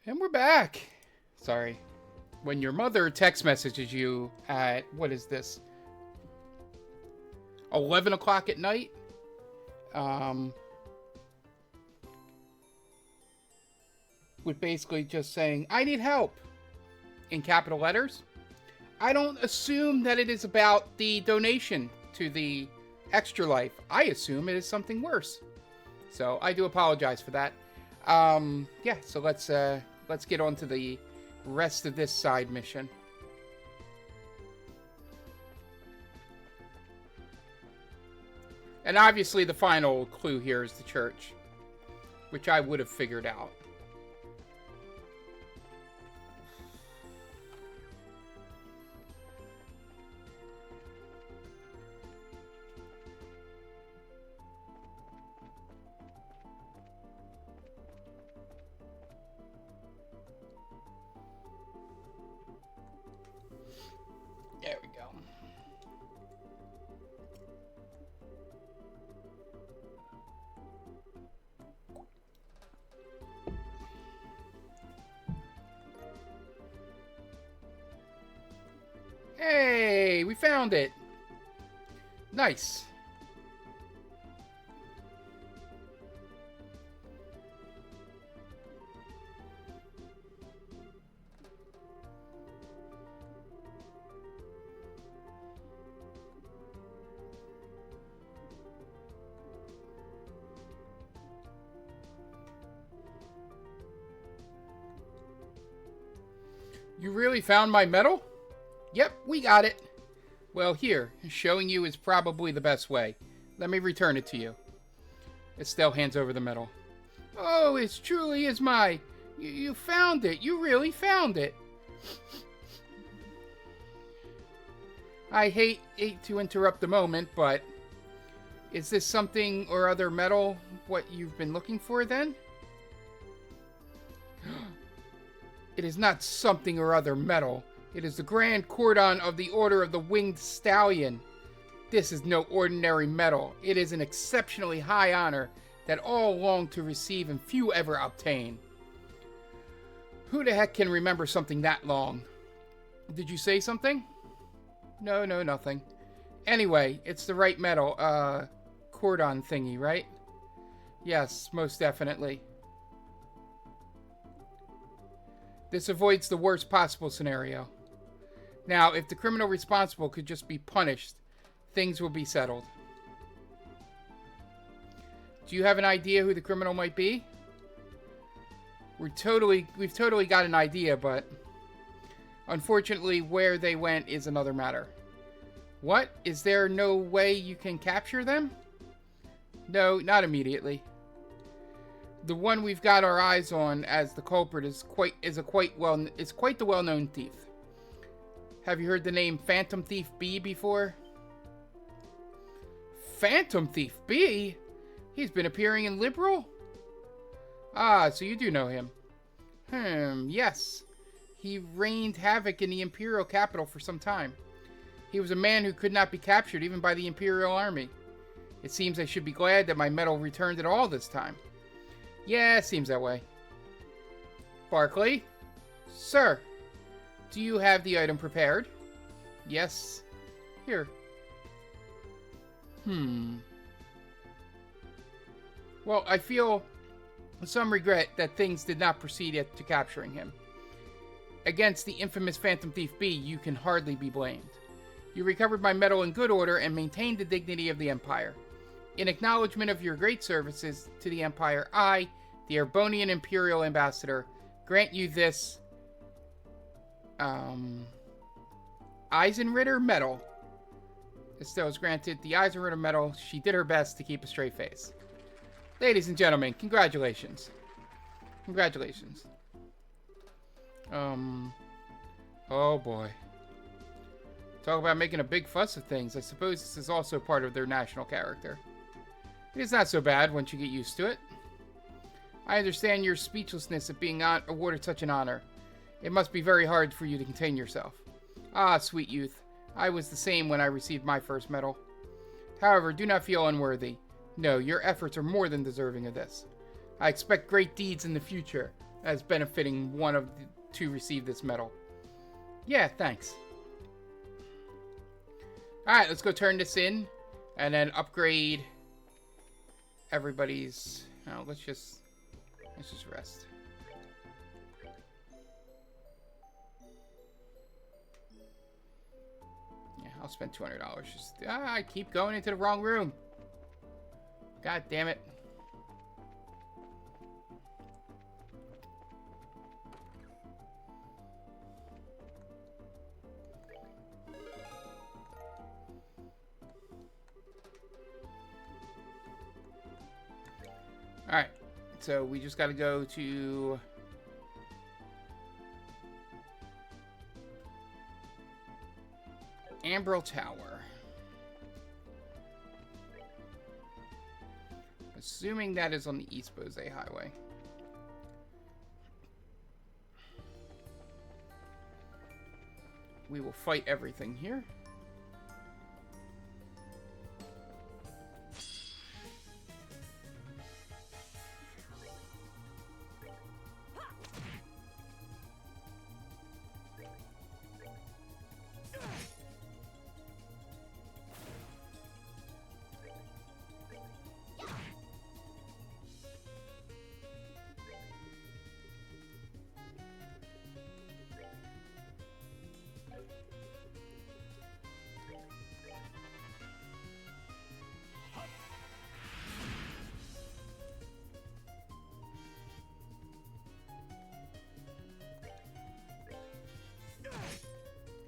And we're back. Sorry. When your mother text messages you at, what is this? 11 o'clock at night? With basically just saying, I need help, in capital letters. I don't assume that it is about the donation to the Extra Life. I assume it is something worse. So I do apologize for that. Yeah, so let's get on to the rest of this side mission. And obviously the final clue here is the church, which I would have figured out. There we go. Hey, we found it. Nice. You really found my medal? Yep, we got it. Well, here, showing you is probably the best way. Let me return it to you. Estelle hands over the medal. Oh, it truly is my... You found it. You really found it. I hate to interrupt the moment, but... Is this something or other medal what you've been looking for, then? It is not something or other medal. It is the Grand Cordon of the Order of the Winged Stallion. This is no ordinary medal. It is an exceptionally high honor that all long to receive and few ever obtain. Who the heck can remember something that long? Did you say something? No, nothing. Anyway, it's the right medal, cordon thingy, right? Yes, most definitely. This avoids the worst possible scenario. Now, if the criminal responsible could just be punished, things will be settled. Do you have an idea who the criminal might be? We've totally got an idea, but unfortunately where they went is another matter. What? Is there no way you can capture them? No, not immediately. The one we've got our eyes on as the culprit is quite the well-known thief. Have you heard the name Phantom Thief B before? Phantom Thief B? He's been appearing in Liberal? Ah, so you do know him. Yes. He reigned havoc in the Imperial capital for some time. He was a man who could not be captured even by the Imperial army. It seems I should be glad that my medal returned at all this time. Yeah, it seems that way. Barclay? Sir, do you have the item prepared? Yes. Here. Well, I feel some regret that things did not proceed to capturing him. Against the infamous Phantom Thief B, you can hardly be blamed. You recovered my medal in good order and maintained the dignity of the Empire. In acknowledgement of your great services to the Empire, I, the Erebonian Imperial Ambassador, grant you this, Eisenritter Medal. Estelle was granted the Eisenritter Medal. She did her best to keep a straight face. Ladies and gentlemen, congratulations. Congratulations. Oh boy. Talk about making a big fuss of things. I suppose this is also part of their national character. It is not so bad once you get used to it. I understand your speechlessness at being awarded such an honor. It must be very hard for you to contain yourself. Ah, sweet youth. I was the same when I received my first medal. However, do not feel unworthy. No, your efforts are more than deserving of this. I expect great deeds in the future as benefiting one of the to receive this medal. Yeah, thanks. Alright, let's go turn this in and then upgrade everybody's... Oh, let's just rest. I'll spend $200. Just I keep going into the wrong room. God damn it. All right. So we just got to go to Ambrel Tower. Assuming that is on the East Bose Highway. We will fight everything here.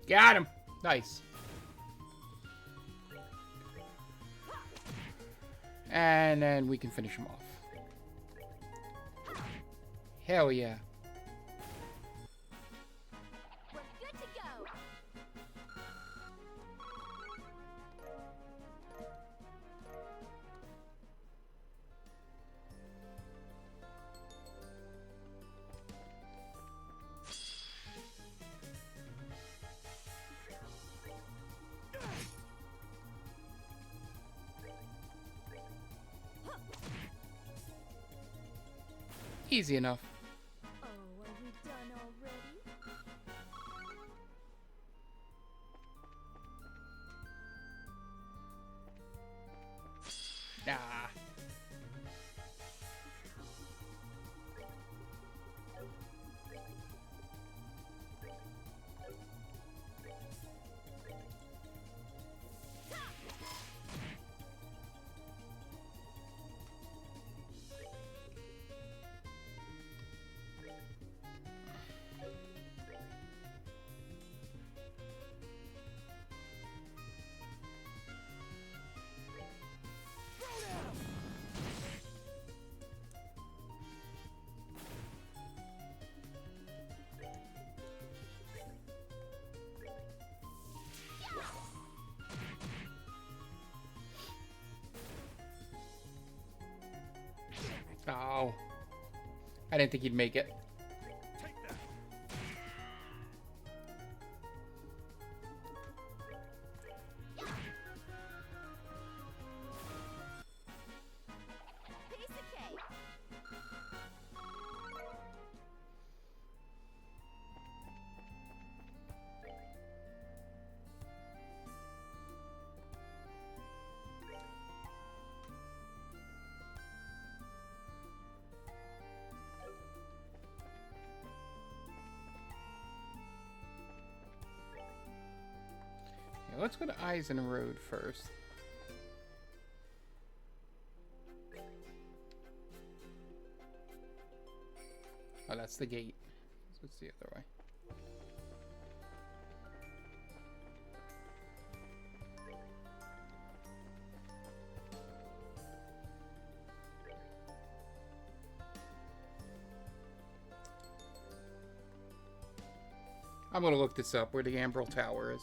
Got him. Nice. And then we can finish him off. Hell yeah. We're good to go. Easy enough. Oh, are we done already? Nah. Oh. I didn't think he'd make it. Take that. Piece of cake. Yeah, let's go to Eisen Road first. Oh, that's the gate. So it's the other way. I'm gonna look this up, where the Ambrel Tower is.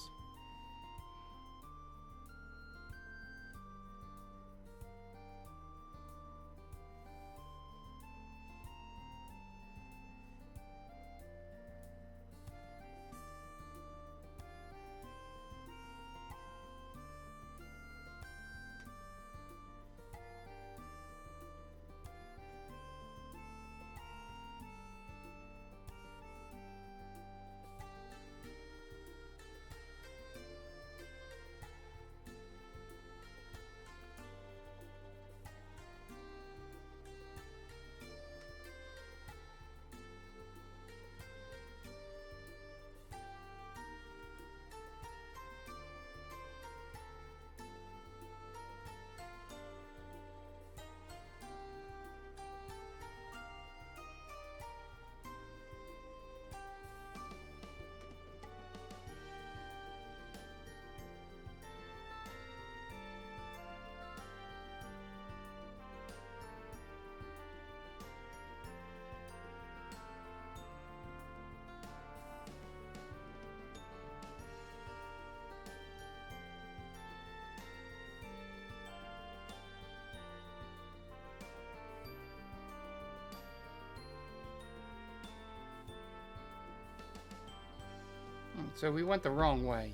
So we went the wrong way.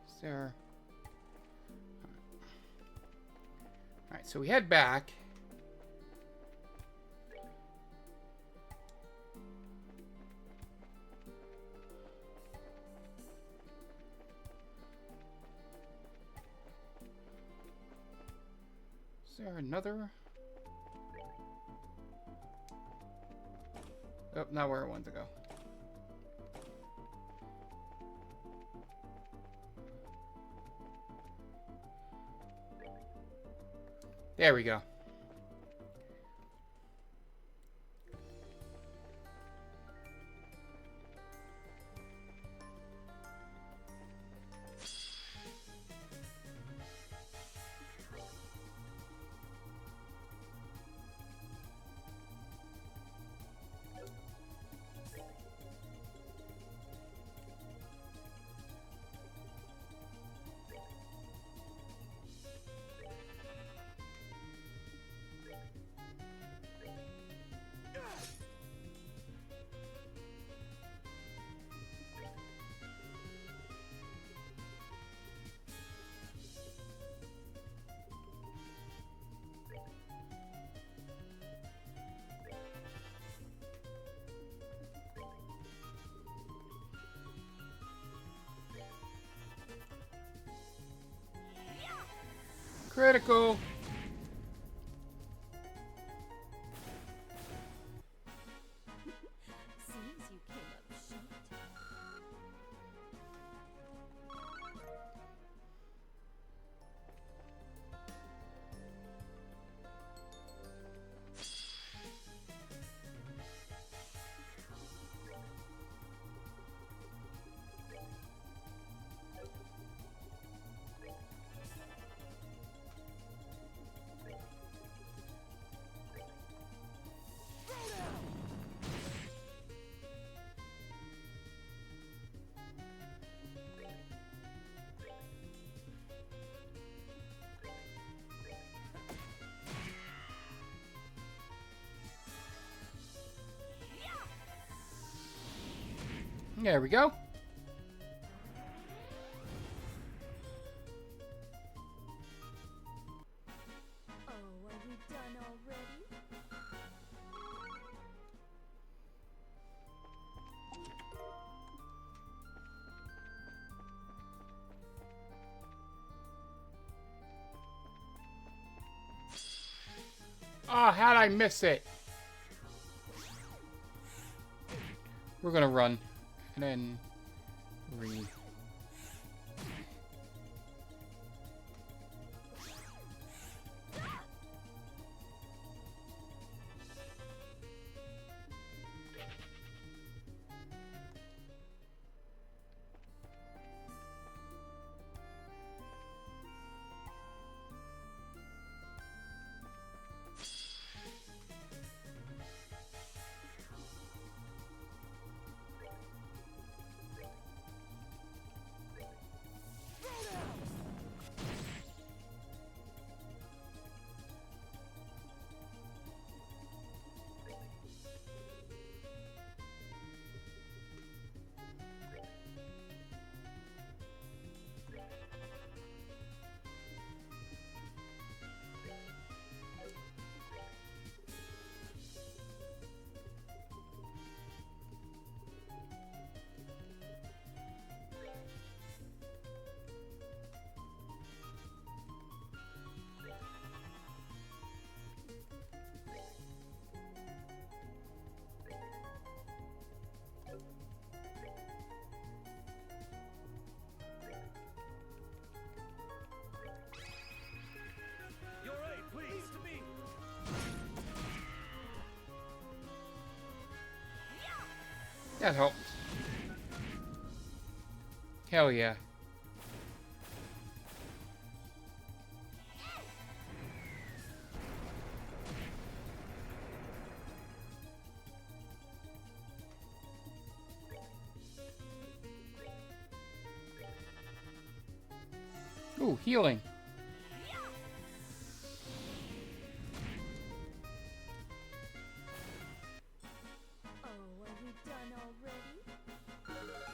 Is there... Alright, so we head back. Is there another? Oh, not where I wanted to go. There we go. Critical. Seems you came up short. There we go. Oh, are we done already? Oh, how'd I miss it? We're gonna run. And then... re... You're right, pleased to meet. That helped. Hell yeah. Ooh, healing. Oh, are we done already?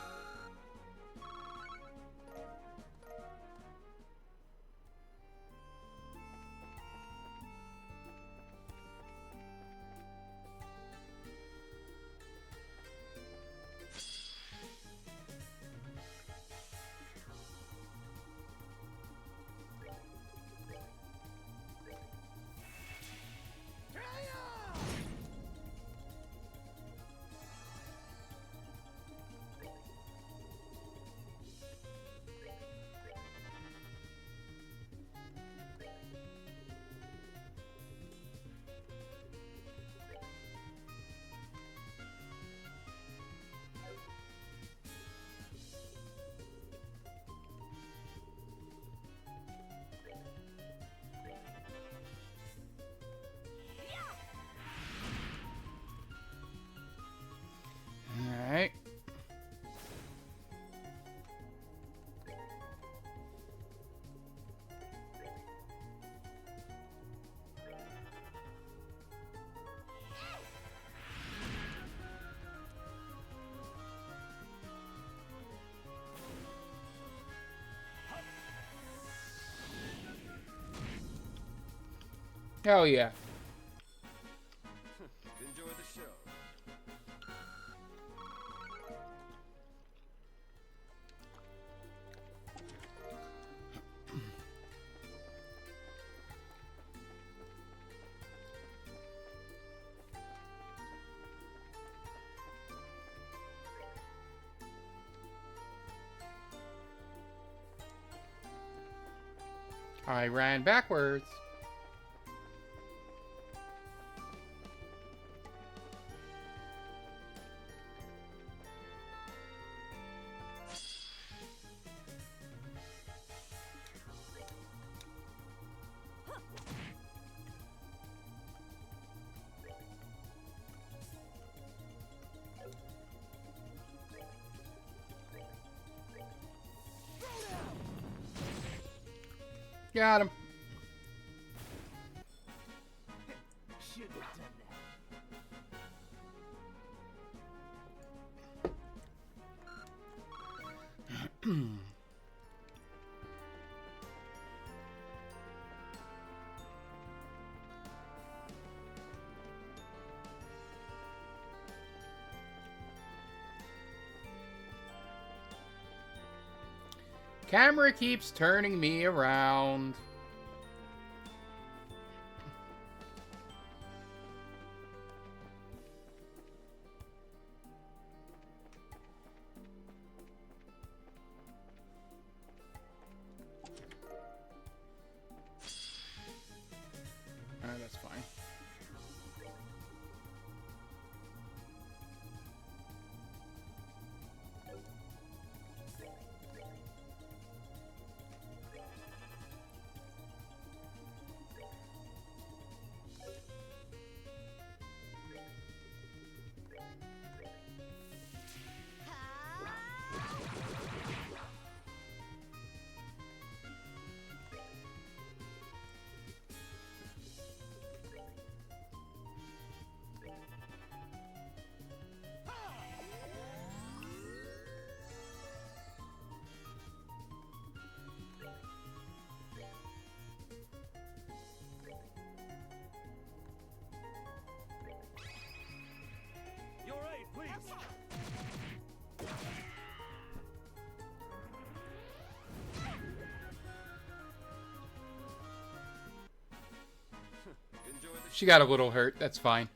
Hell yeah. Enjoy the show. I ran backwards. Got him. Should have done that. Camera keeps turning me around. Alright, that's fine. You're right, please. Enjoy the She got a little hurt. That's fine.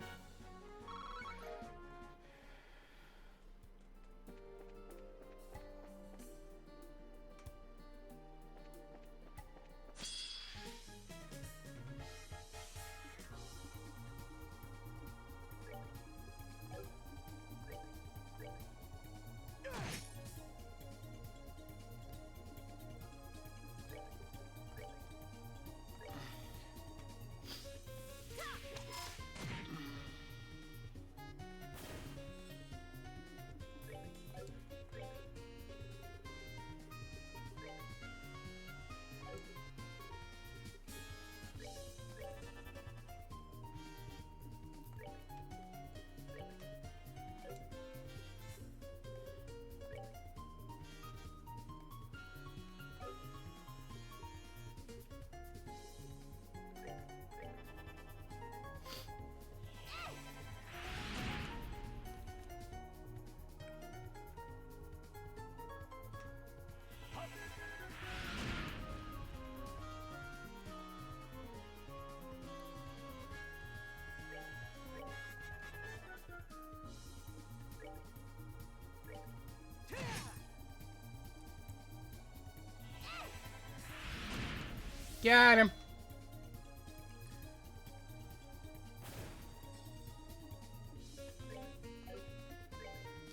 Got him.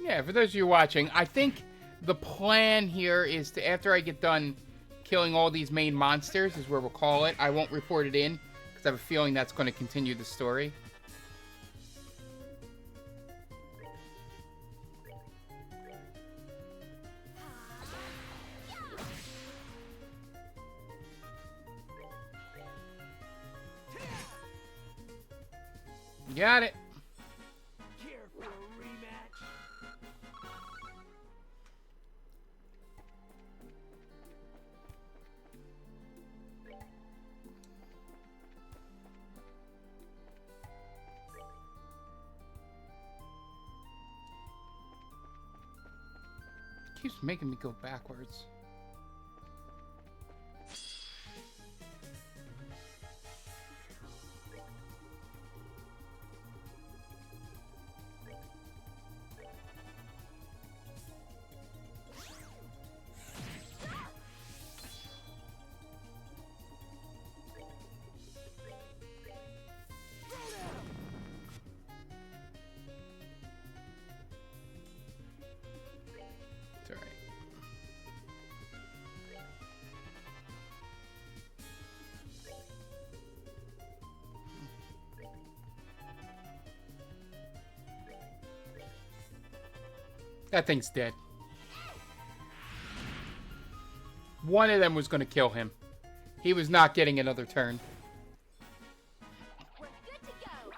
Yeah, for those of you watching, I think the plan here is to, after I get done killing all these main monsters, is where we'll call it. I won't report it in, because I have a feeling that's going to continue the story. Got it. care for a rematch. Keeps making me go backwards. It's alright. That thing's dead. One of them was going to kill him. He was not getting another turn. We're good to go.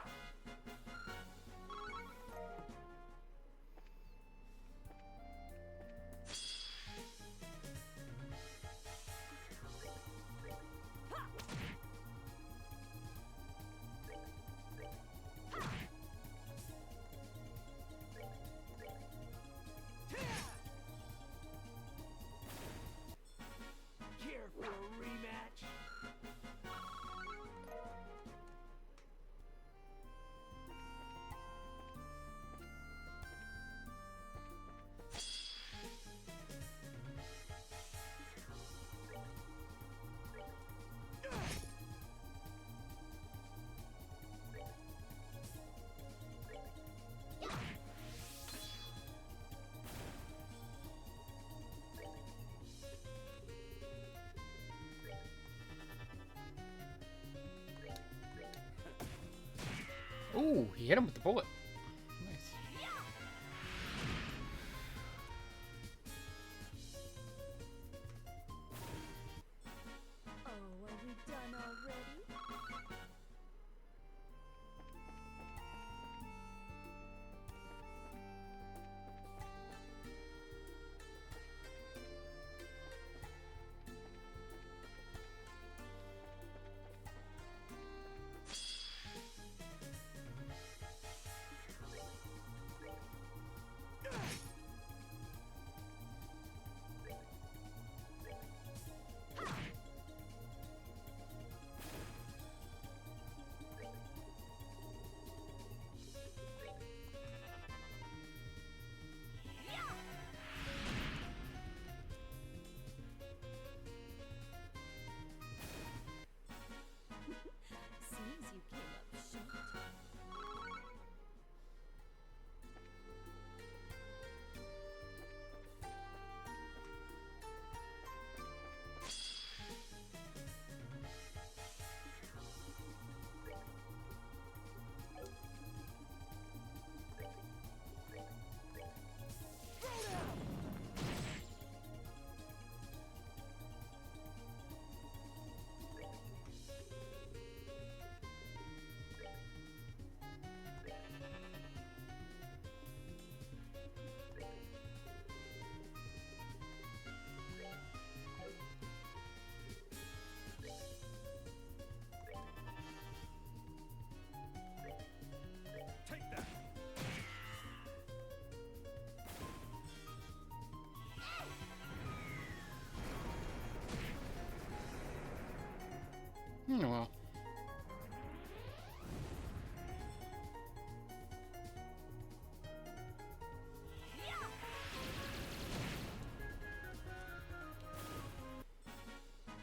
Care for a rematch? Ooh, he hit him with the bullet. Nice. Oh, are we done already? Seems you came up short. Take that. Oh, well.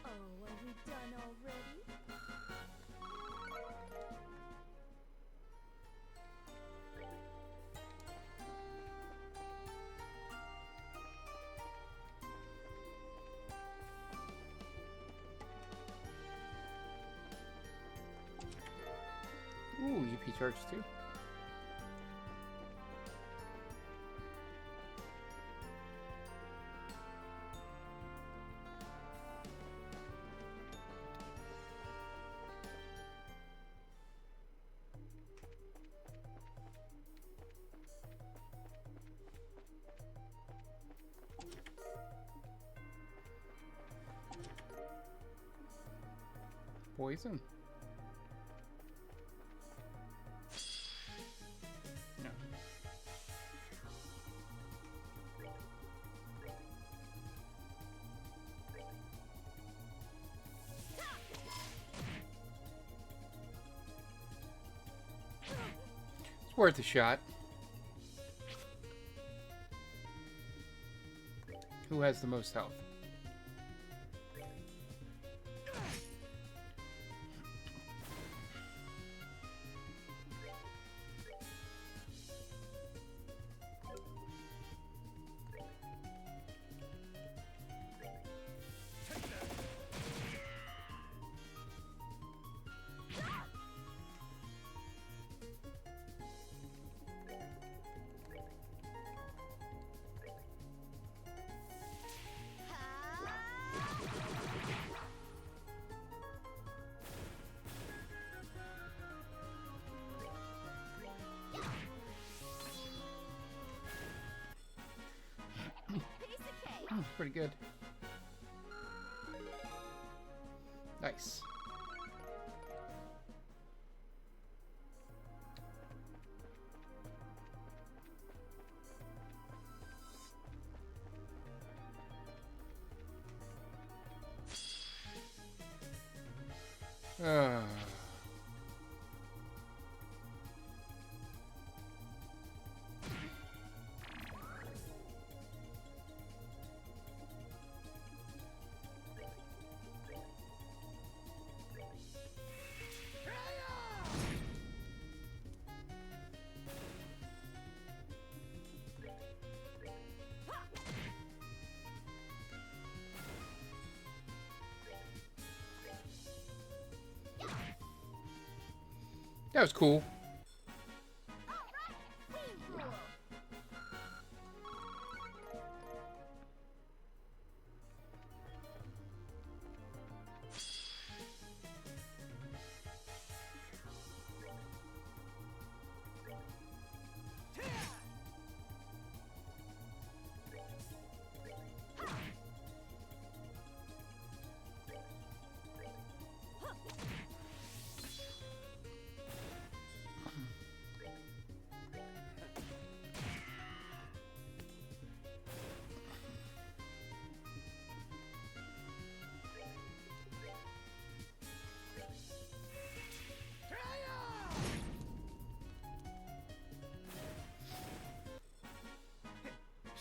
Oh, are we done already? Ooh, EP charge too. Poison. No. It's worth a shot. Who has the most health? Pretty good. Nice. Ah. That was cool.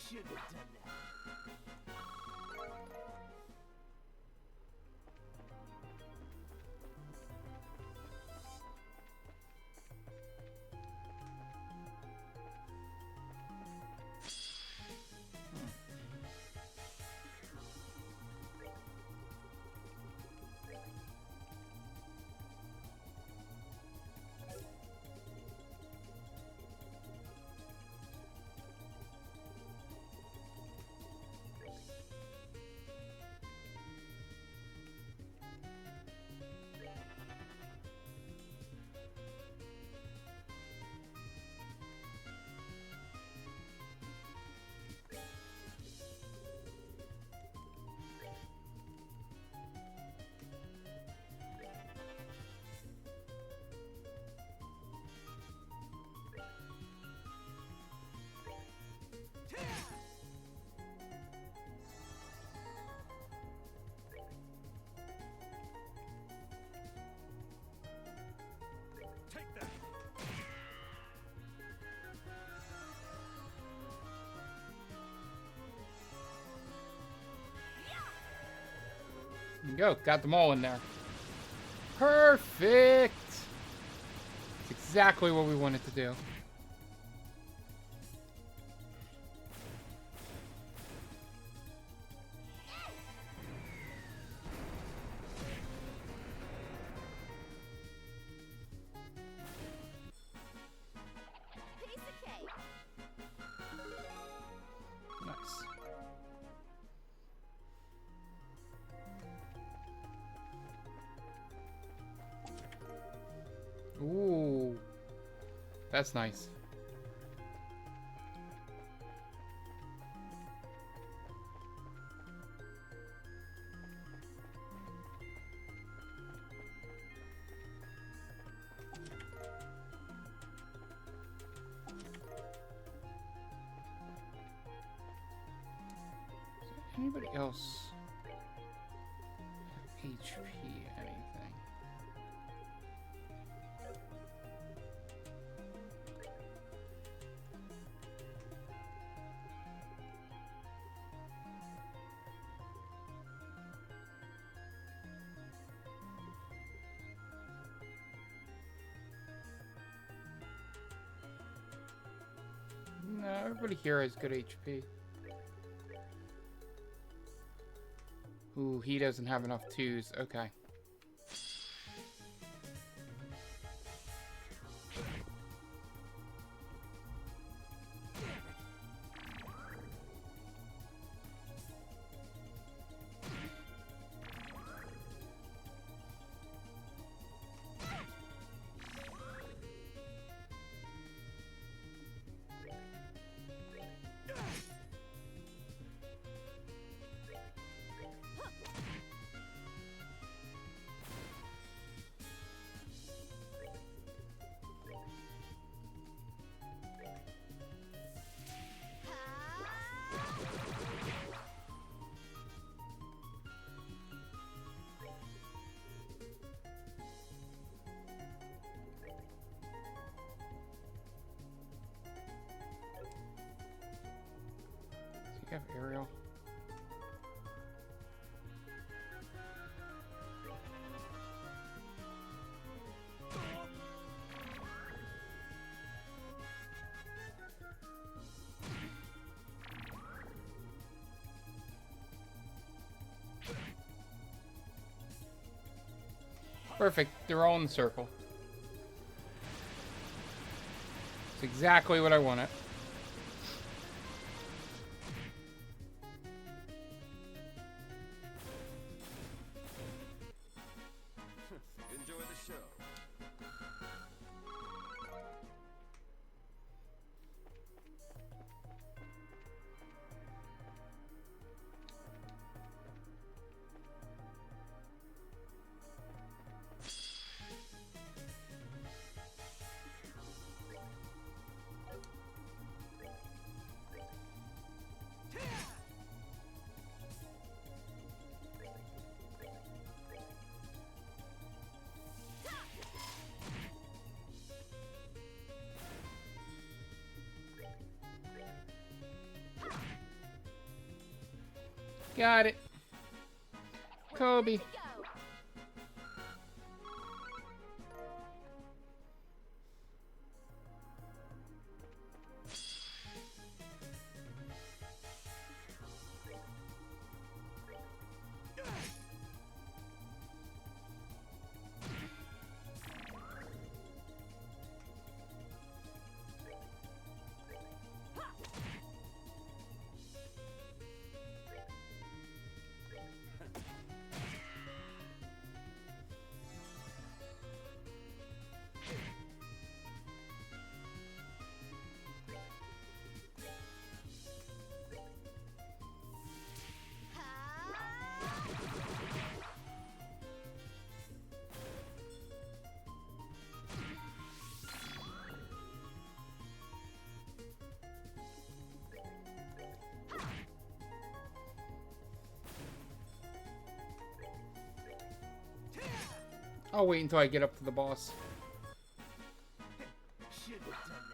Should have done that. Take that. There you go. Got them all in there. Perfect. It's exactly what we wanted to do. Piece of cake. Nice. Ooh. That's nice. Anybody else? HP, anything? Everybody here has good HP. Ooh, he doesn't have enough twos. Okay. Does he have aerial? Perfect. They're all in the circle. It's exactly what I wanted. Enjoy the show. Got it. Kobe. Go. I'll wait until I get up to the boss. Should have done that.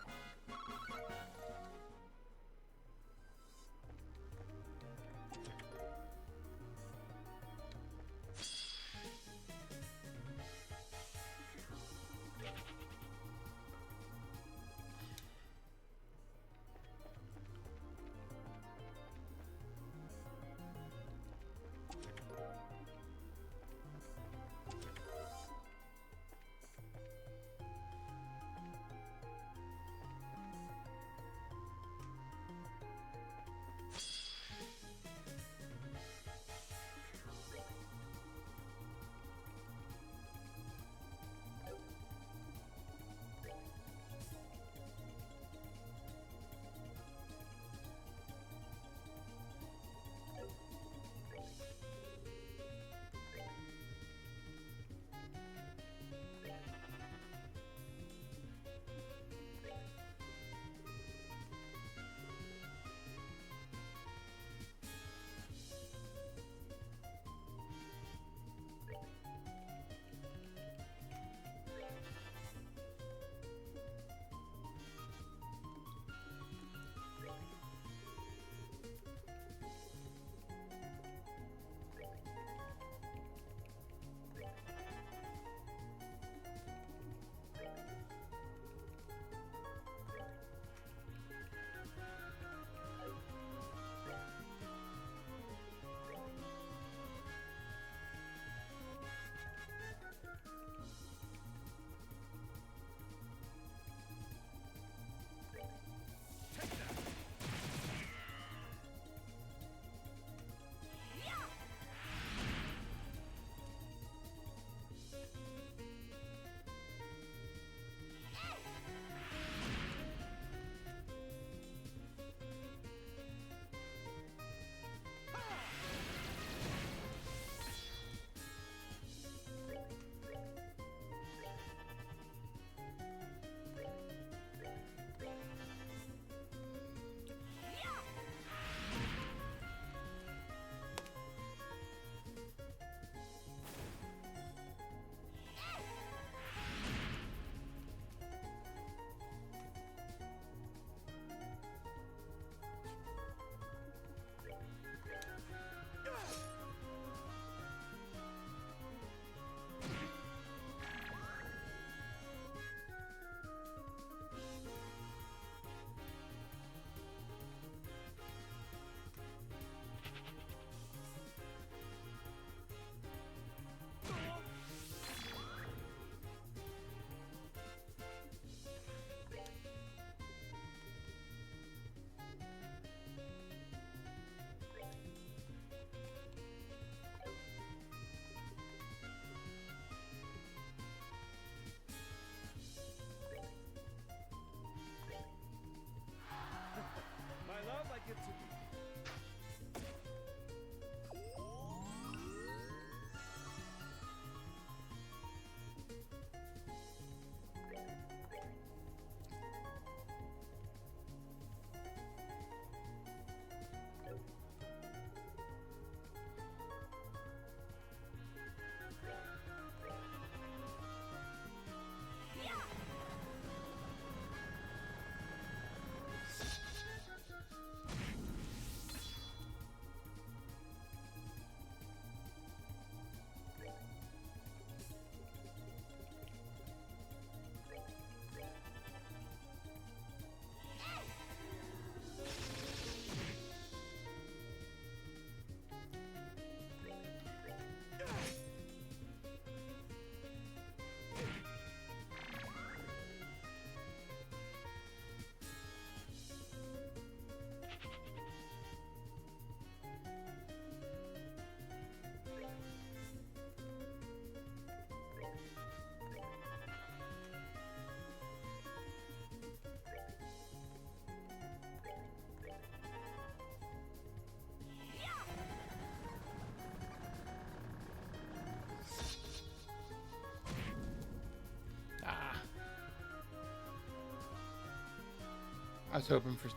I was hoping for...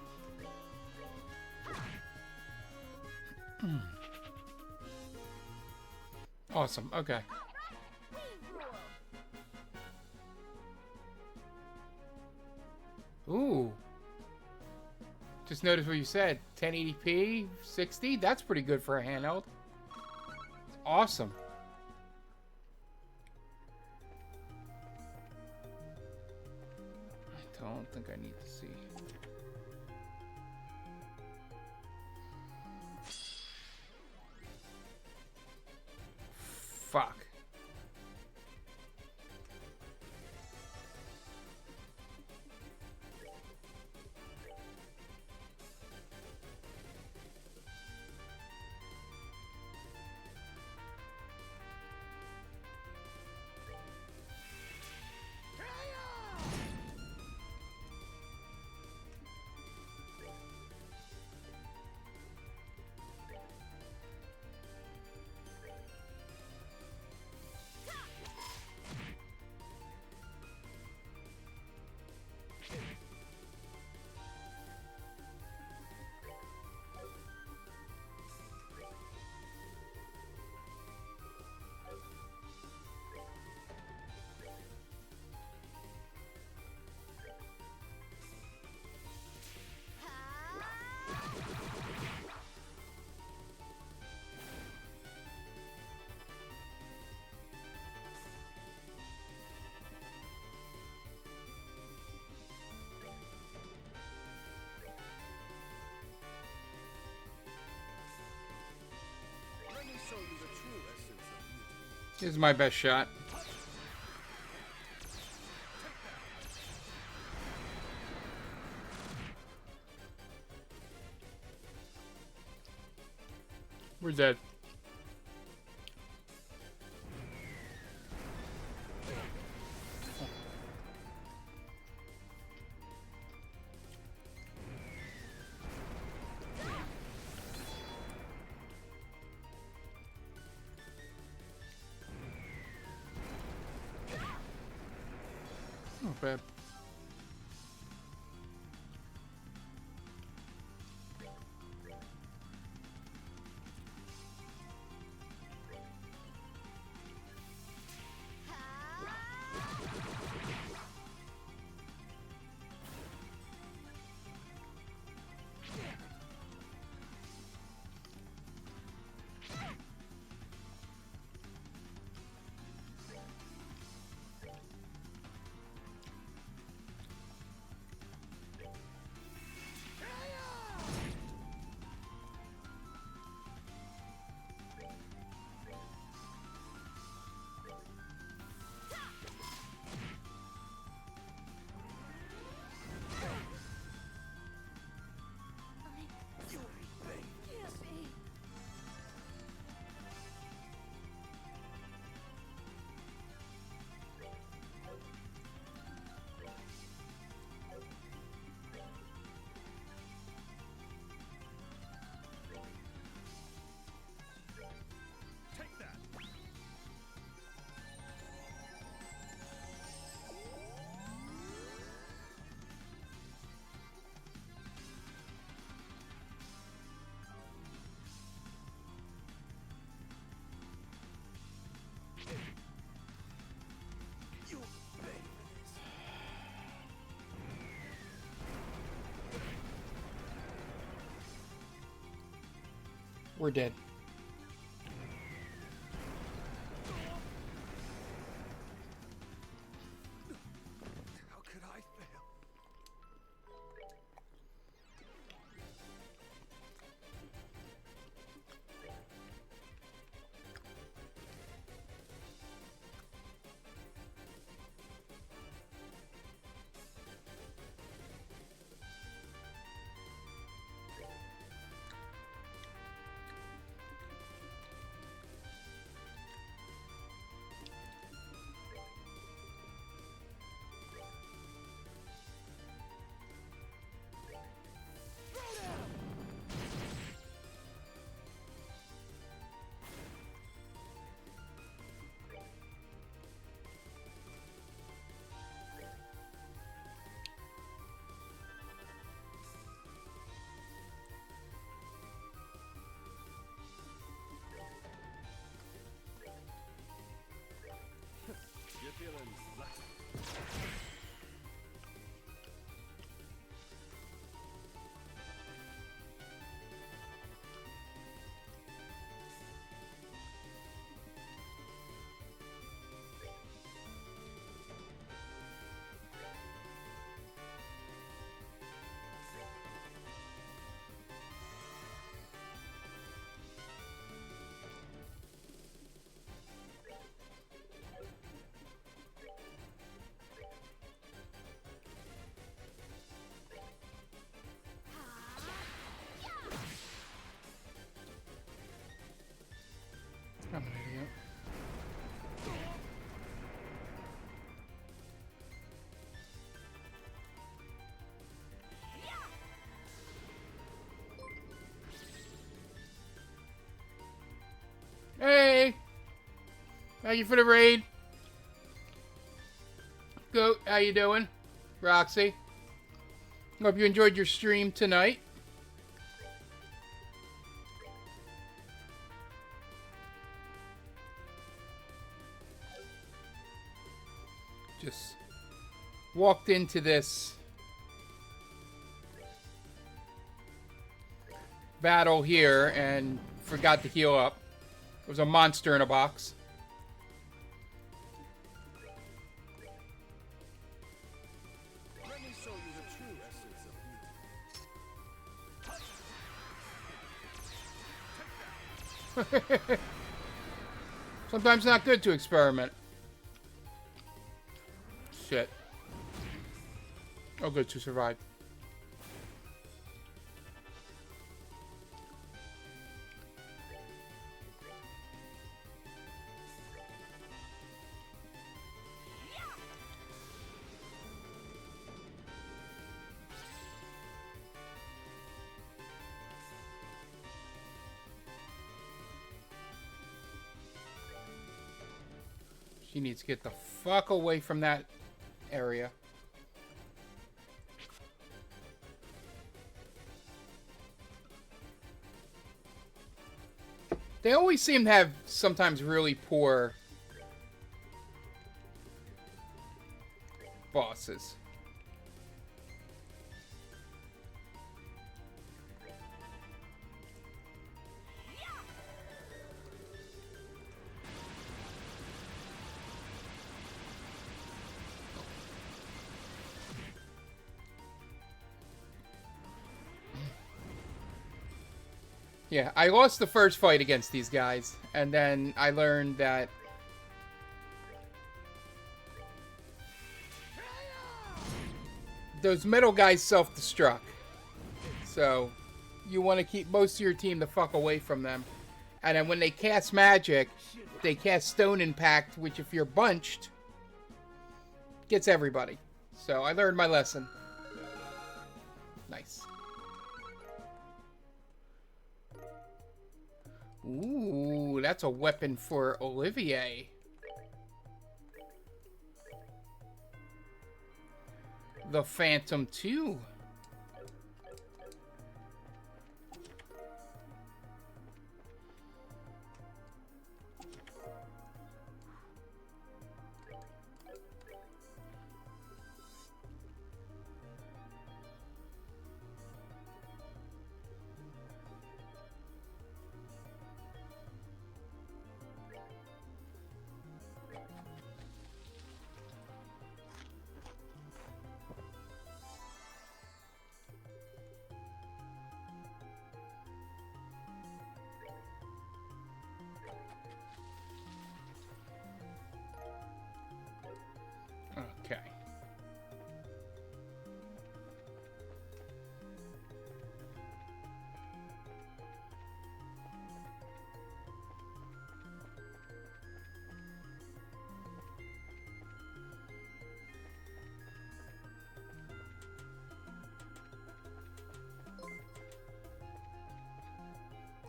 Awesome. Okay. Ooh. Just noticed what you said. 1080p, 60. That's pretty good for a handheld. Awesome. I don't think I need to see. Fuck. Let me show you the true essence of beauty. This is my best shot. We're dead. Not bad. Take that. You pay for this. We're dead. How could I fail? Thank you for the raid. Goat, how you doing? Roxy. Hope you enjoyed your stream tonight. Just walked into this battle here and forgot to heal up. There was a monster in a box. Let me show you the true essence of beauty. Sometimes not good to experiment. Shit. Oh, good to survive. She needs to get the fuck away from that area. They always seem to have sometimes really poor bosses. Yeah, I lost the first fight against these guys, and then I learned that those metal guys self-destruct. So, you want to keep most of your team the fuck away from them. And then when they cast magic, they cast Stone Impact, which if you're bunched, gets everybody. So, I learned my lesson. Nice. Ooh, that's a weapon for Olivier. The Phantom 2. Okay.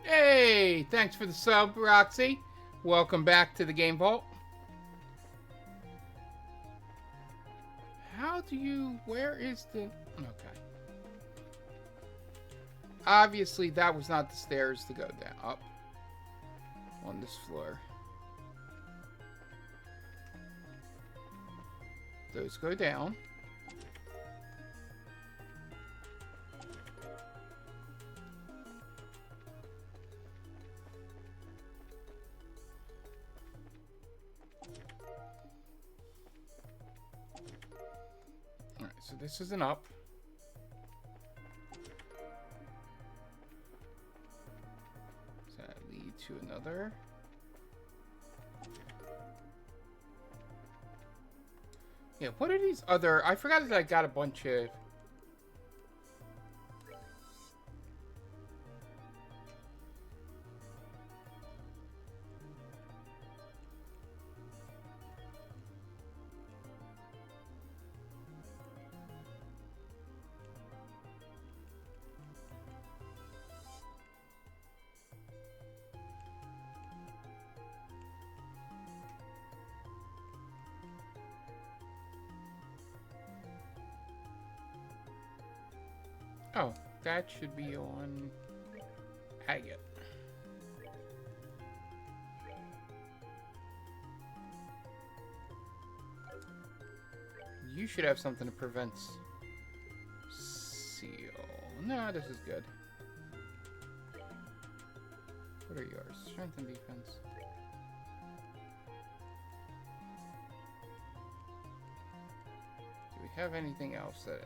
Hey, thanks for the sub, Roxy. Welcome back to the Game Vault. How do you... Where is the... Okay. Obviously, that was not the stairs to go down. Up. On this floor. Those go down. Alright, so this is an up. Does that lead to another? Yeah, what are these other... I forgot that I got a bunch of... Oh, that should be on Agate. You should have something to prevent seal. No, this is good. What are yours? Strength and defense. Do we have anything else that...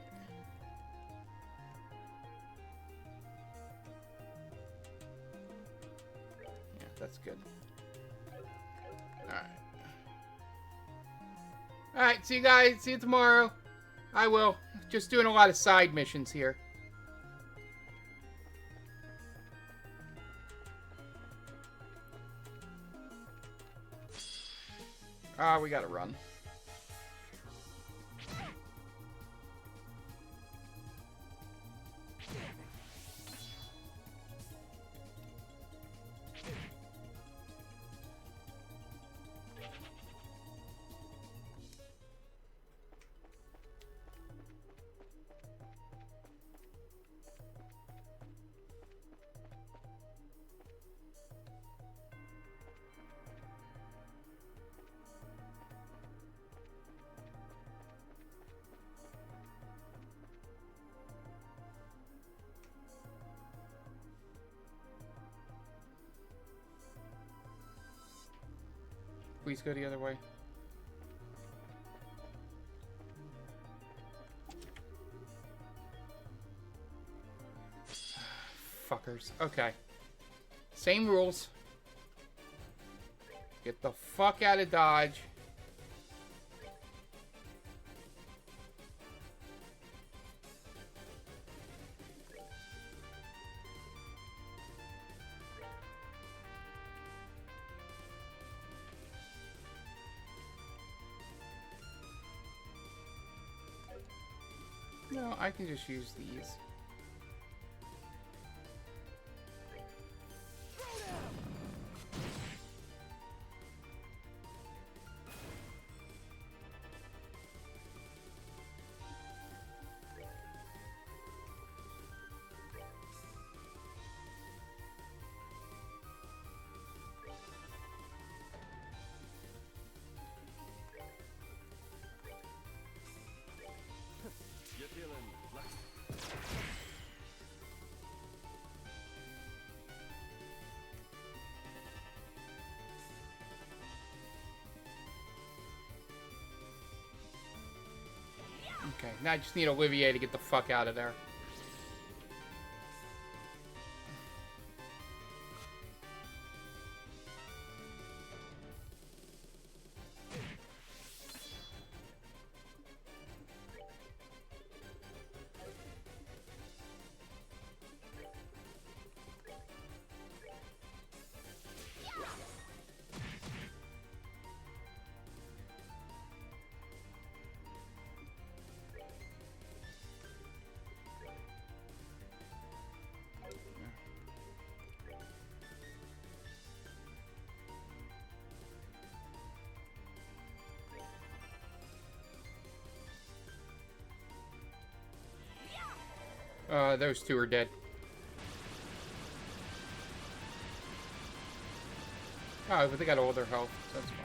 Yeah, that's good. Alright. Alright, see you guys. See you tomorrow. I will. Just doing a lot of side missions here. We gotta run. Please go the other way. Fuckers. Okay. Same rules. Get the fuck out of Dodge. No, I can just use these. You're feeling lucky. Okay, now I just need Olivier to get the fuck out of there. Those two are dead. Oh, but they got all their health, so that's fine.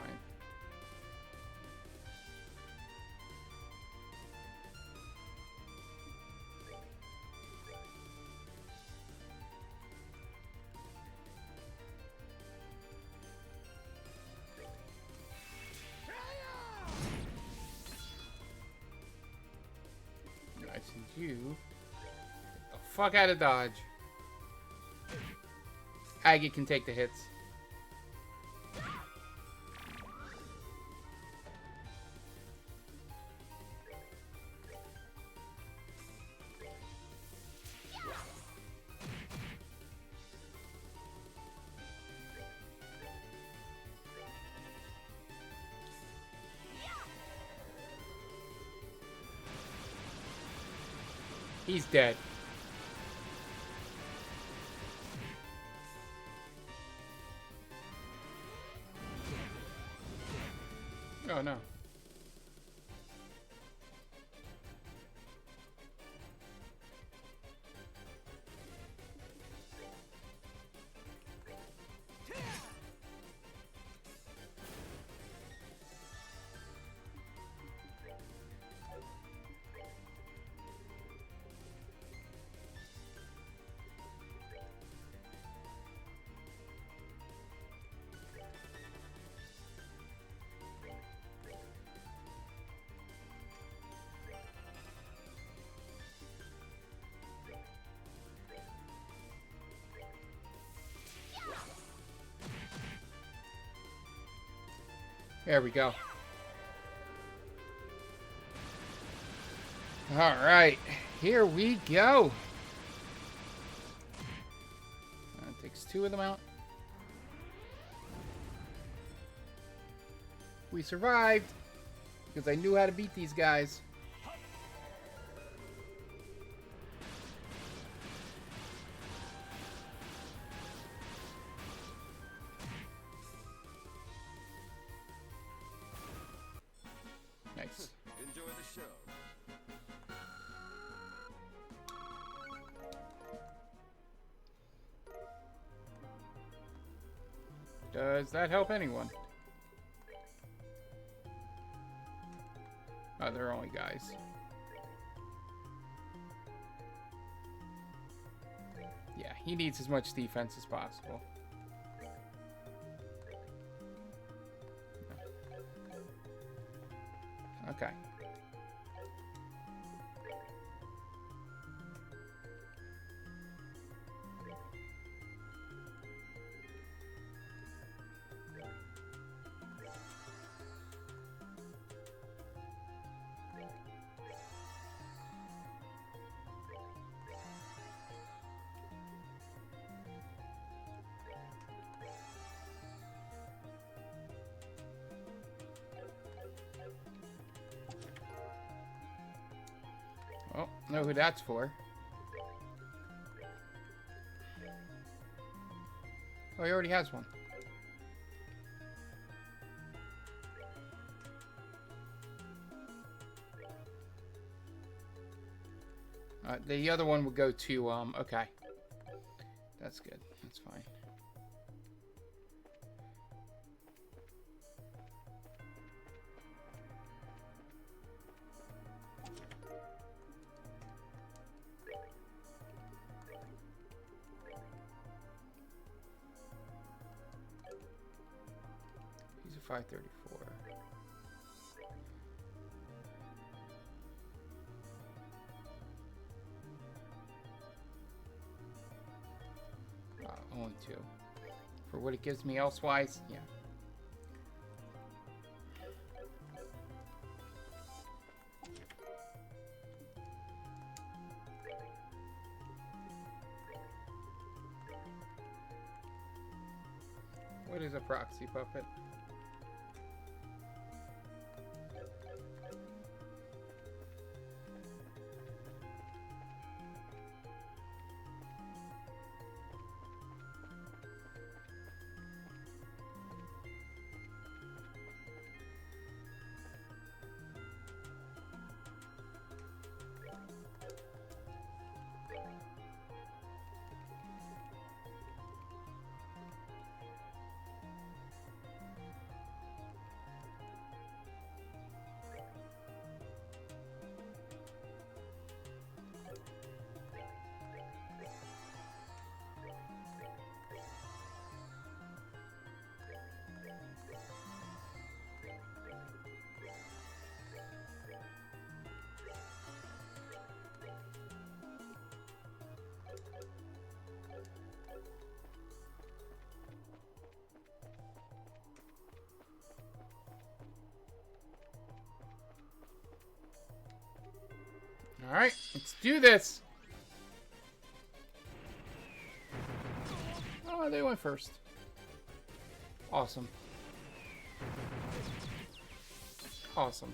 I send you the fuck out of Dodge. Agate can take the hits. He's dead. Oh no. There we go. All right, here we go. That takes 2 of them out. We survived because I knew how to beat these guys. Nice. Enjoy the show. Does that help anyone? Oh, they're only guys. Yeah, he needs as much defense as possible. Okay. Oh, know who that's for. Oh, he already has one. The other one will go to, okay. That's good. That's fine. He's a 534. Only 2. For what it gives me elsewise, yeah. What is a proxy puppet? All right, let's do this. Oh, they went first. Awesome. Awesome.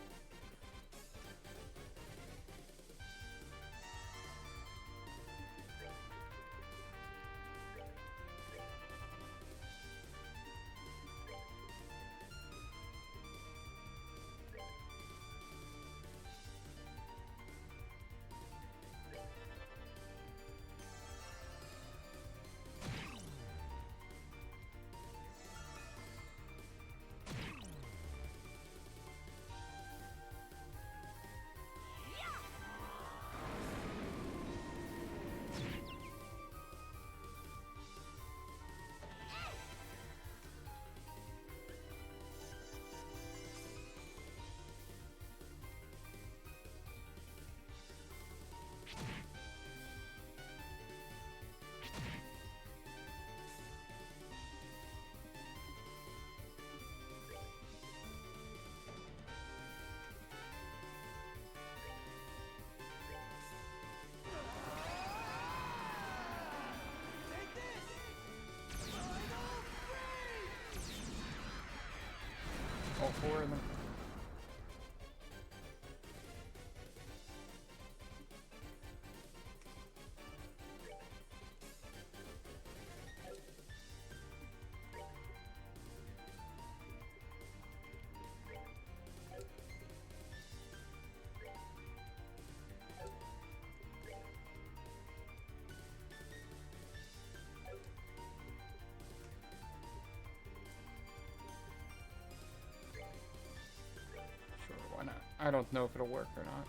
don't know if it'll work or not.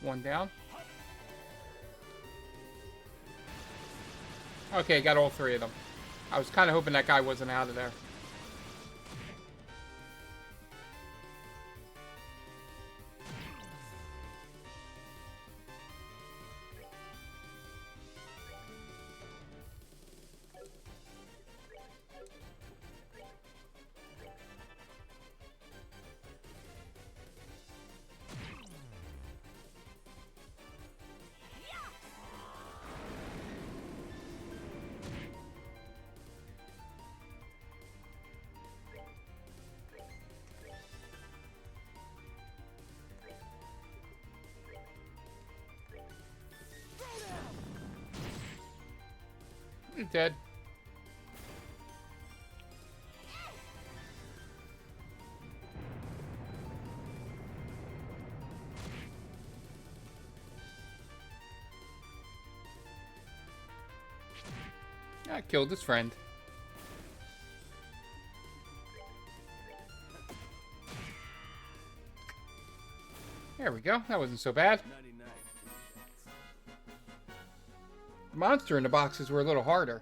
One down. Okay, got all three of them. I was kind of hoping that guy wasn't out of there. He's dead. I killed his friend. There we go. That wasn't so bad. 99. Monster in the boxes were a little harder.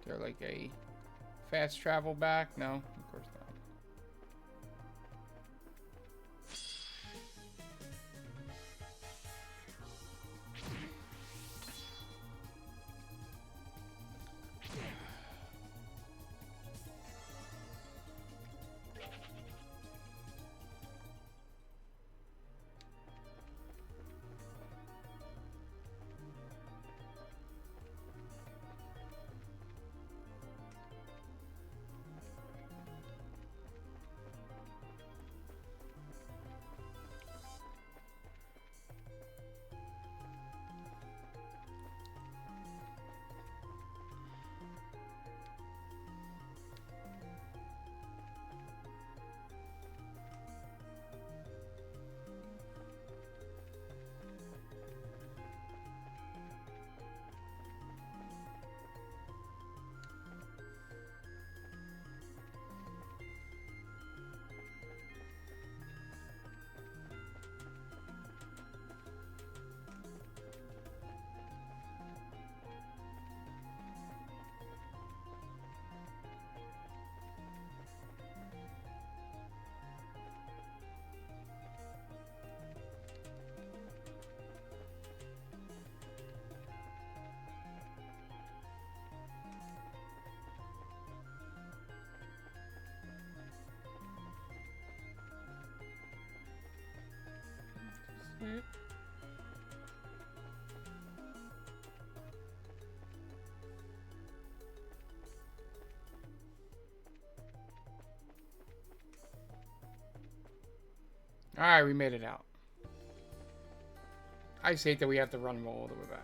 Is there like a fast travel back? No, of course not. Alright, we made it out. I just hate that we have to run all the way back.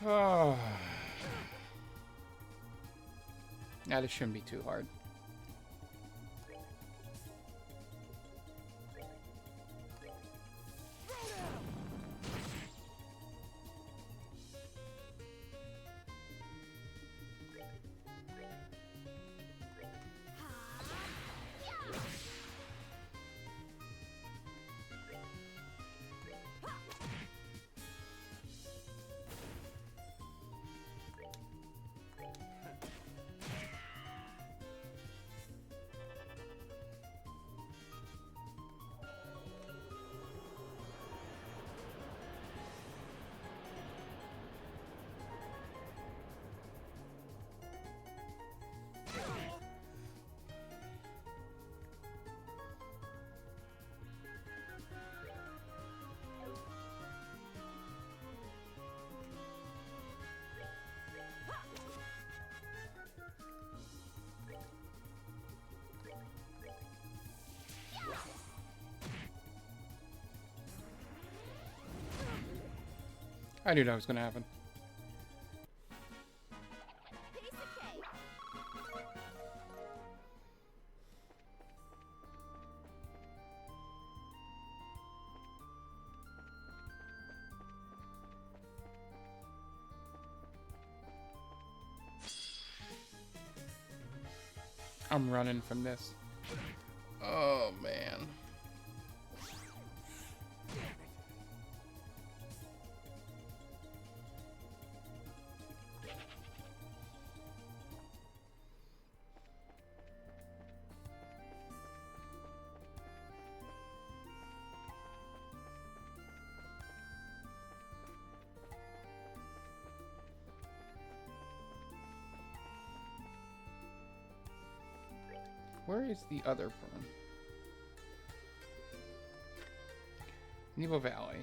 Oh. Now this shouldn't be too hard. I knew that was going to happen. Piece of cake. I'm running from this. Oh, man. Where is the other one? Nebo Valley.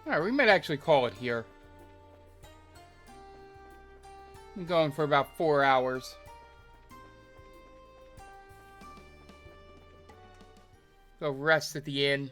Alright, we might actually call it here. I'm going for about 4 hours. Go rest at the inn.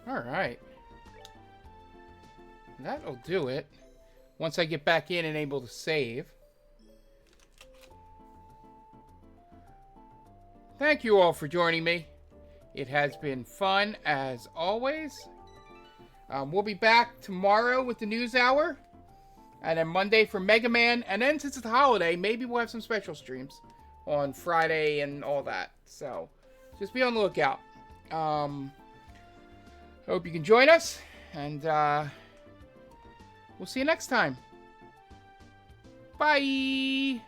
All right. That'll do it. Once I get back in and able to save. Thank you all for joining me. It has been fun as always. We'll be back tomorrow with the news hour. And then Monday for Mega Man. And then since it's a holiday, maybe we'll have some special streams on Friday and all that. So just be on the lookout. Hope you can join us. And we'll see you next time. Bye.